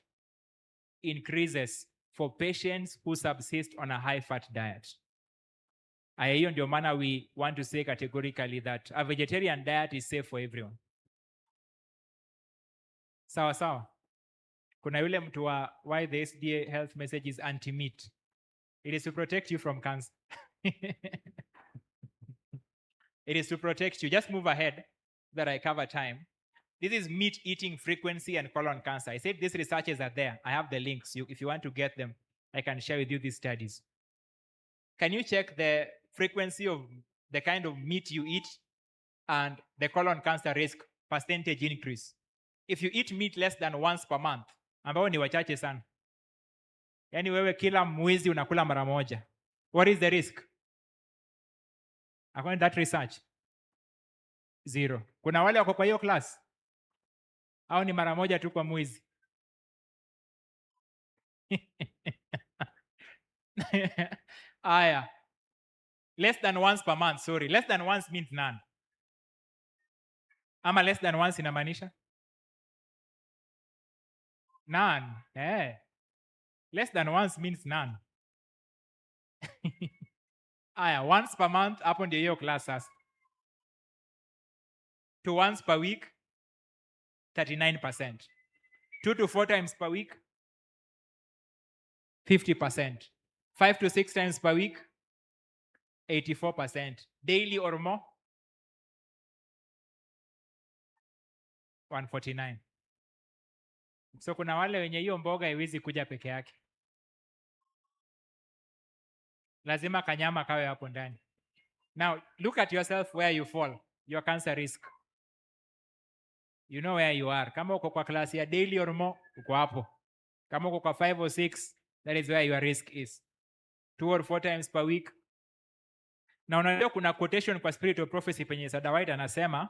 Increases for patients who subsist on a high-fat diet. Hiyo ndio maana we want to say categorically that a vegetarian diet is safe for everyone. Sawa sawa. Kuna yule mtu wa why the SDA health message is anti-meat. It is to protect you from cancer. It is to protect you. Just move ahead that I cover time. This is meat eating frequency and colon cancer. I said these researches are there. I have the links. If you want to get them, I can share with you these studies. Can you check the frequency of the kind of meat you eat and the colon cancer risk percentage increase? If you eat meat less than once per month, ambao ni wachache sana. Yani wewe kila mwezi unakula mara moja. What is the risk? According to that research, 0. Kuna wale wako kwa hiyo class? Au ni mara moja tu kwa mwezi? Aya. Less than once per month, sorry. Less than once means none. Ama less than once inamaanisha? None. Less than once means none. Aya, once per month, hapo ndio hiyo class sasa. To once per week, 39%. 2 to 4 times per week, 50%. 5 to 6 times per week, 84%. Daily or more, 149. So kuna wale wenye hiyo mboga haiwezi kuja peke yake. Lazima kanyama kawe hapo ndani. Now, look at yourself where you fall, your cancer risk. You know where you are. Kama uko kwa class ya daily or more, uko hapo. Kama uko kwa 5 or 6, that is where your risk is. 2 or 4 times per week. Na unajua kuna quotation kwa Spirit of Prophecy penye Sada White anasema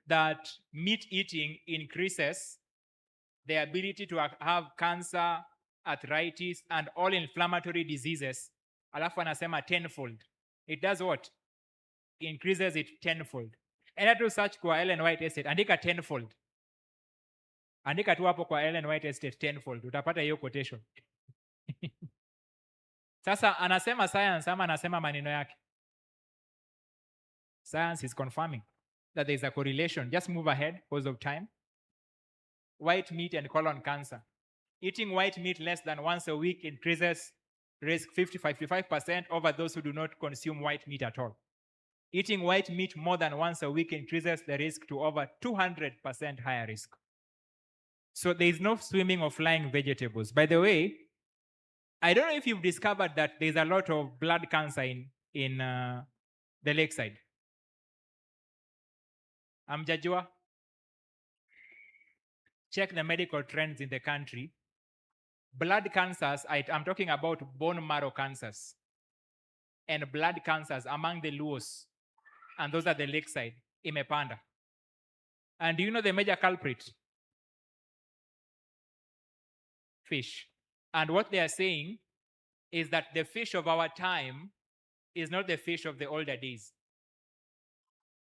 that meat eating increases the ability to have cancer, arthritis, and all inflammatory diseases. Alafu anasema tenfold. It does what? Increases it tenfold. Enda tu search kwa Ellen White Estate, andika tenfold. Andika tu hapo kwa Ellen White Estate tenfold, utapata hiyo quotation. Sasa anasema science ama anasema maneno yake? Science is confirming that there is a correlation. Just move ahead because of time. White meat and colon cancer. Eating white meat less than once a week increases risk 55% over those who do not consume white meat at all. Eating white meat more than once a week increases the risk to over 200% higher risk. So there is no swimming or flying vegetables. By the way, I don't know if you've discovered that there's a lot of blood cancer in the lakeside. Amjajua? Check the medical trends in the country. Blood cancers, I'm talking about bone marrow cancers and blood cancers among the Luos, and those are the lakeside, imepanda. And do you know the major culprit? Fish. And what they are saying is that the fish of our time is not the fish of the older days.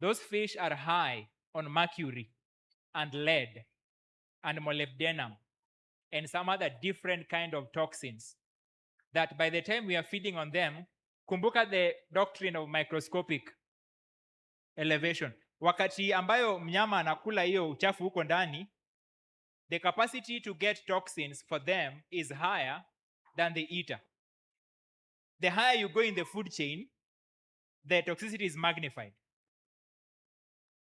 Those fish are high on mercury and lead and molybdenum and some other different kind of toxins that by the time we are feeding on them, kumbuka the doctrine of microscopic elevation. Wakati ambayo mnyama anakula hiyo uchafu huko ndani, the capacity to get toxins for them is higher than the eater. The higher you go in the food chain, the toxicity is magnified.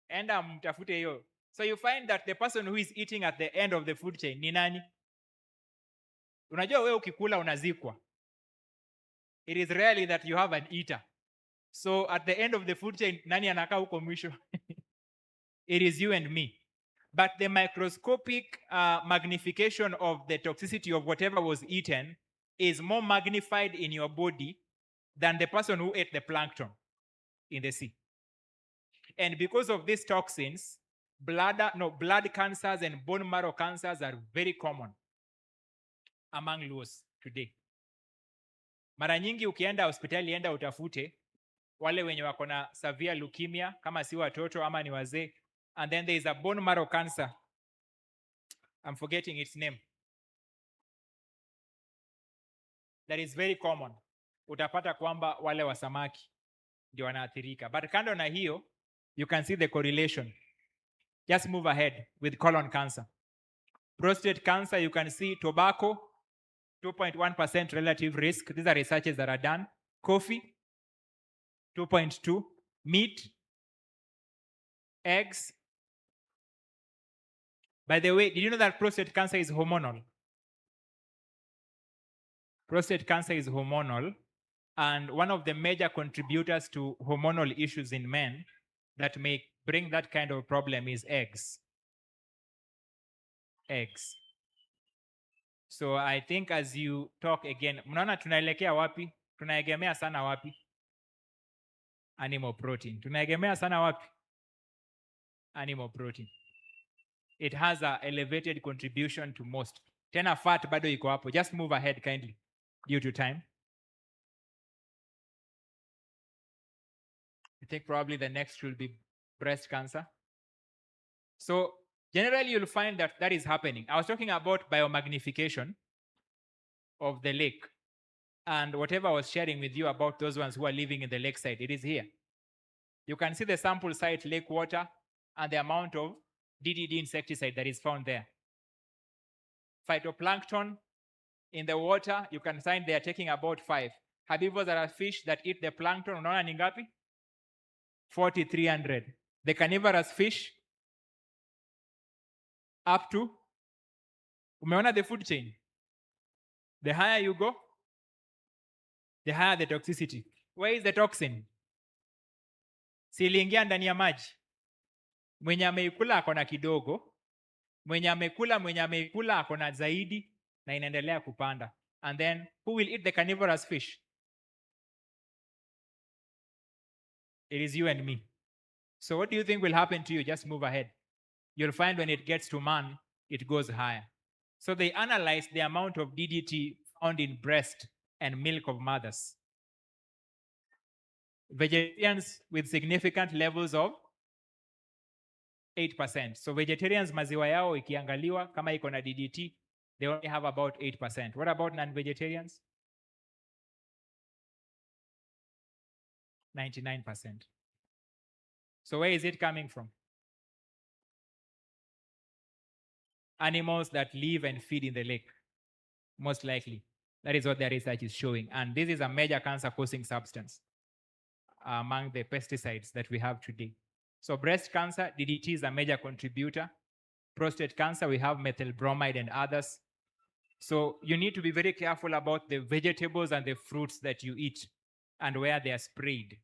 Enda mtafute hiyo. So you find that the person who is eating at the end of the food chain ni nani? Unajua wewe ukikula unazikwa. It is rarely that you have an eater. So at the end of the food chain, nani anakaa huko mwisho? It is you and me. But the microscopic magnification of the toxicity of whatever was eaten is more magnified in your body than the person who ate the plankton in the sea. And because of these toxins, blood cancers and bone marrow cancers are very common among Luos today. Mara nyingi ukienda hospitali, enda utafute wale wenye wako na severe leukemia, kama si watoto ama ni wazee, and then there is a bone marrow cancer. I'm forgetting its name. that is very common, utapata kwamba wale wa samaki ndio wanaathirika. But kando na hiyo, you can see the correlation. Just move ahead with colon cancer. Prostate cancer, you can see tobacco, 2.1% relative risk. These are researches that are done. Coffee, 2.2. Meat, eggs. By the way, did you know that prostate cancer is hormonal? Prostate cancer is hormonal, and one of the major contributors to hormonal issues in men that may bring that kind of problem is eggs. Eggs. So I think as you talk again, mnaona tunaelekea wapi? Tunaegemea sana wapi? Animal protein. Tunaegemea sana wapi? Animal protein. It has a elevated contribution to most. Tena fat bado iko hapo. Just move ahead kindly due to time. I think probably the next will be breast cancer. So generally you'll find that that is happening. I was talking about biomagnification of the lake. And whatever I was sharing with you about those ones who are living in the lakeside, it is here. You can see the sample site lake water and the amount of DDT insecticide that is found there. Phytoplankton in the water, you can find they are taking about 5. Herbivores that are fish that eat the plankton, unaona ni ngapi? 4,300. The carnivorous fish, up to, umeona the food chain? The higher you go, the higher the toxicity. Where is the toxin? Siliingia ndani ya maji. Mwenye ameikula akona kidogo, mwenye ameikula akona zaidi, na inaendelea kupanda. And then who will eat the carnivorous fish? It is you and me. So what do you think will happen to you? Just move ahead. You'll find when it gets to man, it goes higher. So they analyzed the amount of DDT found in breast and milk of mothers. Vegetarians with significant levels of 8%. So vegetarians maziwa yao ikiangaliwa kama iko na DDT, they only have about 8%. What about non-vegetarians? 99%. So where is it coming from? Animals that live and feed in the lake, most likely. That is what their research is showing. And this is a major cancer-causing substance among the pesticides that we have today. So breast cancer, DDT is a major contributor. Prostate cancer, we have methyl bromide and others. So you need to be very careful about the vegetables and the fruits that you eat and where they are sprayed,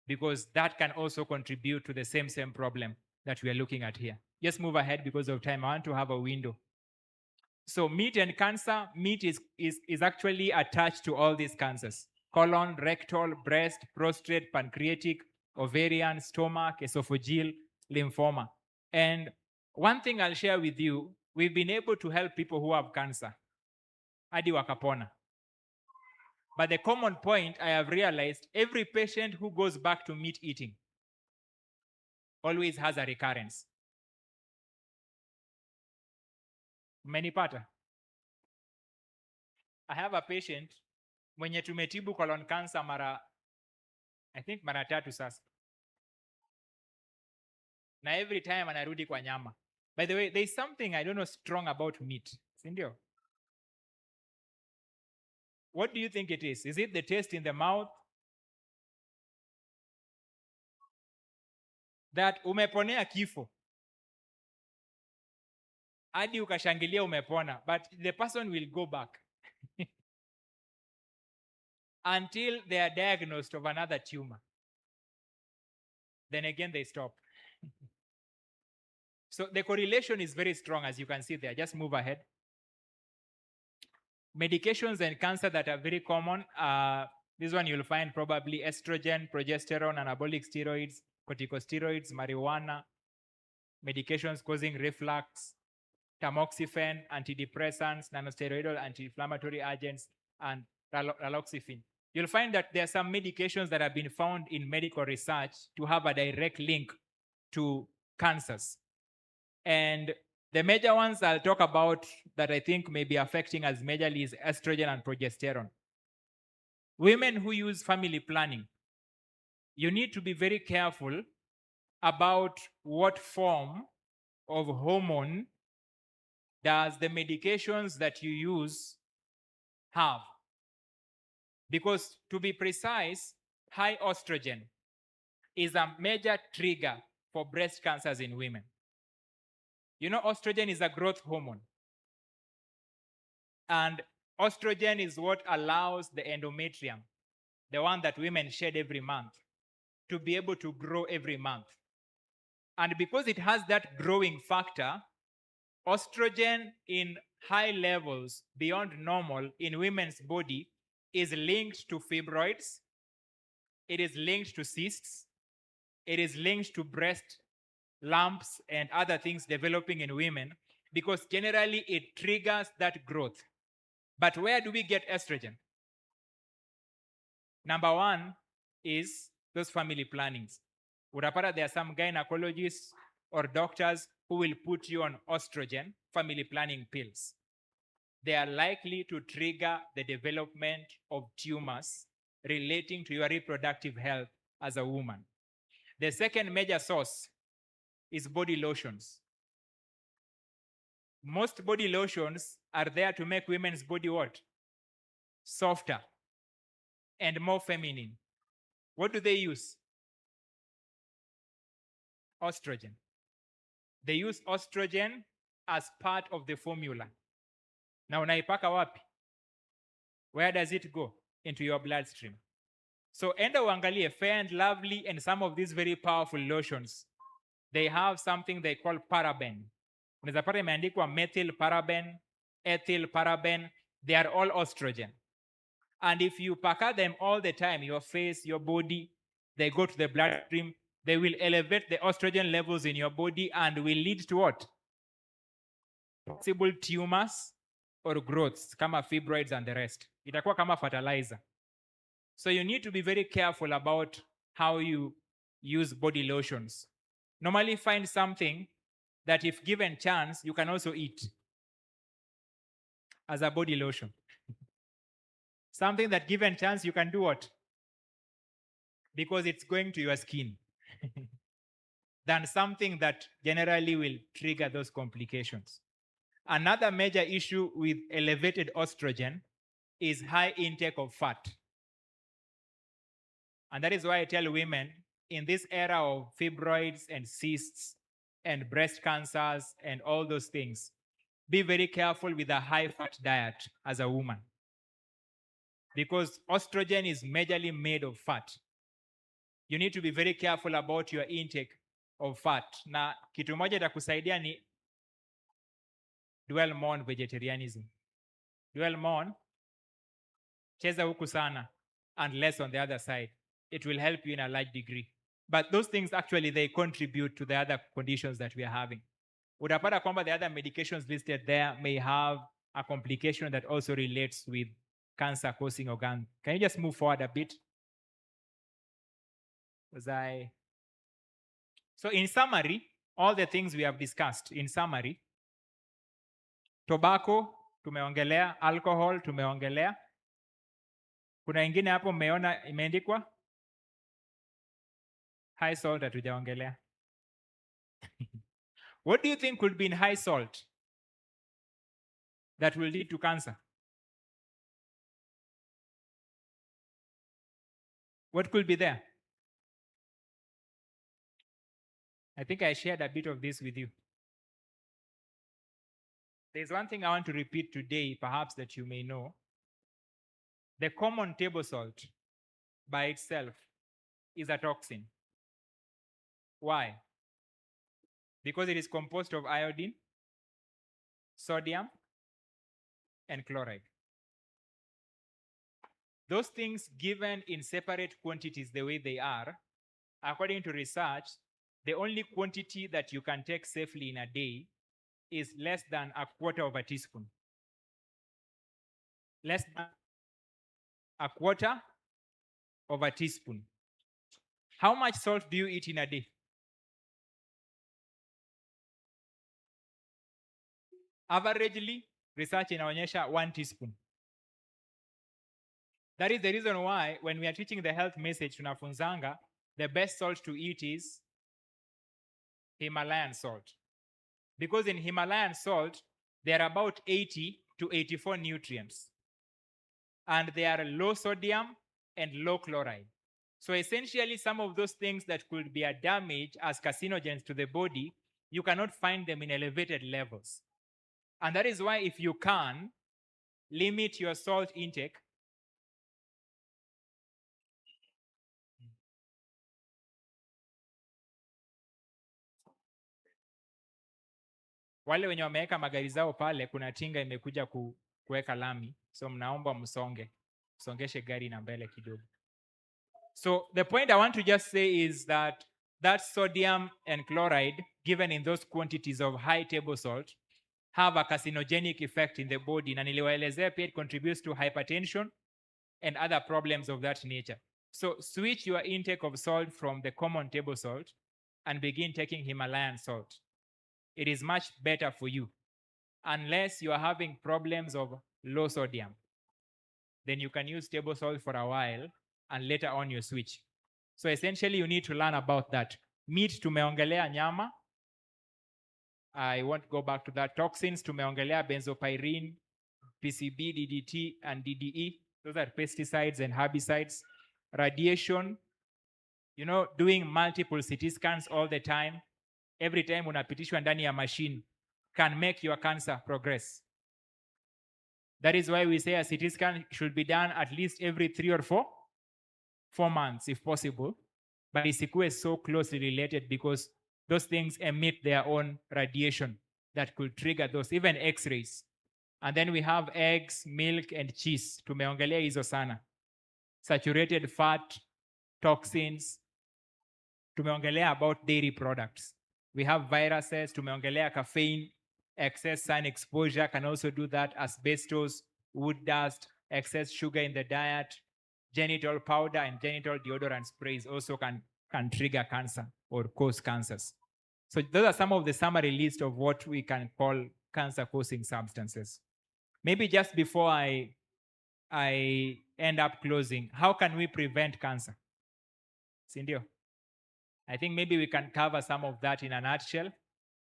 because that can also contribute to the same problem that we are looking at here. Just move ahead because of time. I want to have a window. So meat and cancer, meat is actually attached to all these cancers: colon, rectal, breast, prostate, pancreatic, ovarian, stomach, esophageal, lymphoma. And one thing I'll share with you, we've been able to help people who have cancer. Hadi wakapona. But the common point I have realized, every patient who goes back to meat eating always has a recurrence. Umenipata? I have a patient mwenye tumetibu colon cancer I think mara 3 sasa. Na every time anarudi kwa nyama. By the way, there is something I don't know strong about meat. Sindio? What do you think it is? Is it the taste in the mouth? That umeponea kifo. Hadi ukashangilia umepona, but the person will go back until they are diagnosed of another tumor. Then again they stop. So the correlation is very strong, as you can see there. Just move ahead. Medications and cancer that are very common. This one you'll find probably estrogen, progesterone, anabolic steroids, corticosteroids, marijuana, medications causing reflux, tamoxifen, antidepressants, nanosteroidal anti-inflammatory agents, and raloxifene. You'll find that there are some medications that have been found in medical research to have a direct link to cancers. And The major ones I'll talk about that I think may be affecting us majorly is estrogen and progesterone. Women who use family planning, you need to be very careful about what form of hormone does the medications that you use have. Because to be precise, high estrogen is a major trigger for breast cancers in women. You know, estrogen is a growth hormone. And estrogen is what allows the endometrium, the one that women shed every month, to be able to grow every month. And because it has that growing factor, estrogen in high levels beyond normal in women's body is linked to fibroids, it is linked to cysts, it is linked to breast lumps and other things developing in women, because generally it triggers that growth. But where do we get estrogen? Number one is those family plannings. Utapata there are some gynecologists or doctors who will put you on estrogen family planning pills. They are likely to trigger the development of tumors relating to your reproductive health as a woman. The second major source is body lotions. Most body lotions are there to make women's body what? Softer and more feminine. What do they use? Estrogen. They use estrogen as part of the formula. Na unaipaka wapi? Where does it go? Into your bloodstream. So enda uangalie Fair and Lovely and some of these very powerful lotions, they have something they call paraben. Unaweza pata imeandikwa methyl paraben, ethyl paraben, they are all estrogen. And if you pack them all the time, your face, your body, they go to the bloodstream, they will elevate the estrogen levels in your body and will lead to what? Possible tumors or growths, kama fibroids and the rest. Itakuwa kama fertilizer. So you need to be very careful about how you use body lotions. Normally find something that if given chance, you can also eat as a body lotion. Something that given chance, you can do what? Because it's going to your skin. Than something that generally will trigger those complications. Another major issue with elevated estrogen is high intake of fat. And that is why I tell women in this era of fibroids and cysts and breast cancers and all those things, be very careful with a high fat diet as a woman. Because estrogen is majorly made of fat. You need to be very careful about your intake of fat. Na kitu moja itakusaidia ni dwell more on vegetarianism. Dwell more on cheza huku sana and less on the other side. It will help you in a large degree. But those things actually, they contribute to the other conditions that we are having. Utapata kwamba the other medications listed there may have a complication that also relates with cancer causing organ. Can you just move forward a bit? So in summary, all the things we have discussed, in summary, tobacco tumeongelea, alcohol tumeongelea. Kuna ingine hapo mmeona imeandikwa high salt hatujaongelea. What do you think could be in high salt that will lead to cancer? What could be there? I think I shared a bit of this with you. There's one thing I want to repeat today, perhaps that you may know. The common table salt by itself is a toxin. Why? Because it is composed of iodine, sodium, and chloride. Those things given in separate quantities the way they are, according to research, the only quantity that you can take safely in a day is less than a quarter of a teaspoon. Less than a quarter of a teaspoon. How much salt do you eat in a day? Averagely, research inaonyesha 1 teaspoon. That is the reason why when we are teaching the health message tunafunzanga, the best salt to eat is Himalayan salt. Because in Himalayan salt, there are about 80 to 84 nutrients. And they are low sodium and low chloride. So essentially, some of those things that could be a damage as carcinogens to the body, you cannot find them in elevated levels. And that is why if you can, limit your salt intake. Wale wenye wameweka magari zao pale, kuna tinga imekuja kuweka lami, so mnaomba msongeshe gari na mbele kidogo. So the point I want to just say is that sodium and chloride given in those quantities of high table salt have a carcinogenic effect in the body, na niliwaelezea pia it contributes to hypertension and other problems of that nature. So switch your intake of salt from the common table salt and begin taking Himalayan salt. It is much better for you. Unless you are having problems of low sodium, then you can use table salt for a while and later on you switch. So essentially you need to learn about that. Meat tumeongelea nyama. I won't go back to that. Toxins tumeongelea benzopyrene, PCB, DDT, and DDE. Those are pesticides and herbicides. Radiation, doing multiple CT scans all the time, every time unapitishwa ndani ya machine, can make your cancer progress. That is why we say a CT scan should be done at least every 3 or 4 months if possible. But isikuwe so closely related because those things emit their own radiation that could trigger those, even X-rays. And then we have eggs, milk, and cheese. Tumeongelea hizo sana. Saturated fat, toxins. Tumeongelea about dairy products. We have viruses. Tumeongelea caffeine. Excess sun exposure can also do that. Asbestos, wood dust, excess sugar in the diet, genital powder and genital deodorant sprays also can trigger cancer or cause cancers. So those are some of the summary list of what we can call cancer-causing substances. Maybe just before I end up closing, how can we prevent cancer? Sindio? I think maybe we can cover some of that in a nutshell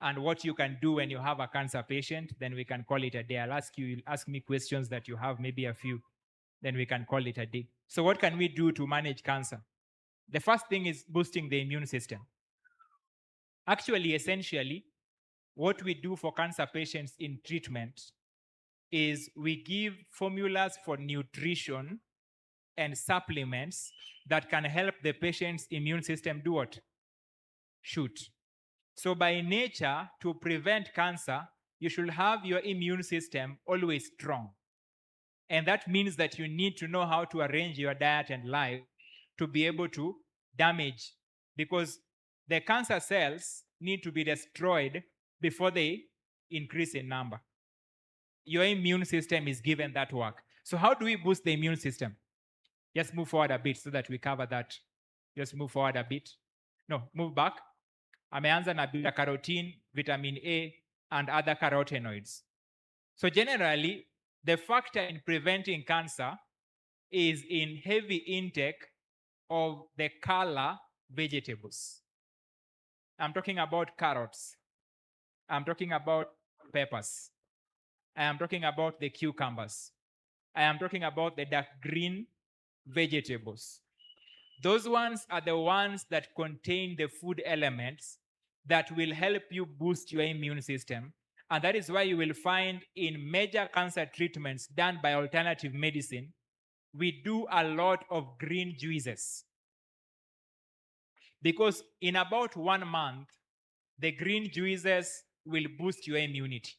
and what you can do when you have a cancer patient, then we can call it a day. I'll ask me questions that you have, maybe a few, then we can call it a day. So what can we do to manage cancer? The first thing is boosting the immune system. Actually, essentially, what we do for cancer patients in treatment is we give formulas for nutrition and supplements that can help the patient's immune system do what? Shoot. So by nature, to prevent cancer, you should have your immune system always strong. And that means that you need to know how to arrange your diet and life to be able to damage, because the cancer cells need to be destroyed before they increase in number. Your immune system is given that work. So how do we boost the immune system? Just move forward a bit so that we cover that. Just move forward a bit. No, move back. Ameanza na beta carotene, vitamin A, and other carotenoids. So generally, the factor in preventing cancer is in heavy intake of the color vegetables. I'm talking about carrots. I'm talking about peppers. I am talking about the cucumbers. I am talking about the dark green vegetables. Those ones are the ones that contain the food elements that will help you boost your immune system. And that is why you will find in major cancer treatments done by alternative medicine, we do a lot of green juices. Because in about 1 month, the green juices will boost your immunity.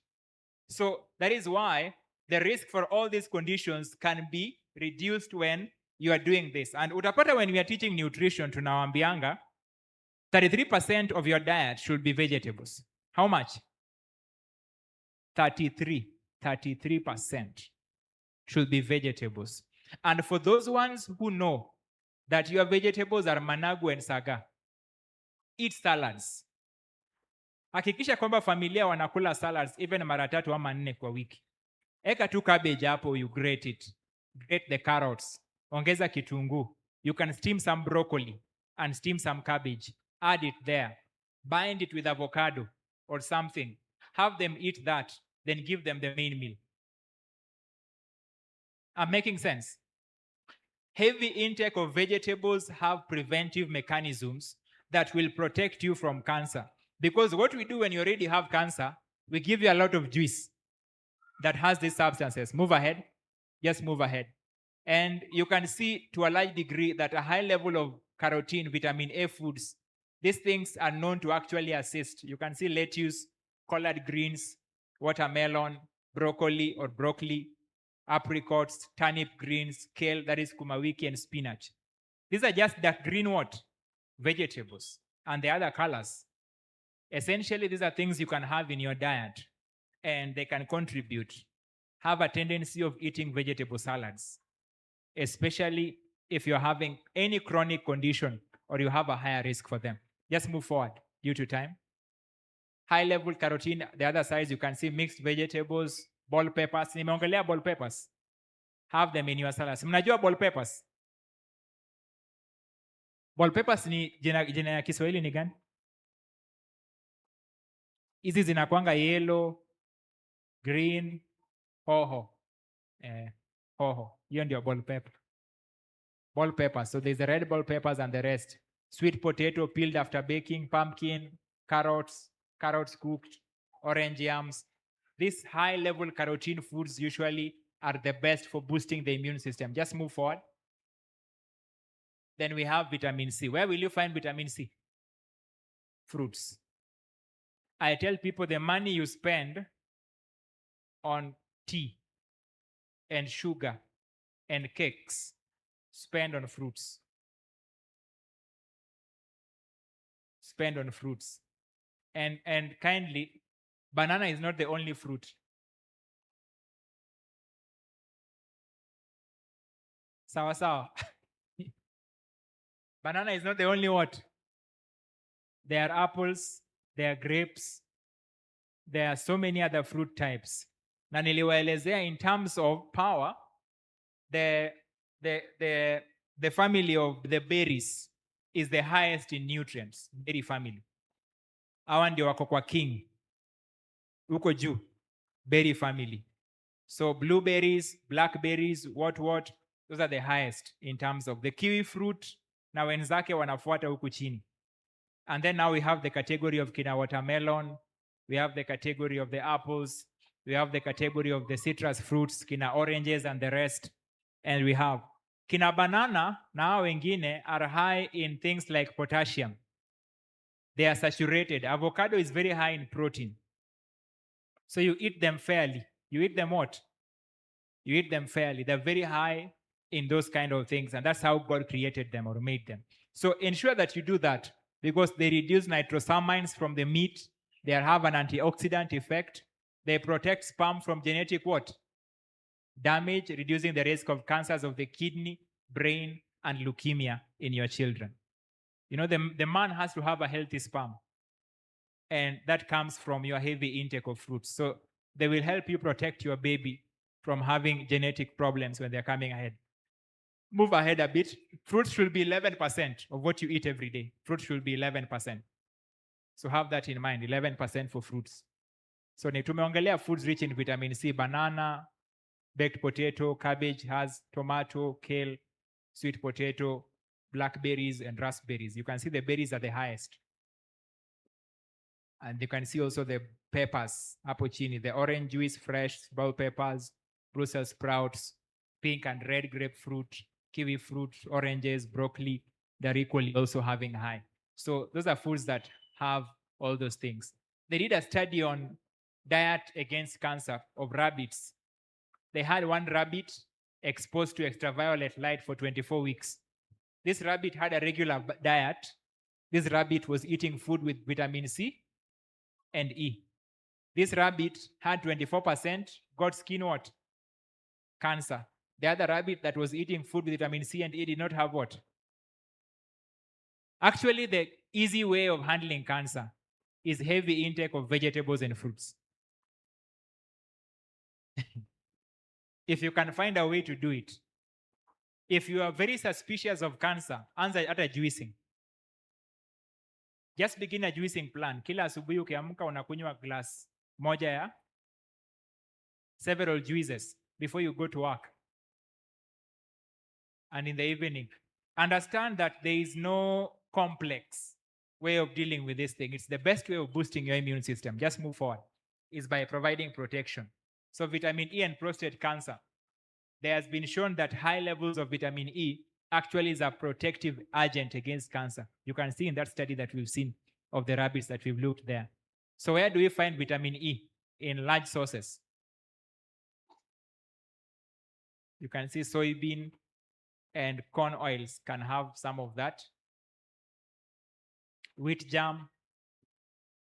So that is why the risk for all these conditions can be reduced when you are doing this. And utapata when we are teaching nutrition, tunawaambianga 33% of your diet should be vegetables. How much? 33% should be vegetables. And for those ones who know that your vegetables are managu and saga, eat salads. Hakikisha kwamba familia wanakula salads even mara 3 ama 4 kwa wiki. Eka tu cabbage hapo, you grate it. Grate the carrots. Ongeza kitunguu. You can steam some broccoli and steam some cabbage. Add it there. Bind it with avocado or something. Have them eat that. Then give them the main meal. I'm making sense. Heavy intake of vegetables have preventive mechanisms that will protect you from cancer. Because what we do when you already have cancer, we give you a lot of juice that has these substances. Move ahead. Just move ahead. And you can see to a large degree that a high level of carotene, vitamin A foods, these things are known to actually assist. You can see lettuce, collard greens, watermelon, broccoli or broccoli, apricots, turnip greens, kale, that is kumawiki, and spinach. These are just dark green what? Vegetables. And the other colors. Essentially, these are things you can have in your diet, and they can contribute. Have a tendency of eating vegetable salads, especially if you're having any chronic condition or you have a higher risk for them. Just move forward due to time. High level carotene, the other side, you can see mixed vegetables, bell peppers. Nimeongelea bell peppers. Have them in your salads. Mnajua bell peppers? Bell peppers ni jina ya Kiswahili ni gani? Hizi zinakwanga yellow, green, hoho. Hoho. Hiyo ndio bell pepper. Bell peppers. So there's the red bell peppers and the rest. Sweet potato peeled after baking, pumpkin, carrots cooked, orange yams. These high-level carotene foods usually are the best for boosting the immune system. Just move forward. Then we have vitamin C. Where will you find vitamin C? Fruits. I tell people the money you spend on tea and sugar and cakes, spend on fruits. Spend on fruits. And kindly, banana is not the only fruit. Sawa sawa. Banana is not the only what? There are apples, there are grapes, there are so many other fruit types. Na niliwaelezea in terms of power, the family of the berries is the highest in nutrients, berry family. Hawa ndio wako kwa king. Uko juu, berry family. So blueberries, blackberries, what, those are the highest in terms of the kiwi fruit, na wenzake wanafuata huku chini. And then now we have the category of kina watermelon, we have the category of the apples, we have the category of the citrus fruits, kina oranges and the rest. And we have kina banana, na wengine are high in things like potassium. They are saturated. Avocado is very high in protein. So you eat them fairly. You eat them what? You eat them fairly. They're very high in those kind of things. And that's how God created them or made them. So ensure that you do that because they reduce nitrosamines from the meat. They have an antioxidant effect. They protect sperm from genetic what? Damage, reducing the risk of cancers of the kidney, brain, and leukemia in your children. You know, the man has to have a healthy sperm. And that comes from your heavy intake of fruits. So they will help you protect your baby from having genetic problems when they're coming ahead. Move ahead a bit. Fruits should be 11% of what you eat every day. Fruits should be 11%. So have that in mind, 11% for fruits. So tumeongelea foods rich in vitamin C, banana, baked potato, cabbage has tomato, kale, sweet potato, blackberries, and raspberries. You can see the berries are the highest. And you can see also the peppers, hapo chini, the orange juice, fresh, bell peppers, Brussels sprouts, pink and red grapefruit, kiwi fruit, oranges, broccoli, they're equally also having high. So those are foods that have all those things. They did a study on diet against cancer of rabbits. They had one rabbit exposed to extraviolet light for 24 weeks. This rabbit had a regular diet. This rabbit was eating food with vitamin C and E. This rabbit had 24%, got skin what? Cancer. The other rabbit that was eating food with vitamin C and E did not have what? Actually, the easy way of handling cancer is heavy intake of vegetables and fruits. If you can find a way to do it. If you are very suspicious of cancer, anza hata juicing. Just begin a juicing plan. Kila asubuhi ukiamka unakunywa glass moja ya several juices before you go to work. And in the evening, understand that there is no complex way of dealing with this thing. It's the best way of boosting your immune system. Just move forward. Is by providing protection. So vitamin E and prostate cancer. There has been shown that high levels of vitamin E actually is a protective agent against cancer. You can see in that study that we've seen of the rabbits that we've looked there. So where do we find vitamin E? In large sources. You can see soybean and corn oils can have some of that. Wheat germ,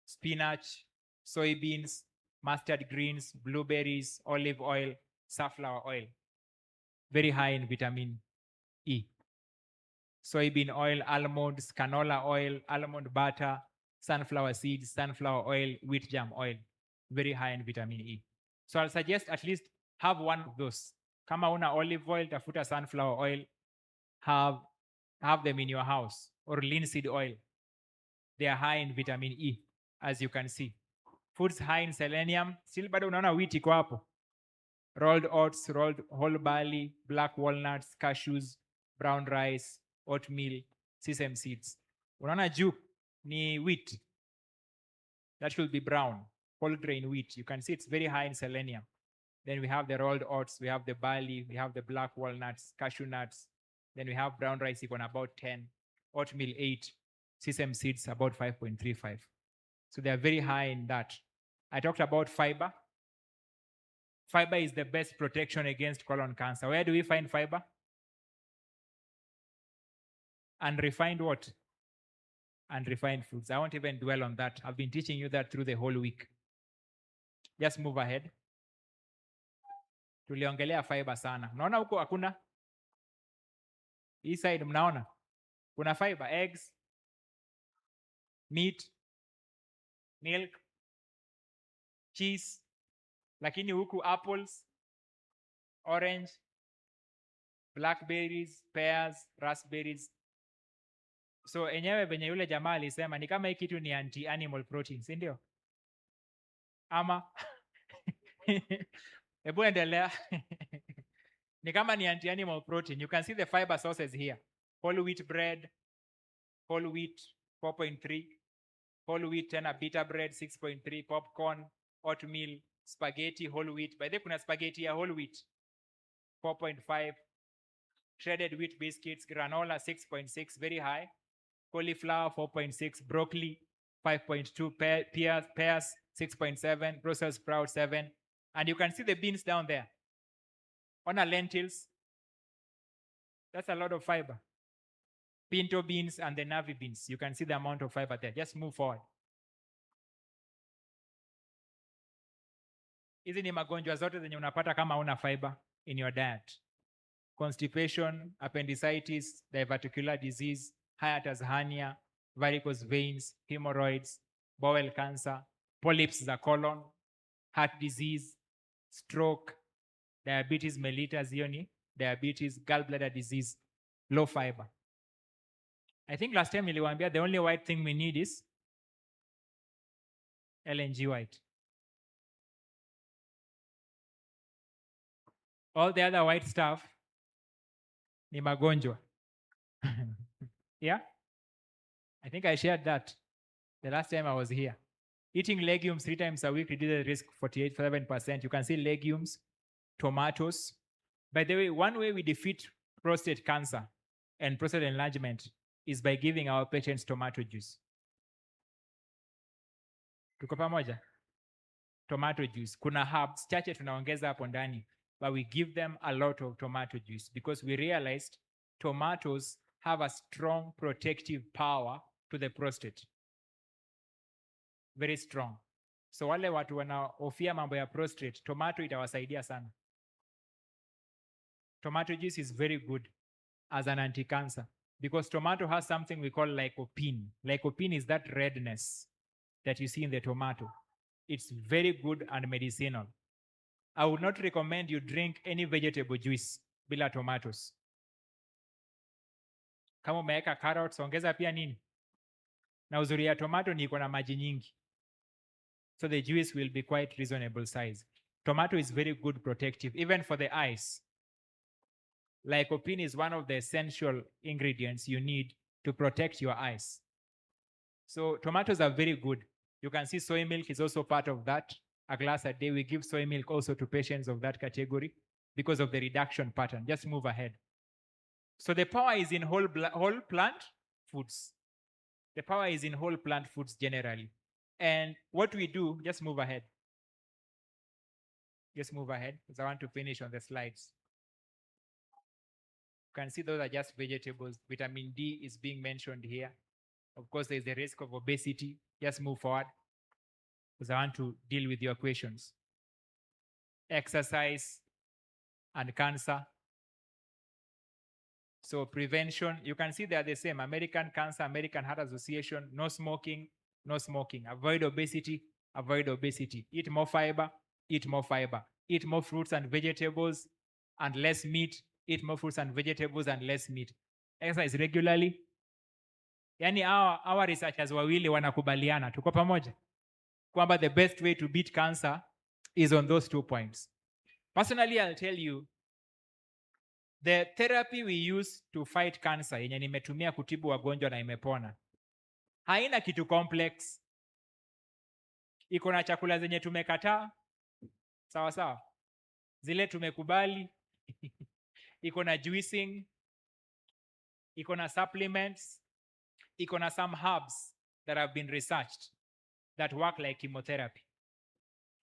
spinach, soybeans, mustard greens, blueberries, olive oil, safflower oil. Very high in vitamin E. Soybean oil, almonds, canola oil, almond butter, sunflower seeds, sunflower oil, wheat germ oil. Very high in vitamin E. So I'll suggest at least have one of those. Kama una olive oil, tafuta sunflower oil, have them in your house. Or linseed oil. They are high in vitamin E, as you can see. Foods high in selenium. Still bado unaona wheat iko hapo. Rolled oats, rolled whole barley, black walnuts, cashews, brown rice, oatmeal, sesame seeds. Unaona juu ni wheat. That should be brown, whole grain wheat. You can see it's very high in selenium. Then we have the rolled oats, we have the barley, we have the black walnuts, cashew nuts. Then we have brown rice on about 10, oatmeal 8, sesame seeds about 5.35. So they are very high in that. I talked about fiber. Fiber is the best protection against colon cancer. Where do we find fiber? Unrefined what? Unrefined foods. I won't even dwell on that. I've been teaching you that through the whole week. Just move ahead. Tuliongelea fiber sana. Mnaona huko hakuna? Hii side mnaona? Kuna fiber, eggs, meat, milk, cheese. Lakini huku apples, orange, blackberries, pears, raspberries. So enyewe venye yule jamaa alisema ni kama hii kitu ni anti-animal protein, si ndio? Ama hebu endelea. Ni kama ni anti-animal protein. You can see the fiber sources here. Whole wheat bread, whole wheat 4.3, whole wheat tena pita bread 6.3, popcorn, oatmeal, spaghetti, whole wheat. By the way kuna spaghetti ya whole wheat 4.5, shredded wheat biscuits, granola 6.6, very high. Cauliflower 4.6, broccoli 5.2, pears 6.7, Brussels sprout 7. And you can see the beans down there. On our lentils, that's a lot of fiber. Pinto beans and the navy beans. You can see the amount of fiber there. Just move forward. Hizi ni magonjwa zote zenye unapata kama una fiber in your diet. Constipation, appendicitis, diverticular disease, hiatus hernia, varicose veins, hemorrhoids, bowel cancer, polyps za colon, heart disease, stroke, diabetes mellitus, hiyo ni diabetes, gallbladder disease, low fiber. I think last time niliwaambia the only white thing we need is LNG white. All the other white stuff ni magonjwa. Yeah? I think I shared that the last time I was here. Eating legumes 3 times a week reduces the risk 47%. You can see legumes, tomatoes. By the way, one way we defeat prostate cancer and prostate enlargement is by giving our patients tomato juice. Tuko pamoja? Tomato juice. Kuna herbs chache tunaongeza hapo ndani, but we give them a lot of tomato juice because we realized tomatoes have a strong protective power to the prostate. Very strong. So wale watu wanaofia mambo ya prostate, tomato itawasaidia sana. Tomato juice is very good as an anti-cancer because tomato has something we call lycopene. Lycopene is that redness that you see in the tomato. It's very good and medicinal. I would not recommend you drink any vegetable juice bila tomatoes. Kama umeweka carrots, ongeza pia nini? Na uzuri ya tomato ni iko na maji nyingi. So the juice will be quite reasonable size. Tomato is very good protective, even for the eyes. Lycopene is one of the essential ingredients you need to protect your eyes. So tomatoes are very good. You can see soy milk is also part of that. A glass a day. We give soy milk also to patients of that category because of the reduction pattern. Just move ahead. So the power is in whole plant foods. The power is in whole plant foods generally. And what we do, just move ahead. Just move ahead because I want to finish on the slides. You can see those are just vegetables. Vitamin D is being mentioned here. Of course, there's the risk of obesity. Just move forward because I want to deal with your questions. Exercise and cancer. So prevention, you can see they are the same. American Cancer, American Heart Association, no smoking, no smoking. Avoid obesity, avoid obesity. Eat more fiber, eat more fiber. Eat more fruits and vegetables and less meat. Eat more fruits and vegetables and less meat. Exercise regularly. Yani our researchers wawili wanakubaliana. Tuko pamoja? Kwamba the best way to beat cancer is on those 2 points. Personally, I'll tell you, the therapy we use to fight cancer yenye nimetumia kutibu wagonjwa na imepona haina kitu complex. Iko na chakula zenye tumekataa, sawa sawa, zile tumekubali. Iko na juicing, iko na supplements, iko na some herbs that have been researched that work like chemotherapy.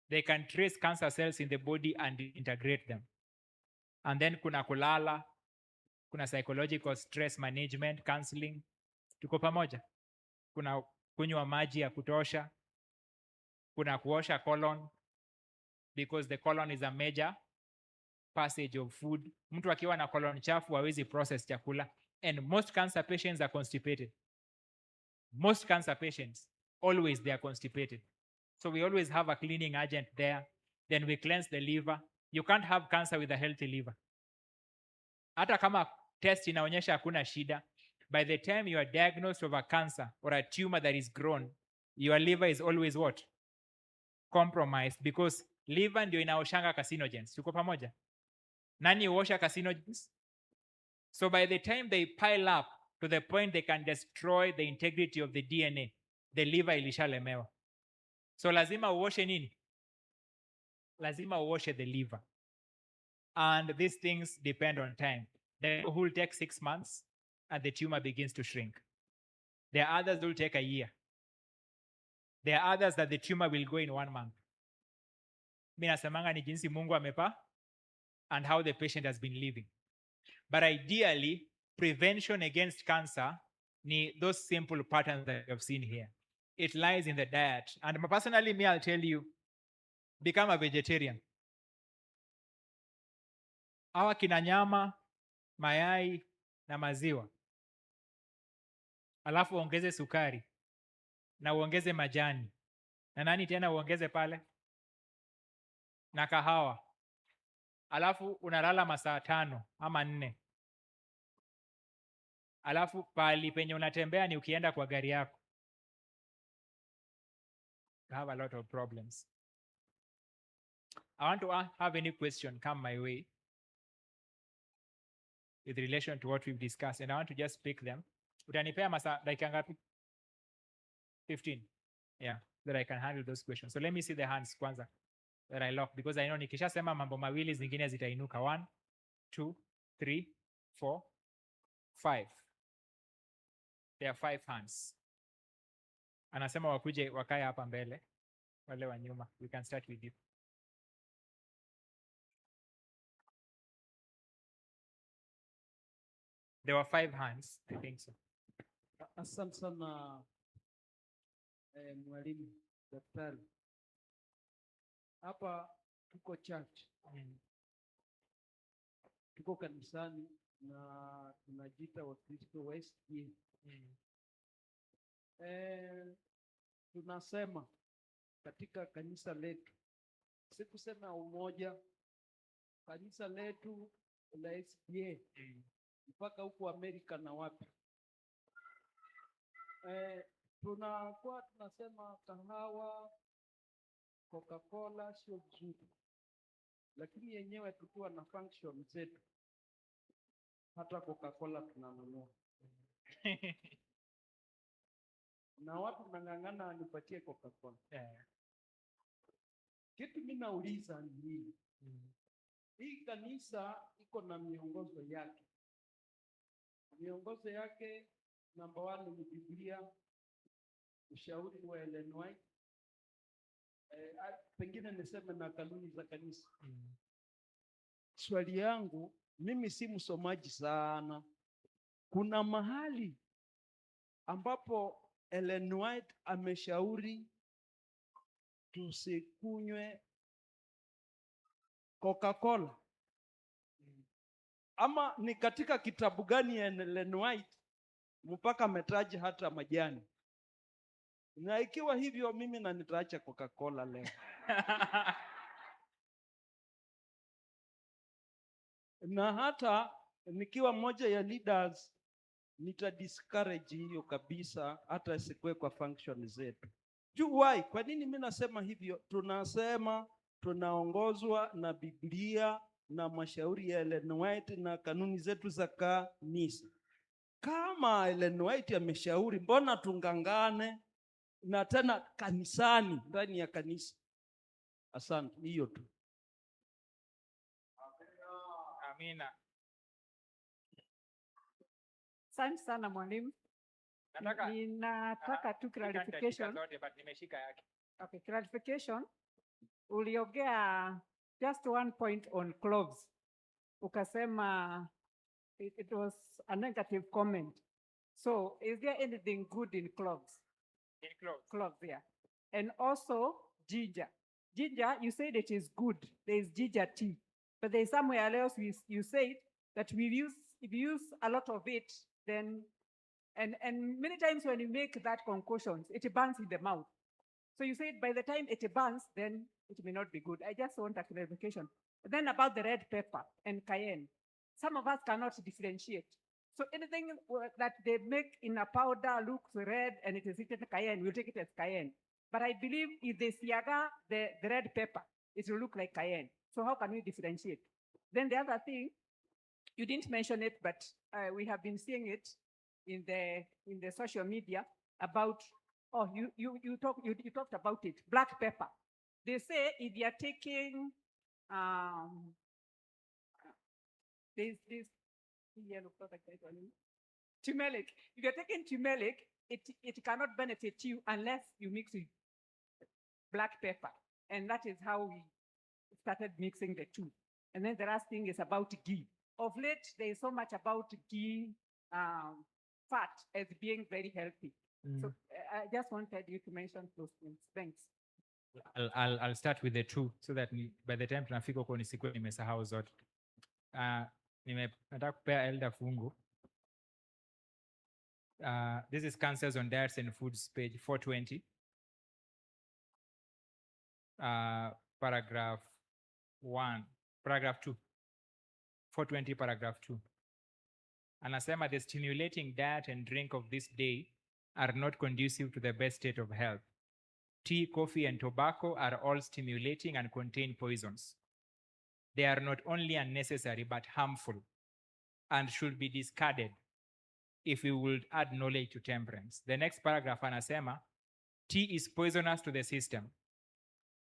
They can trace cancer cells in the body and integrate them. And then kuna kulala, kuna psychological stress management, counseling. Tuko pamoja? Kuna kunywa maji ya kutosha. Kuna kuosha colon because the colon is a major passage of food. Mtu akiwa na colon chafu hawezi process chakula. And most cancer patients are constipated. Most cancer patients, always they are constipated. So we always have a cleaning agent there. Then we cleanse the liver. You can't have cancer with a healthy liver. Hata kama test inaonyesha hakuna shida, by the time you are diagnosed of a cancer or a tumor that is grown, your liver is always what? Compromised, because liver ndio inaoshanga carcinogens. Tuko pamoja? Nani huosha carcinogens? So by the time they pile up to the point they can destroy the integrity of the DNA, the liver ilishalemewa. So lazima uoshe nini? Lazima uoshe the liver. And these things depend on time. The who will take 6 months and the tumor begins to shrink. There are others who will take a year. There are others that the tumor will go in 1 month. Mimi nasemanga ni jinsi Mungu amepa and how the patient has been living. But ideally, prevention against cancer ni those simple patterns that you have seen here. It lies in the diet. And personally, me, I'll tell you, become a vegetarian. Hawa kina nyama, mayai na maziwa. Alafu uongeze sukari na uongeze majani. Na nani tena uongeze pale? Na kahawa. Alafu unalala masaa 5 ama 4. Alafu pali penye unatembea ni ukienda kwa gari yako. You have a lot of problems. I want to have any question come my way with relation to what we've discussed, and I want to just pick them. Utanipea masaa dakika ngapi? 15. Yeah, that I can handle those questions. So let me see the hands kwanza that I lock, because I know nikishasema mambo mawili zingine zitainuka. 1, 2, 3, 4, 5. There are 5 hands. Anasema wakuje wakae hapa mbele, wale wa nyuma. We can start with you. There were 5 hands, I think so. Asante sana mwalimu daktari. Hapa tuko church. Tuko kanisani na tunajiita Wakristo wa SDA. tunasema katika kanisa letu, sikusema umoja, kanisa letu la SDA mpaka huku Amerika na wapi, tunakuwa tunasema kahawa, Coca-Cola sio vizuri, lakini yenyewe tukiwa na function zetu, hata Coca-Cola tunanunua na watu nang'ang'ana nipatie Coca-Cola. Kitu mimi nauliza ni hii. Hii kanisa iko na miongozo yake. Miongozo yake namba 1 ni Biblia, ushauri wa Ellen White. Pengine niseme na kanuni za kanisa. Swali yangu, mimi si msomaji sana. Kuna mahali ambapo Ellen White ameshauri tusikunywe Coca-Cola? Ama ni katika kitabu gani ya Ellen White mpaka ametaja hata majani? Na ikiwa hivyo, mimi na nitaacha Coca-Cola leo. Na hata nikiwa moja ya leaders nita discourage hiyo kabisa, hata sikwe kwa function zetu. Why? Kwa nini mimi nasema hivyo? Tunasema tunaongozwa na Biblia na mashauri ya Ellen White na kanuni zetu za kanisa. Kama Ellen White ameshauri, mbona tungangane na tena kanisani, ndani ya kanisa? Asante, hiyo tu. Amina. Asante sana mwalimu. Ninataka tu clarification. Nimeshika yake. Okay, clarification. Uliongea just one point on cloves. Ukasema it was a negative comment. So is there anything good in cloves? In cloves? Cloves, yeah. And also ginger. Ginger, you said it is good. There is ginger tea. But there is somewhere else you said that if you use a lot of it, then and many times when you make that concoction, it burns in the mouth. So you said by the time it burns, then it may not be good. I just want a clarification. Then about the red pepper and cayenne, some of us cannot differentiate. So anything that they make in a powder looks red and it is written cayenne, we'll take it as cayenne. But I believe if they siaga the red pepper, it will look like cayenne. So how can we differentiate? Then the other thing, you didn't mention it, but we have been seeing it in the social media about, you talked about it, black pepper. They say if you are taking this yellow product, turmeric. If you're taking turmeric, it cannot benefit you unless you mix with black pepper. And that is how we started mixing the two. And then the last thing is about ghee. Of late, there is so much about ghee fat as being very healthy. So I just wanted you to mention those things. Thanks. I'll start with the two so that by the time tunafika huko nisikuwe nimesahau zote. Nataka kupea Elder fungu. This is Cancers on Diets and Foods, page 420. Paragraph 1, paragraph 2. 420, paragraph 2. Anasema the stimulating diet and drink of this day are not conducive to the best state of health. Tea, coffee, and tobacco are all stimulating and contain poisons. They are not only unnecessary but harmful and should be discarded if we would add knowledge to temperance. The next paragraph anasema, tea is poisonous to the system.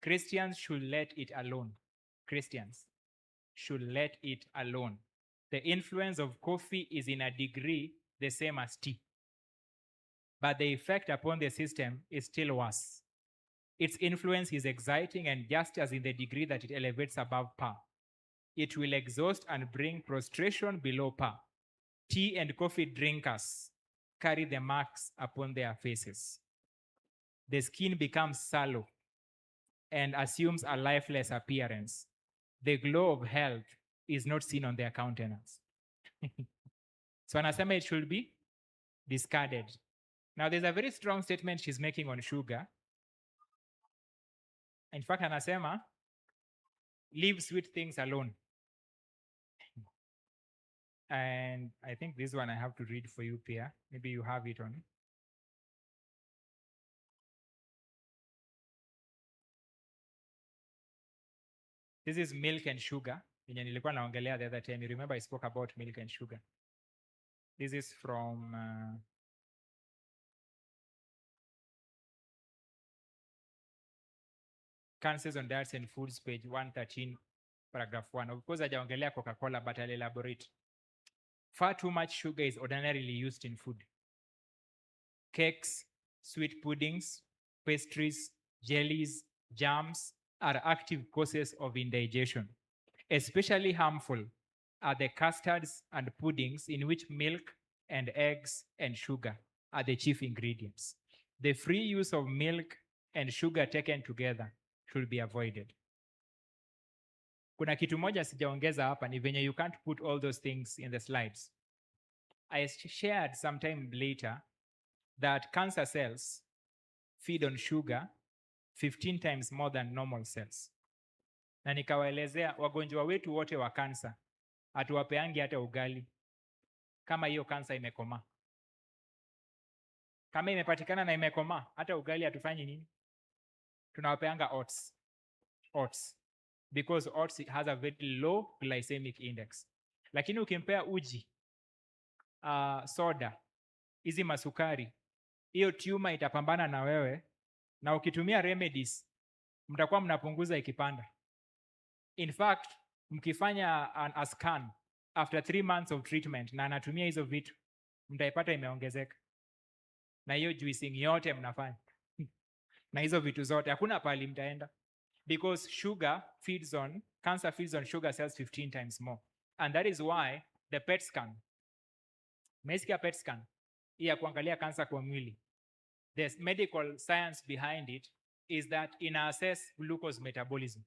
Christians should let it alone. Christians should let it alone. The influence of coffee is in a degree the same as tea, but the effect upon the system is still worse. Its influence is exciting and just as in the degree that it elevates above par. It will exhaust and bring prostration below par. Tea and coffee drinkers carry the marks upon their faces. The skin becomes sallow and assumes a lifeless appearance. The glow of health is not seen on their countenance. So anasema it should be discarded. Now there's a very strong statement she's making on sugar, In fact, anasema leave sweet things alone. And I think this one I have to read for you, Pia. Maybe you have it on. This is milk and sugar. Yenye nilikuwa naongelea the other time. You remember I spoke about milk and sugar. This is from Counsels on Diets and Foods, page 113, paragraph 1. Of course, hajaongelea Coca-Cola, but I'll elaborate. Far too much sugar is ordinarily used in food. Cakes, sweet puddings, pastries, jellies, jams are active causes of indigestion. Especially harmful are the custards and puddings in which milk and eggs and sugar are the chief ingredients. The free use of milk and sugar taken together should be avoided. Kuna kitu moja sijaongeza hapa ni venye you can't put all those things in the slides. I shared sometime later that cancer cells feed on sugar 15 times more than normal cells. Na nikawaelezea wagonjwa wetu wote wa kansa hatuwapeangi hata ugali kama hiyo kansa imekomaa. Kama imepatikana na imekomaa, hata ugali hatufanyi nini? Tunawapeanga oats. Oats. Because oats has a very low glycemic index. Lakini ukimpea uji, soda, hizi masukari, hiyo tumor itapambana na wewe, na ukitumia remedies mtakuwa mnapunguza ikipanda. In fact, mkifanya a scan after 3 months of treatment na anatumia hizo vitu, mtaipata imeongezeka. Na hiyo juicing yote mnafanya na hizo vitu zote, hakuna pali mtaenda. Because cancer feeds on sugar cells 15 times more. And that is why the PET scan, umesikia PET scan, hii ya kuangalia kansa kwa mwili, the medical science behind it is that ina assess glucose metabolism.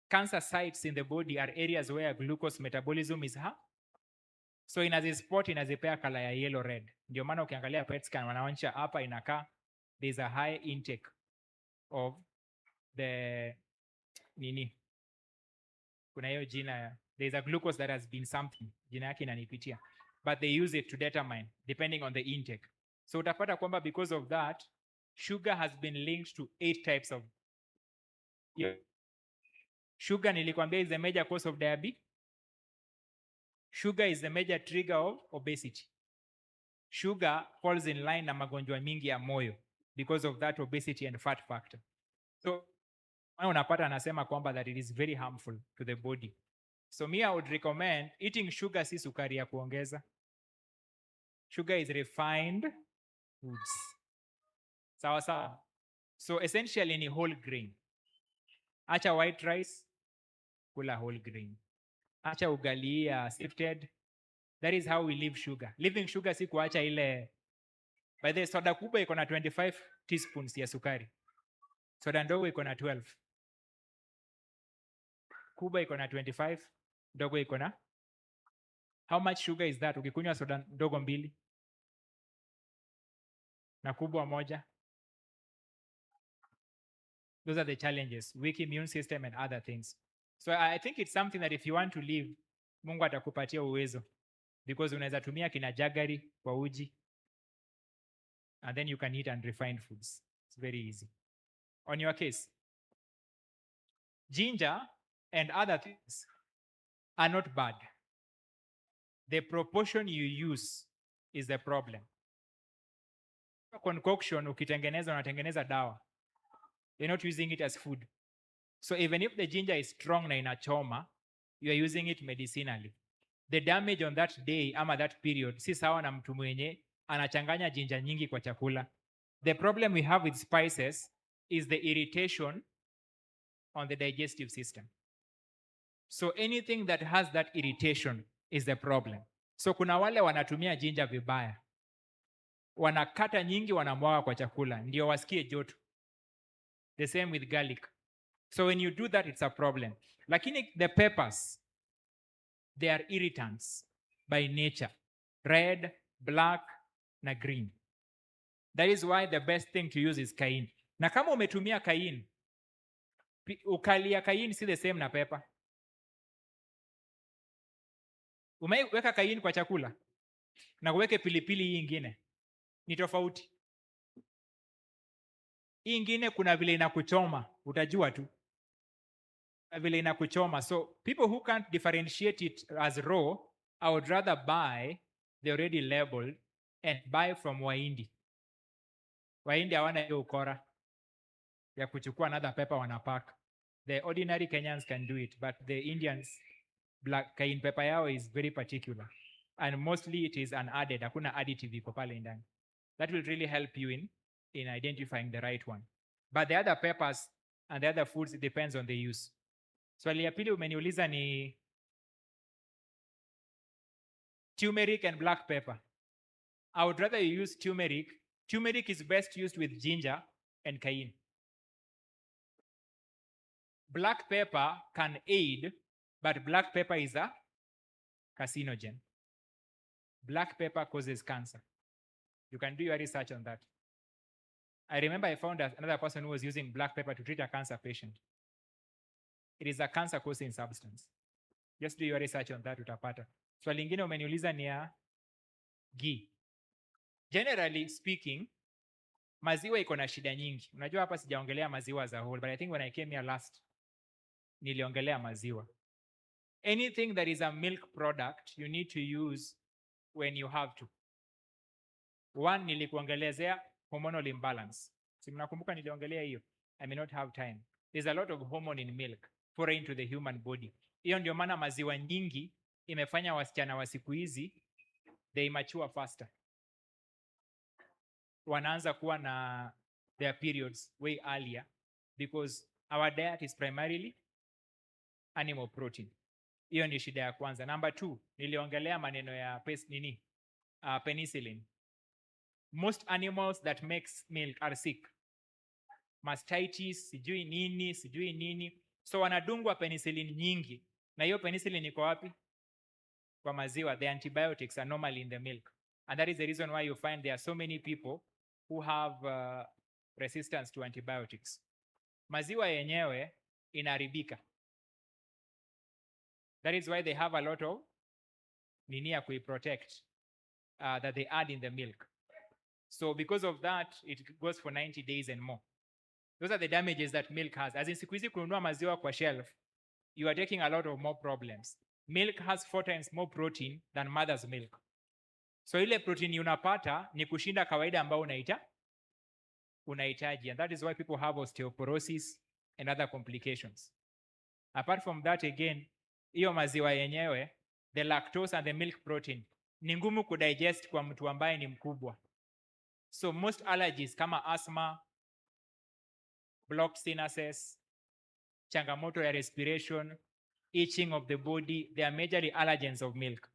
Cancer sites in the body are areas where glucose metabolism is high. So inazispot, inazipea kala ya yellow red. Ndio maana ukiangalia PET scan wanaonyesha hapa inakaa there's a high intake of the nini. Kuna hiyo jina, there's a glucose that has been something. Jina yake inanipitia. But they use it to determine depending on the intake. So utapata kwamba because of that, sugar has been linked to 8 types of. Sugar nilikwambia is the major cause of diabetes. Sugar is the major trigger of obesity. Sugar falls in line na magonjwa mingi ya moyo because of that obesity and fat factor. So unapata anasema kwamba that it is very harmful to the body. So me I would recommend eating sugar si sukari ya kuongeza. Sugar is refined foods. Sawa sawa. So essentially ni whole grain. Acha white rice, kula whole grain. Acha ugali ya sifted. That is how we leave sugar. Leaving sugar si kuacha ile. By the soda kubwa iko na 25 teaspoons ya sukari. Soda ndogo iko na 12. Kubwa iko na 25, ndogo iko na. How much sugar is that? Ukikunywa soda ndogo 2 na kubwa 1. Those are the challenges, weak immune system and other things. So I think it's something that if you want to live, Mungu atakupatia uwezo. Because unaweza tumia kina jaggery kwa uji. And then you can eat unrefined foods. It's very easy. On your case, ginger and other things are not bad. The proportion you use is the problem. Concoction ukitengeneza unatengeneza dawa. You're not using it as food. So even if the ginger is strong na inachoma, you are using it medicinally. The damage on that day ama that period si sawa na mtu mwenye anachanganya ginger nyingi kwa chakula. The problem we have with spices is the irritation on the digestive system. So anything that has that irritation is the problem. So kuna wale wanatumia ginger vibaya. Wanakata nyingi wanamwaga kwa chakula ndio wasikie joto. The same with garlic. So when you do that, it's a problem. Lakini the peppers, they are irritants by nature. Red, black, na green. That is why the best thing to use is cayenne. Na kama umetumia cayenne, ukali ya cayenne si the same na pepper. Umeweka cayenne kwa chakula na uweke pilipili hii ingine, ni tofauti. Hii ingine kuna vile inakuchoma, utajua tu vile inakuchoma. So people who can't differentiate it as raw, I would rather buy the already labeled and buy from Wahindi. Wahindi hawana hiyo ukora ya kuchukua another pepper wanapack. The ordinary Kenyans can do it, but the Indians, black cayenne pepper yao is very particular, and mostly it is unadded. Hakuna additive iko pale ndani. That will really help you in identifying the right one. But the other peppers and the other foods, it depends on the use. Swali ya pili umeniuliza ni turmeric and black pepper. I would rather you use turmeric. Turmeric is best used with ginger and cayenne. Black pepper can aid, but black pepper is a carcinogen. Black pepper causes cancer. You can do your research on that. I remember I found another person who was using black pepper to treat a cancer patient. It is a cancer-causing substance. Just do your research on that, utapata. Swali lingine umeniuliza ni ya ghee. Generally speaking, maziwa iko na shida nyingi. Unajua hapa sijaongelea maziwa as a whole, but I think when I came here last, niliongelea maziwa. Anything that is a milk product, you need to use when you have to. One, nilikuongelezea hormonal imbalance. Si mnakumbuka niliongelea hiyo? I may not have time. There's a lot of hormone in milk foreign into the human body. Hiyo ndio maana maziwa nyingi imefanya wasichana wa siku hizi they mature faster. Wanaanza kuwa na their periods way earlier because our diet is primarily animal protein. Hiyo ni shida ya kwanza. Number 2, niliongelea maneno ya penicillin. Most animals that makes milk are sick. Mastitis, sijui nini. So wanadungwa penicillin nyingi. Na hiyo penicillin iko wapi? Kwa maziwa. The antibiotics are normally in the milk. And that is the reason why you find there are so many people who have resistance to antibiotics. Maziwa yenyewe inaharibika. That is why they have a lot of nini ya kuiprotect that they add in the milk. So because of that, it goes for 90 days and more. Those are the damages that milk has. As in siku hizi kununua maziwa kwa shelf, you are taking a lot of more problems. Milk has 4 times more protein than mother's milk. So ile protein unapata ni kushinda kawaida ambao unahitaji. And that is why people have osteoporosis and other complications. Apart from that, again, hiyo maziwa yenyewe, the lactose and the milk protein, ni ngumu kudigest kwa mtu ambaye ni mkubwa. So most allergies kama asthma, blocked sinuses, changamoto ya respiration, itching of the body, they are majorly allergens of milk.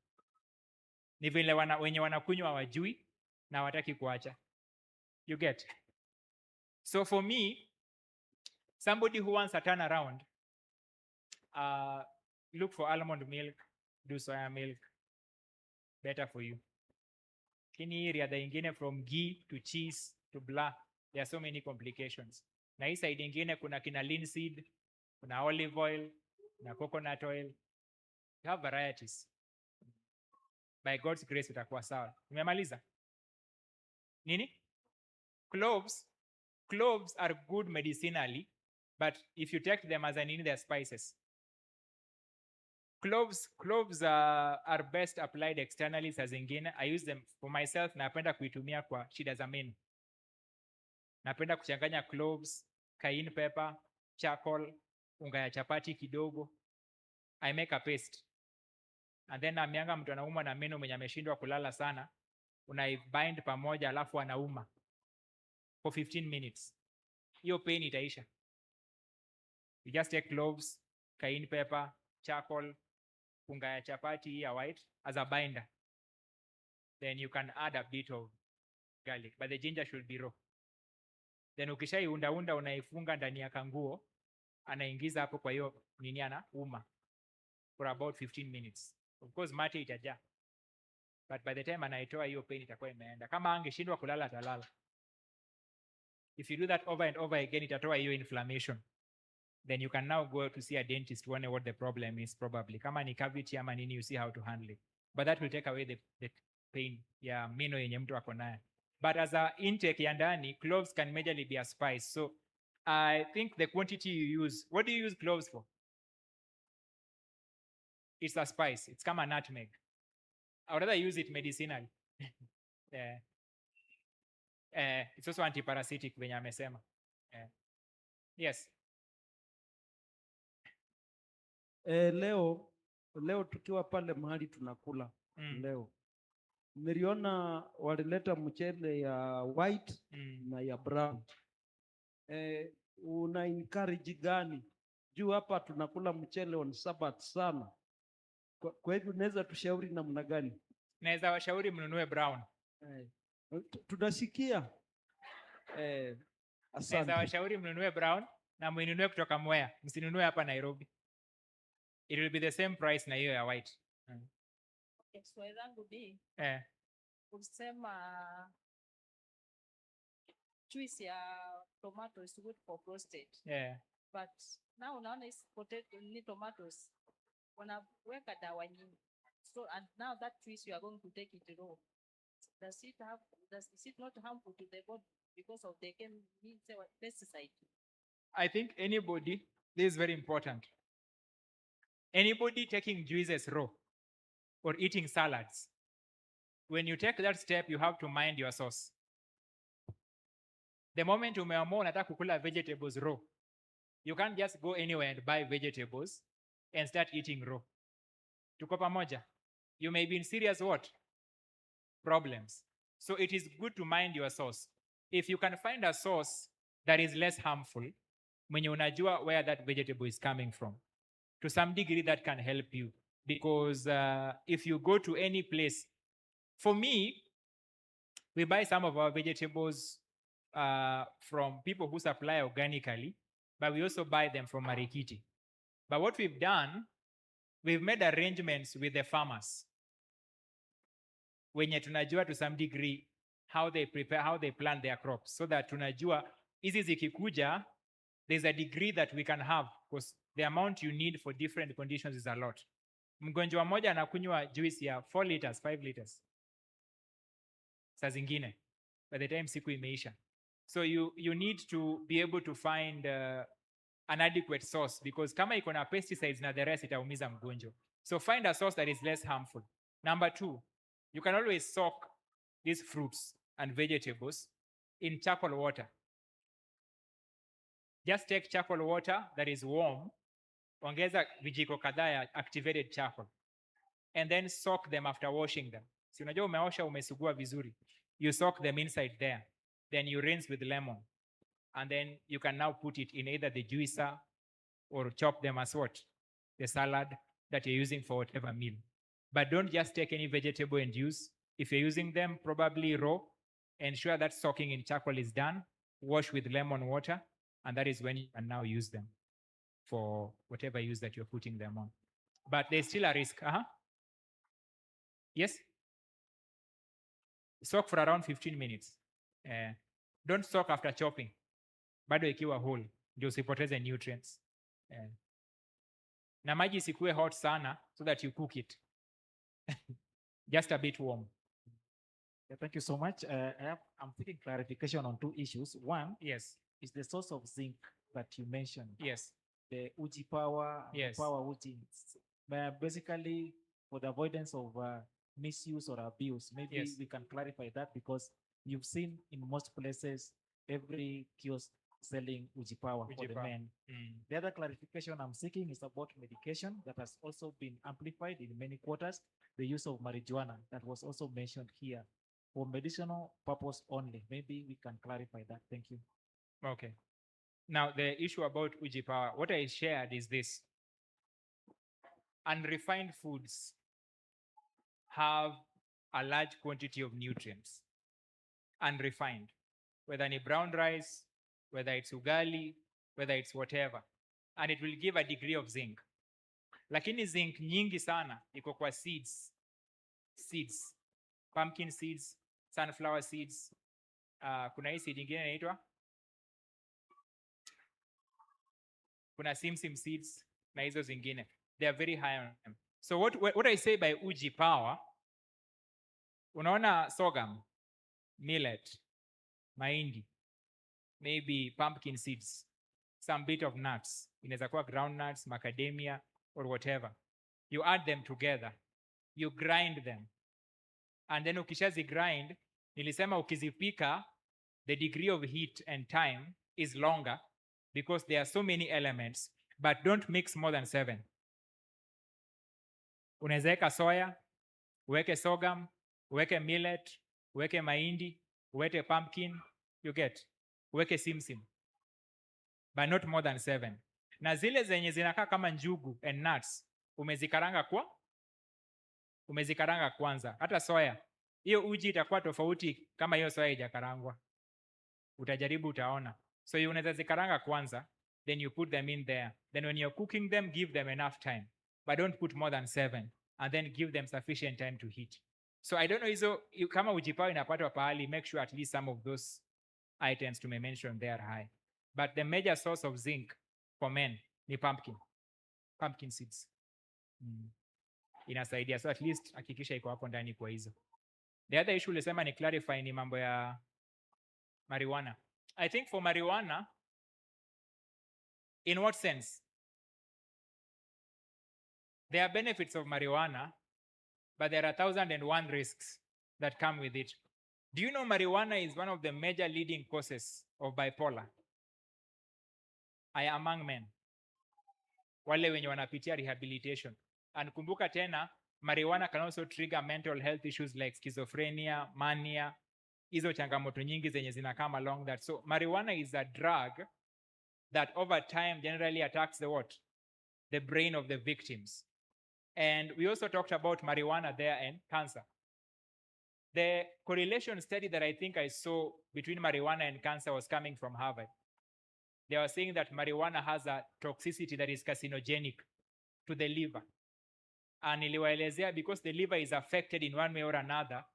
Ni vile wenye wanakunywa hawajui na hawataki kuacha. You get? So for me, somebody who wants a turnaround, look for almond milk, do soya milk, better for you. Kini riadha ingine from ghee to cheese to blah, there are so many complications. Na hii side ingine kuna kina linseed, kuna olive oil, na coconut oil. You have varieties. By God's grace utakuwa sawa. Nimemaliza? Nini? Cloves are good medicinally, but if you take them as they are spices. Cloves are best applied externally saa zingine. I use them for myself, napenda kuitumia kwa shida za meno. Napenda kuchanganya cloves, cayenne pepper, charcoal, unga ya chapati kidogo. I make a paste. And then naambianga mtu anaumwa na meno mwenye ameshindwa kulala sana, unaibind pamoja alafu anauma for 15 minutes. Hiyo pain itaisha. You just take cloves, cayenne pepper, charcoal, unga ya chapati ya white as a binder. Then you can add a bit of garlic, but the ginger should be raw. Then ukishaiunda unaifunga ndani ya kanguo, anaingiza hapo kwa hiyo nini anauma for about 15 minutes. Of course mate itajaa, but by the time anaitoa hiyo pain itakuwa imeenda. Kama angeshindwa kulala atalala. If you do that over and over again, itatoa hiyo inflammation. Then you can now go to see a dentist, wonder what the problem is probably. Kama ni cavity ama nini, you see how to handle it. But that will take away the pain ya meno yenye mtu ako nayo. But as a intake ya ndani, cloves can majorly be a spice. So I think the quantity you use, what do you use cloves for? It's a spice. It's kama nutmeg. I would rather use it medicinally. It's also antiparasitic venye amesema. Yes. Leo tukiwa pale mahali tunakula leo niliona walileta mchele ya white na ya brown. Una encourage gani? Juu hapa tunakula mchele on Sabbath sana. Kwa hivyo unaweza tushauri namna gani? Naweza washauri mnunue brown. Tunasikia. Asante. Naweza washauri mnunue brown na mnunue kutoka Mwea. Msinunue hapa Nairobi. It will be the same price na hiyo ya white. Okay, swali langu ni kusema juice ya tomato is good for prostate. Yeah. But now unaona is potato ni tomatoes wanaweka dawa nyingi. So and now that juice you are going to take it raw. Is it not harmful to the body because of the pesticide? I think anybody, this is very important. Anybody taking juices raw or eating salads, when you take that step, you have to mind your source. The moment umeamua unataka kukula vegetables raw, you can't just go anywhere and buy vegetables and start eating raw. Tuko pamoja? You may be in serious what? Problems. So it is good to mind your source. If you can find a source that is less harmful, mwenye unajua where that vegetable is coming from, to some degree that can help you. Because if you go to any place, for me, we buy some of our vegetables from people who supply organically, but we also buy them from Marikiti. But what we've done, we've made arrangements with the farmers. Wenye tunajua to some degree how they prepare, how they plant their crops, so that tunajua hizi zikikuja, there's a degree that we can have, because the amount you need for different conditions is a lot. Mgonjwa mmoja anakunywa juice ya 4 liters, 5 liters. Saa zingine, by the time siku imeisha. So you need to be able to find an adequate source, because kama iko na pesticides na the rest itaumiza mgonjwa. So find a source that is less harmful. Number 2, you can always soak these fruits and vegetables in charcoal water. Just take charcoal water that is warm, ongeza vijiko kadhaa ya activated charcoal, and then soak them after washing them. Si unajua umeosha umesugua vizuri. You soak them inside there. Then you rinse with lemon. And then you can now put it in either the juicer or chop them as what? The salad that you're using for whatever meal. But don't just take any vegetable and use. If you're using them probably raw, ensure that soaking in charcoal is done. Wash with lemon water. And that is when you can now use them for whatever use that you're putting them on. But there's still a risk. Yes? Soak for around 15 minutes. Don't soak after chopping. Bado ikiwa whole, ndio usipoteze nutrients. Na maji isikue hot sana so that you cook it. Just a bit warm. Yeah, thank you so much. I'm taking clarification on 2 issues. One, yes, is the source of zinc that you mentioned. Yes. The Uji power, yes, power Uji. Basically, for the avoidance of misuse or abuse, maybe yes, we can clarify that, because you've seen in most places every kiosk selling Uji power for the men. The other clarification I'm seeking is about medication that has also been amplified in many quarters. The use of marijuana that was also mentioned here for medicinal purpose only. Maybe we can clarify that. Thank you. Okay. Now, the issue about Uji power, what I shared is this. Unrefined foods have a large quantity of nutrients. Unrefined. Whether it's brown rice, whether it's ugali, whether it's whatever. And it will give a degree of zinc. Lakini zinc nyingi sana iko kwa seeds. Seeds. Pumpkin seeds, sunflower seeds. Kuna hii seed ingine inaitwa kuna simsim seeds na hizo zingine. They are very high on them. So what I say by uji power, unaona sorghum, millet, mahindi, maybe pumpkin seeds, some bit of nuts, inaweza kuwa groundnuts, macadamia or whatever. You add them together, you grind them, and then ukishazi grind, nilisema ukizipika, the degree of heat and time is longer because there are so many elements, but don't mix more than 7. Unaweza weka soya, uweke sorghum, uweke millet, uweke mahindi, uweke pumpkin, you get, uweke simsim, but not more than 7. Na zile zenye zinakaa kama njugu and nuts, umezikaranga kwanza. Hata soya, hiyo uji itakuwa tofauti kama hiyo soya haijakarangwa. Utajaribu utaona. So you unaweza zikaranga kwanza, then you put them in there. Then when you're cooking them, give them enough time, but don't put more than 7, and then give them sufficient time to heat. So I don't know hizo kama uji power inapatwa pahali, make sure at least some of those items to mention there are high. But the major source of zinc for men ni pumpkin seeds. Inasaidia, so at least hakikisha iko hapo ndani kwa hizo. The other issue ulisema ni clarify ni mambo ya marijuana. I think for marijuana, in what sense? There are benefits of marijuana, but there are 1,001 risks that come with it. Do you know marijuana is one of the major leading causes of bipolar among men, wale wenye wanapitia rehabilitation? And kumbuka tena, marijuana can also trigger mental health issues like schizophrenia, mania, hizo changamoto nyingi zenye zinakama along that. So marijuana is a drug that over time generally attacks the what? The brain of the victims. And we also talked about marijuana there and cancer. The correlation study that I think I saw between marijuana and cancer was coming from Harvard. They were saying that marijuana has a toxicity that is carcinogenic to the liver. And niliwaelezea because the liver is affected in one way or another.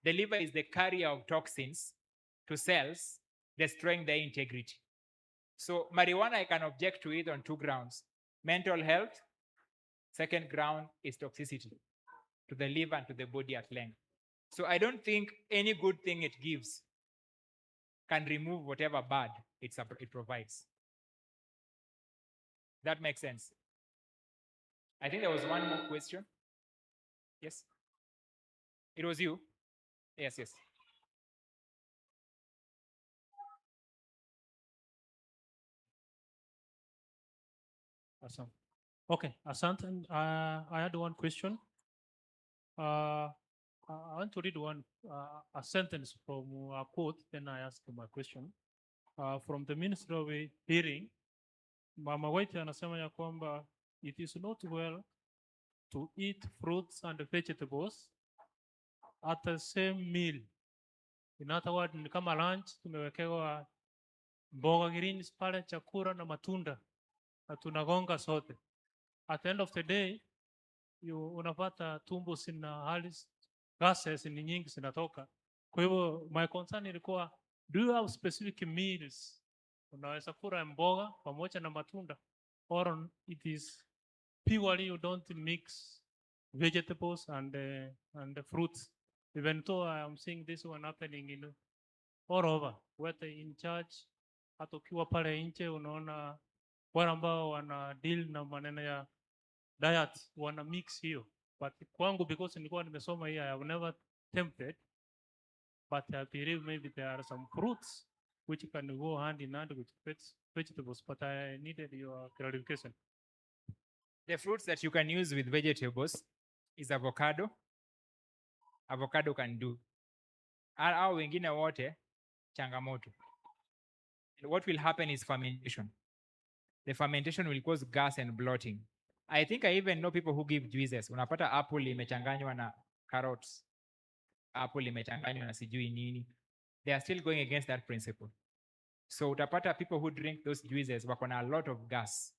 The liver is the carrier of toxins to cells, destroying their integrity. So marijuana, I can object to it on 2 grounds. Mental health, second ground is toxicity to the liver and to the body at length. So I don't think any good thing it gives can remove whatever bad it provides. That makes sense. I think there was one more question. Yes? It was you? Yes, yes. Awesome. Okay, Asante. I had one question. I want to read a sentence from a quote, then I ask my question. From the Ministry of Hearing, Mama White anasema ya kwamba it is not well to eat fruits and vegetables at the same meal. In other words, ni kama lunch tumewekewa mboga greens pale, chakula na matunda na tunagonga sote. At the end of the day, unapata tumbo sina hali gases ni nyingi zinatoka. Kwa hivyo my concern ilikuwa, do you have specific meals unaweza kula mboga pamoja na matunda, or it is purely you don't mix vegetables and the fruits? Even though I am seeing this one happening in all over, whether in church, hata ukiwa pale nje unaona wale ambao wana deal na maneno ya diet wana mix hiyo. But kwangu, because nilikuwa nimesoma here, I have never tempted, but I believe maybe there are some fruits which can go hand in hand with vegetables, but I needed your clarification. The fruits that you can use with vegetables is avocado. Avocado can do. Au wengine wote changamoto. And what will happen is fermentation. The fermentation will cause gas and bloating. I think I even know people who give juices. Unapata apple imechanganywa na carrots. Apple imechanganywa na sijui nini. They are still going against that principle. So utapata people who drink those juices wako na a lot of gas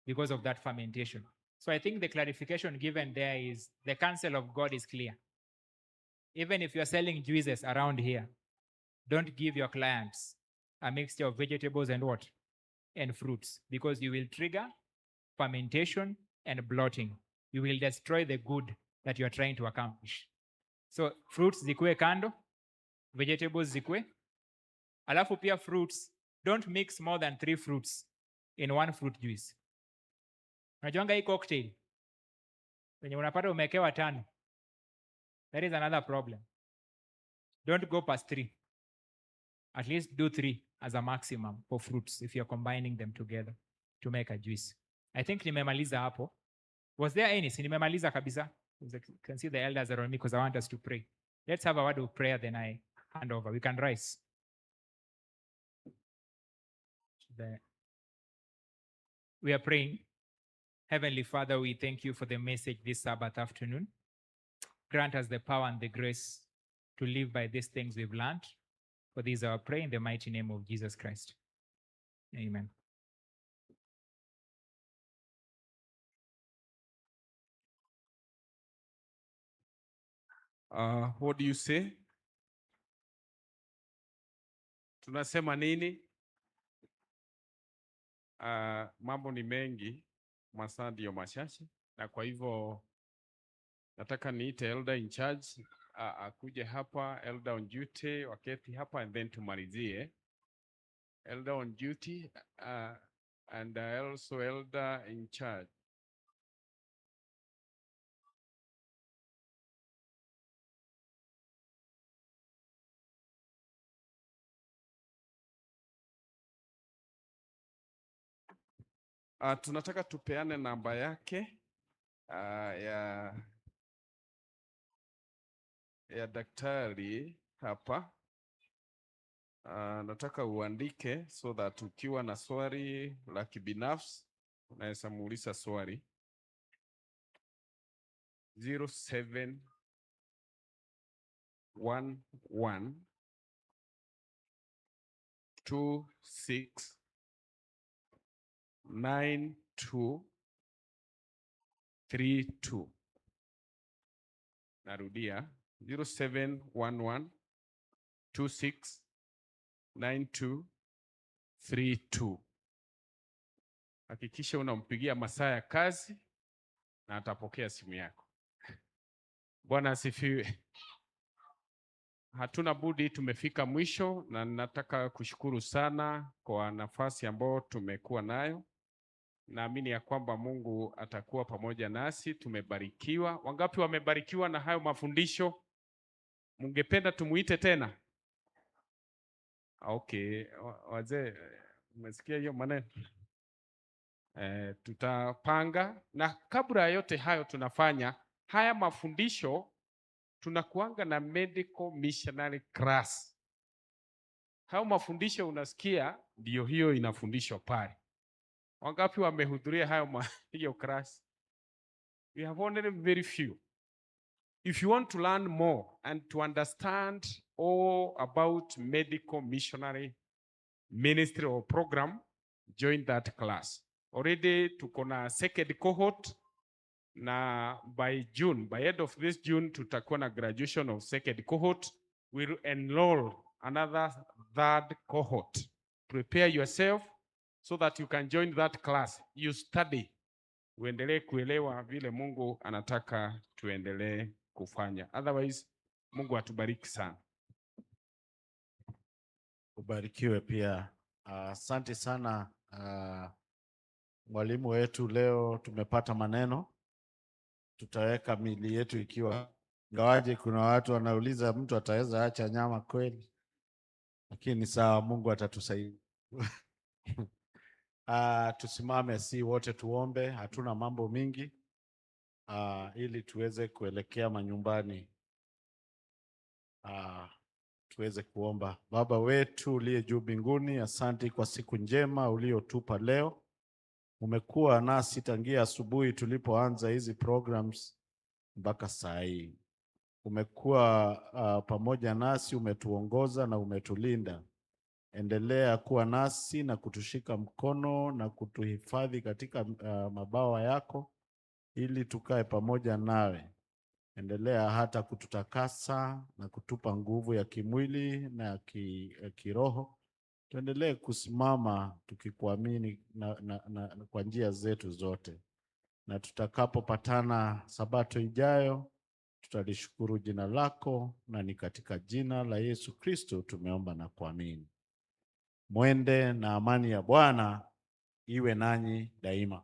because of that fermentation. So I think the clarification given there is the counsel of God is clear. Even if you're selling juices around here, don't give your clients a mixture of vegetables and what? and fruits, because you will trigger fermentation and blotting. You will destroy the good that you are trying to accomplish. So fruits zikue kando, vegetables zikue. Alafu pia fruits, don't mix more than 3 fruits in one fruit juice. Unajuanga hii cocktail wenye unapata umekewa 5. That is another problem. Don't go past 3. At least do 3 as a maximum for fruits if you're combining them together to make a juice. I think nimemaliza hapo. Was there any? Nimemaliza kabisa. You can see the elders around me because I want us to pray. Let's have a word of prayer, then I hand over. We can rise. We are praying. Heavenly Father, we thank you for the message this Sabbath afternoon. Grant us the power and the grace to live by these things we've learned. For this our prayer in the mighty name of Jesus Christ. Amen. What do you say? Tunasema nini? Mambo ni mengi, masaa ndio machache, na kwa hivyo nataka niite elder in charge akuje hapa, elder on duty waketi hapa, and then tumalizie. Elder on duty and also elder in charge. Tunataka tupeane namba yake ya daktari hapa. Nataka uandike so that ukiwa na swali la kibinafsi unaweza muuliza swali. 0711 26 9232. Narudia 0711 26 9232. Hakikisha unampigia masaa ya kazi na atapokea simu yako. Bwana asifiwe. Hatuna budi, tumefika mwisho, na nataka kushukuru sana kwa nafasi ambayo tumekuwa nayo. Naamini ya kwamba Mungu atakuwa pamoja nasi. Tumebarikiwa. Wangapi wamebarikiwa na hayo mafundisho? Mungependa tumuite tena? Okay, wazee, umesikia hiyo maneno? Tutapanga, na kabla ya yote hayo tunafanya haya mafundisho, tunakuanga na medical missionary class. Hayo mafundisho unasikia ndio hiyo inafundishwa pale. Wangapi wamehudhuria hiyo class? We have only very few. If you want to learn more and to understand all about medical missionary ministry or program, join that class. Already tuko na second cohort, na by end of this June tutakuwa na graduation of second cohort. We'll enroll another third cohort. Prepare yourself so that you can join that class. You study. Uendelee kuelewa vile Mungu anataka tuendelee kufanya. Otherwise, Mungu atubariki sana. Ubarikiwe pia. Asante sana mwalimu wetu. Leo tumepata maneno, tutaweka mili yetu ikiwa, ingawaje kuna watu wanauliza mtu ataweza acha nyama kweli, lakini sawa, Mungu atatusaidia. Tusimame si wote tuombe, hatuna mambo mingi ili tuweze kuelekea manyumbani. Tuweze kuomba. Baba wetu uliye juu mbinguni, asante kwa siku njema uliotupa leo. Umekuwa nasi tangia asubuhi tulipoanza hizi programs mpaka saa hii. Umekuwa pamoja nasi, umetuongoza na umetulinda. Endelea kuwa nasi na kutushika mkono na kutuhifadhi katika mabawa yako ili tukae pamoja nawe. Endelea hata kututakasa na kutupa nguvu ya kimwili na kiroho, Tuendelee kusimama tukikuamini na kwa njia zetu zote, na tutakapopatana Sabato ijayo tutalishukuru jina lako, na ni katika jina la Yesu Kristo tumeomba na kuamini. Mwende na amani ya Bwana iwe nanyi daima.